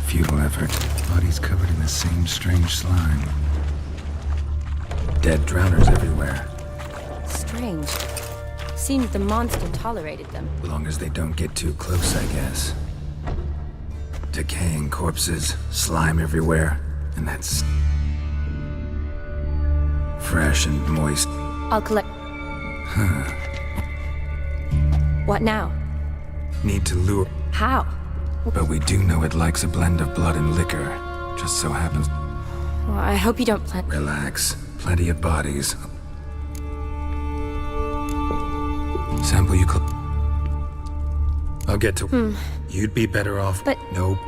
Futile effort. Bodies covered in the same strange slime. Dead drowners everywhere. Strange. Seems the monster tolerated them. Long as they don't get too close, I guess. Decaying corpses, slime everywhere, and that's fresh and moist. I'll collect. Huh. What now? Need to lure. How? But we do know it likes a blend of blood and liquor. Just so happens. Well, I hope you don't plan. Relax. Plenty of bodies. Sample you I'll get to. You'd be better off. But. Nope.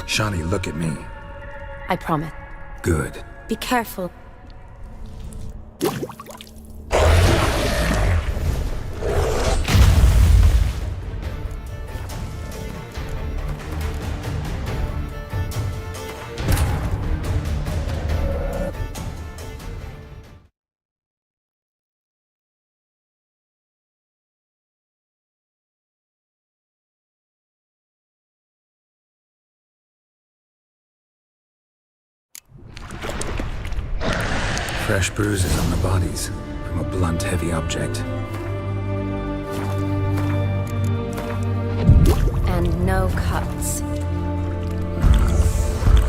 Shawnee, look at me. I promise. Good. Be careful. Fresh bruises on the bodies from a blunt, heavy object. And no cuts.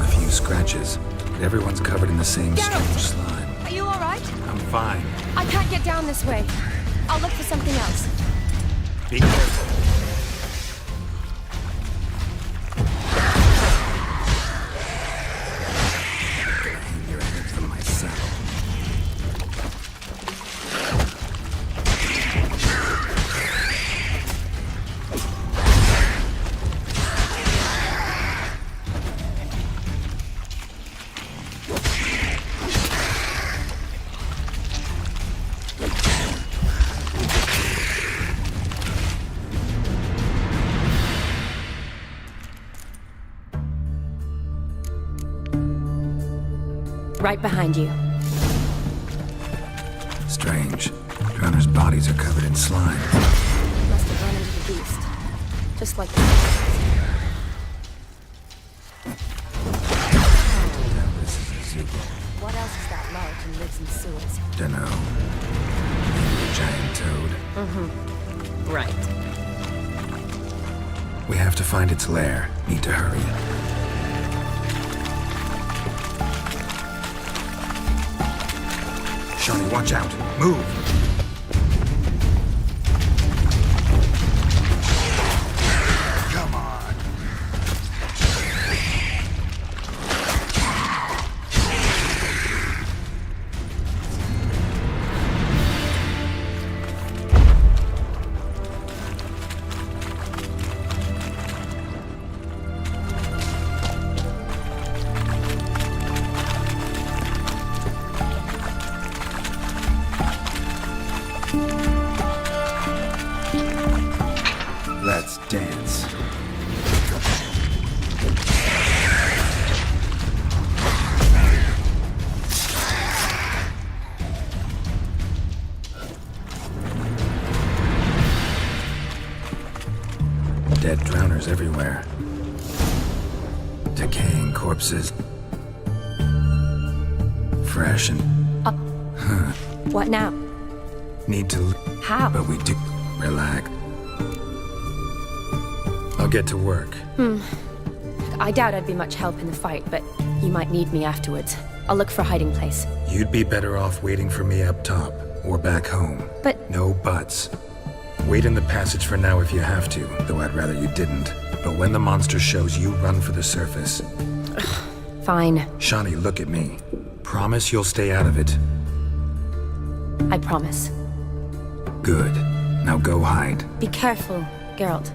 A few scratches, but everyone's covered in the same strange slime. Are you alright? I'm fine. I can't get down this way. I'll look for something else. Be careful. Hang your head from my saddle. Right behind you. Strange. Drowners' bodies are covered in slime. Must have run into the beast. Just like This is a zoo. What else is that large and lives in sewers? Dunno. Maybe a giant toad. Mm-hmm. Right. We have to find its lair. Need to hurry. Shawnee, watch out. Move! Come on. Let's dance. Dead drowners everywhere. Decaying corpses. Fresh and... Huh. What now? Need to... How? But we do... Relax. I'll get to work. I doubt I'd be much help in the fight, but you might need me afterwards. I'll look for a hiding place. You'd be better off waiting for me up top, or back home. But... No buts. Wait in the passage for now if you have to, though I'd rather you didn't. But when the monster shows, you run for the surface. Fine. Shawnee, look at me. Promise you'll stay out of it. I promise. Good. Now go hide. Be careful, Geralt.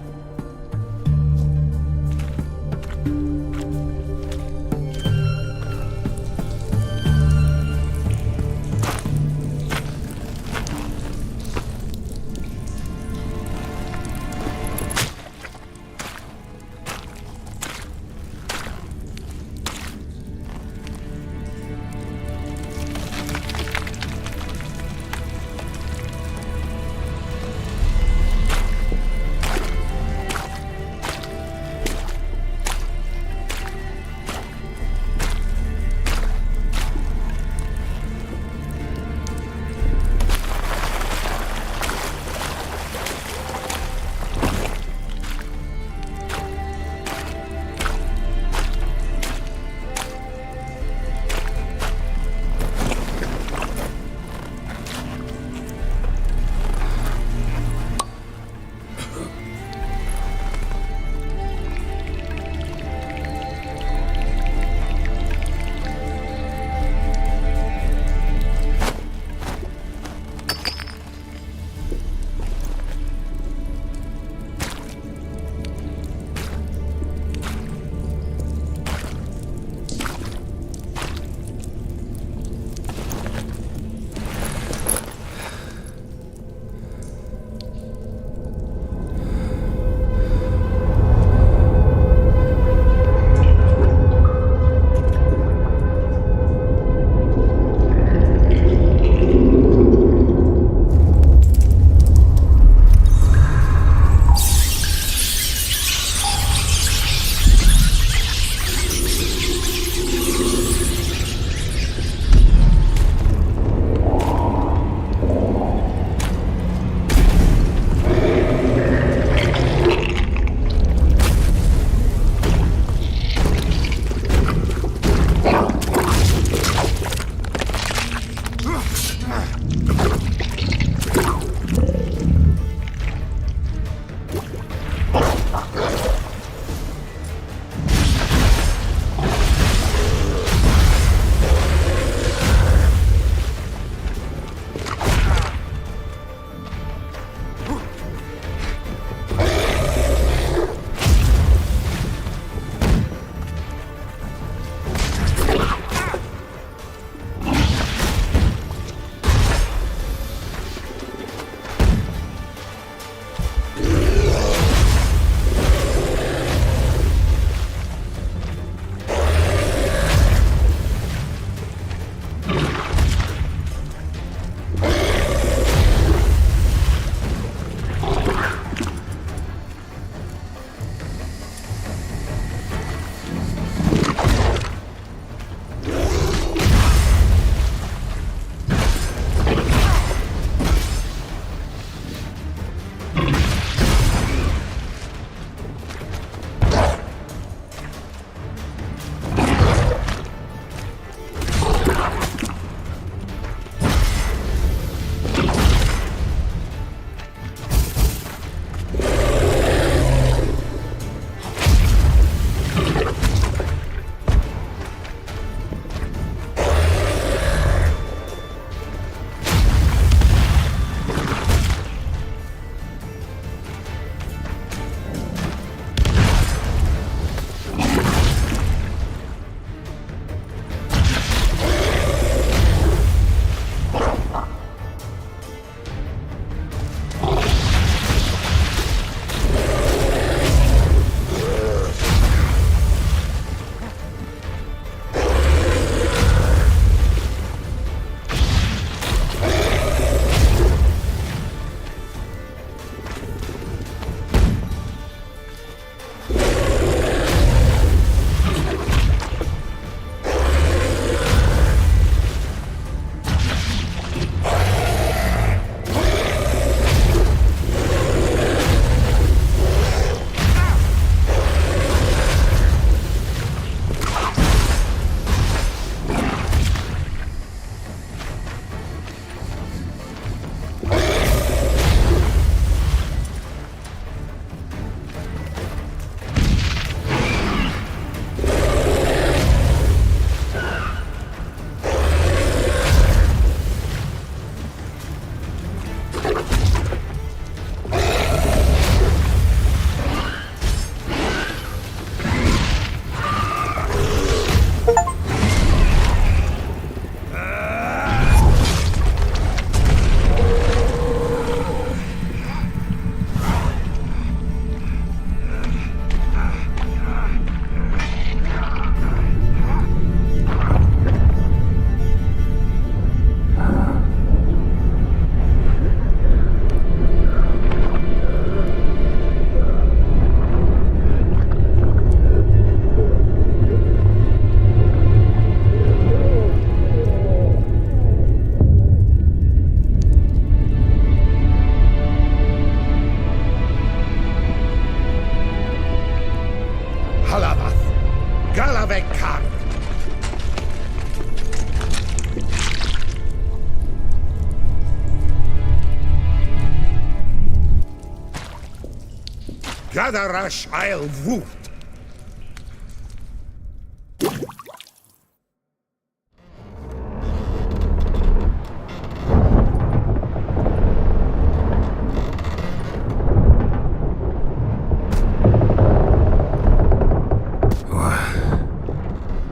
Gadarash I'll woot.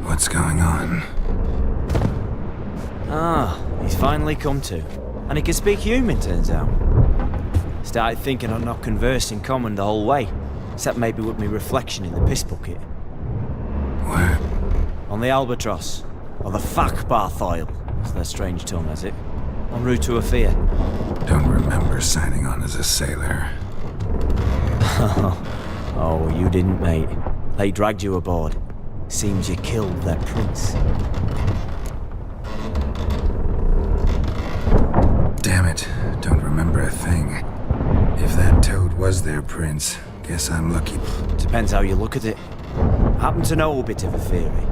What's going on? Ah, he's finally come to. And he can speak human, turns out. Started thinking I'd not conversed in common the whole way, except maybe with me reflection in the piss bucket. Where? On the Albatross, or the Fakbarthoil, as their strange tongue has it, en route to Afia. Don't remember signing on as a sailor. Oh, you didn't, mate. They dragged you aboard. Seems you killed their prince. Damn it, don't remember a thing. If that toad was their prince, guess I'm lucky. Depends how you look at it. Happen to know a bit of a theory.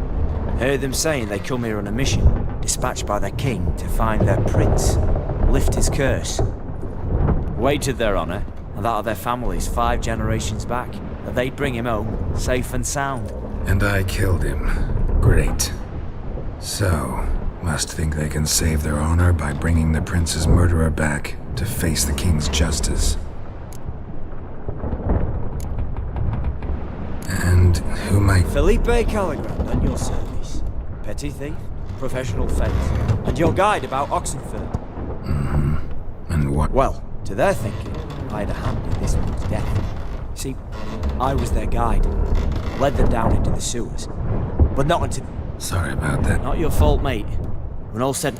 Heard them saying they come here on a mission, dispatched by their king to find their prince, lift his curse. Wagered their honour, and that of their families 5 generations back, that they'd bring him home, safe and sound. And I killed him. Great. So, must think they can save their honor by bringing the prince's murderer back to face the king's justice. And who might... Felipe Caligrand at your service. Petty thief, professional fence, and your guide about Oxenford. Mm-hmm. And what... Well, to their thinking, I had a hand in this one's death. See, I was their guide. Led them down into the sewers. But not into... Sorry about that. Not your fault, mate. When all said...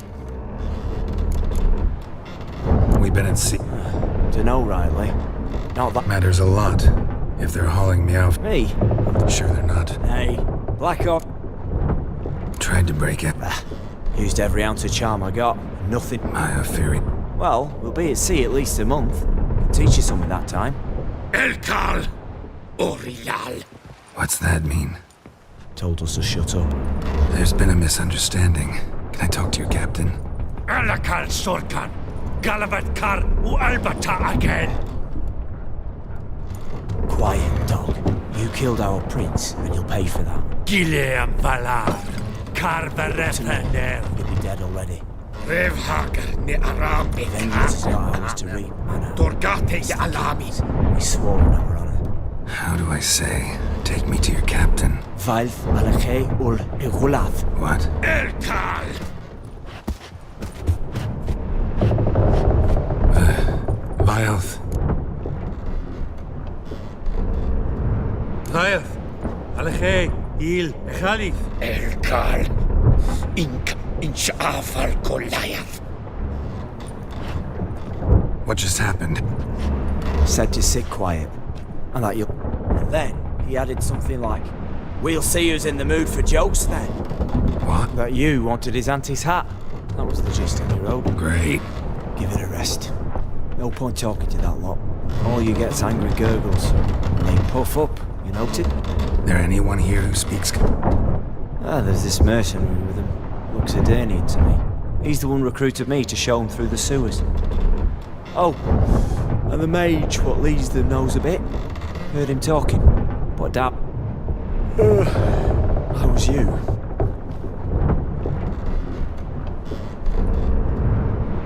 We've been at sea. Dunno, Riley. Not that... Matters a lot. If they're hauling me out... Me? I'm sure they're not. Hey, Black Ops... Tried to break it. Used every ounce of charm I got. Nothing. My theory. Well, we'll be at sea at least a month. Can teach you something that time. Elkal Orial. What's that mean? Told us to shut up. There's been a misunderstanding. Can I talk to your captain? Alakal Sorkan. Galavat Kar U Albata again. Quiet, dog. You killed our prince, and you'll pay for that. Gileam Valar. Kar Varepaner. You'll be dead already. Revhagar ne Aram Vengeance is not ours to reap, Anna. Dorgate Alami. We swore in our honor. How do I say? Take me to your captain. Valf Alakhe ul Igulath. What? Elkal! Vilth. Vilth. Alakhe il Khalif. Elkal. Insha'afar Goliath. What just happened? Said to sit quiet. And that you'll... And then he added something like, "We'll see who's in the mood for jokes then." What? That you wanted his auntie's hat. That was the gist of your own. Great. Give it a rest. No point talking to that lot. All you get's angry gurgles. And they puff up, you noted? There anyone here who speaks... There's this mercenary with him. Looks Adernian to me. He's the one recruited me to show him through the sewers. Oh, and the mage what leads them knows a bit. Heard him talking. But that... How was you?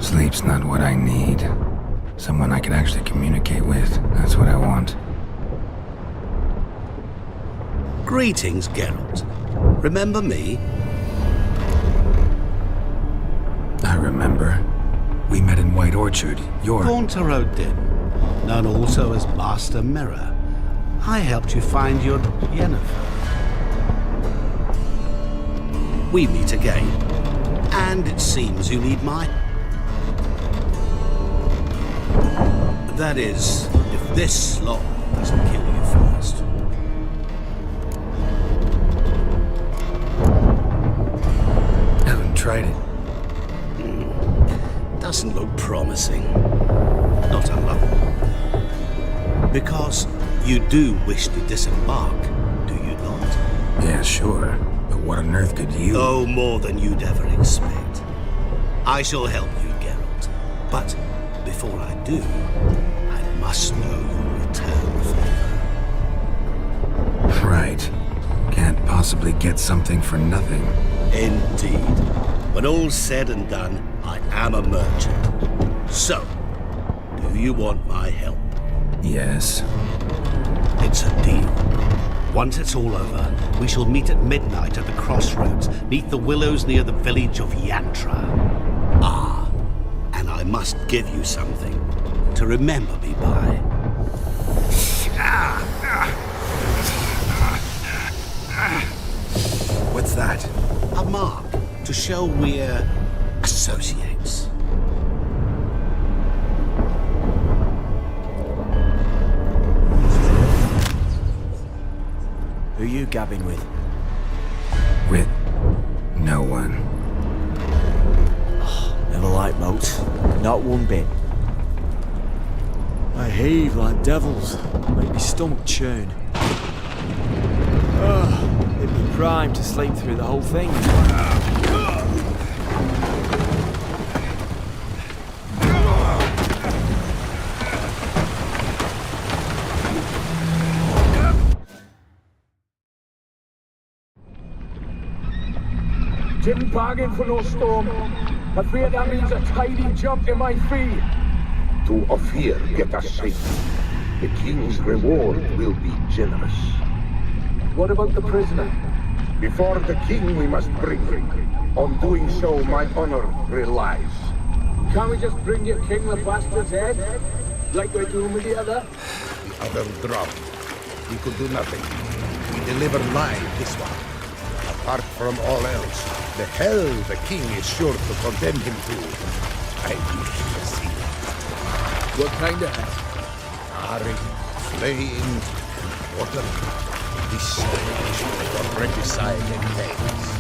Sleep's not what I need. Someone I can actually communicate with. That's what I want. Greetings, Geralt. Remember me? I remember. We met in White Orchard. You're... Gaunter-Odin, known also as Master Mirror. I helped you find your Yennefer. We meet again. And it seems you need my... That is, if this slot doesn't kill you first. Haven't tried it. Doesn't look promising. Not unlucky. Because you do wish to disembark, do you not? Yeah, sure. But what on earth could you... Oh, more than you'd ever expect. I shall help you, Geralt. But before I do, I must know your return favor. probably get something for nothing. Indeed. When all's said and done, I am a merchant. So, do you want my help? Yes. It's a deal. Once it's all over, we shall meet at midnight at the crossroads, neath the willows near the village of Yantra. Ah, and I must give you something to remember me by. What's that? A mark to show we're associates. Who you gabbing with? With no one. Never liked moats. Not one bit. They heave like devils. Make me stomach churn. They'd be primed to sleep through the whole thing. Didn't bargain for no storm. I fear that means a tidy jump in my fee. To Ophir get us safe. The king's reward will be generous. What about the prisoner? Before the king we must bring him. On doing so, my honor relies. Can't we just bring your king the bastard's head? Like we're doing with the other? The other dropped. We could do nothing. We deliver live this one. Apart from all else, the hell the king is sure to condemn him to. I wish to see it. What kind of head? Harry, flaying, water. This is regicide entails.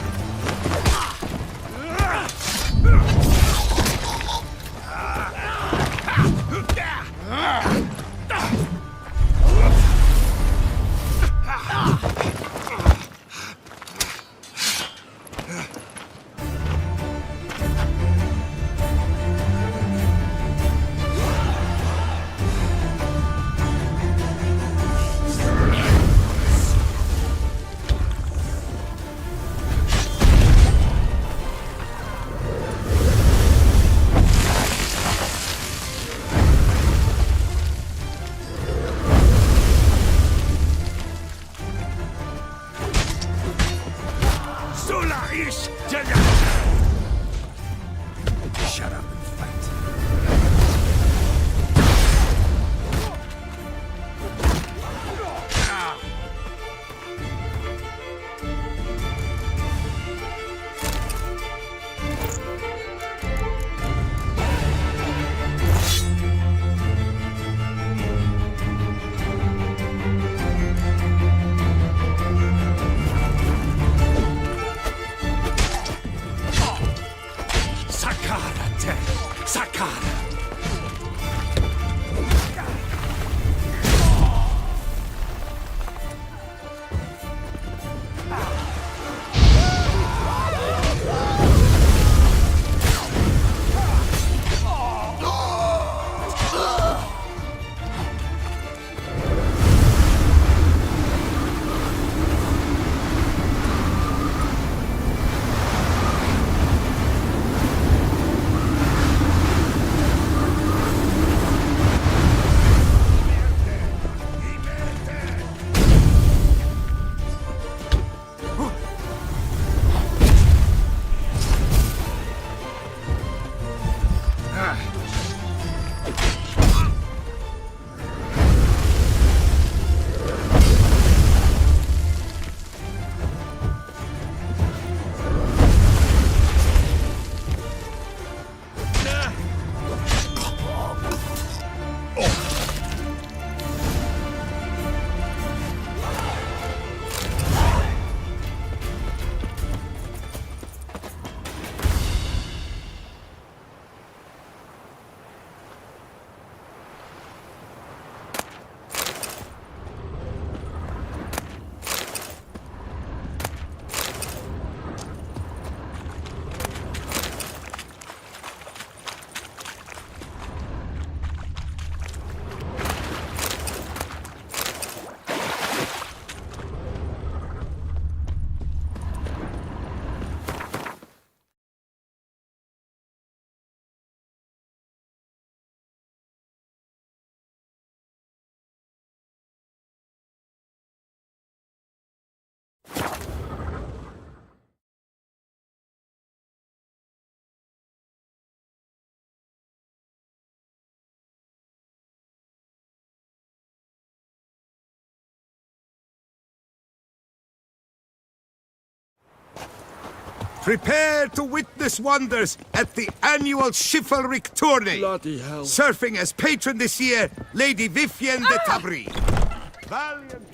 Prepare to witness wonders at the annual chivalric tourney. Bloody hell. Surfing as patron this year, Lady Vivienne de Tabry. Valiant.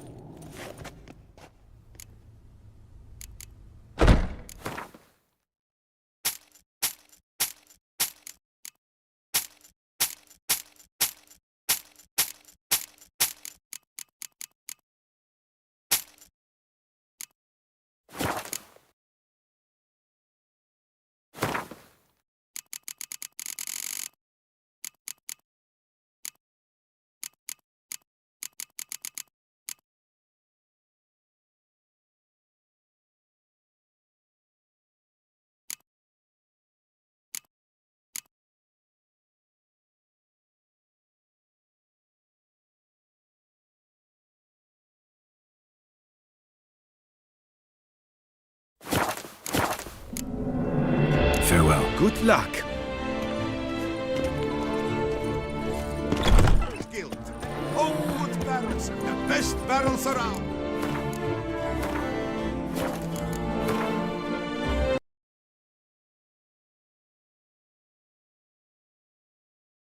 Farewell. Good luck. Guild. Old barrels, the best barrels around.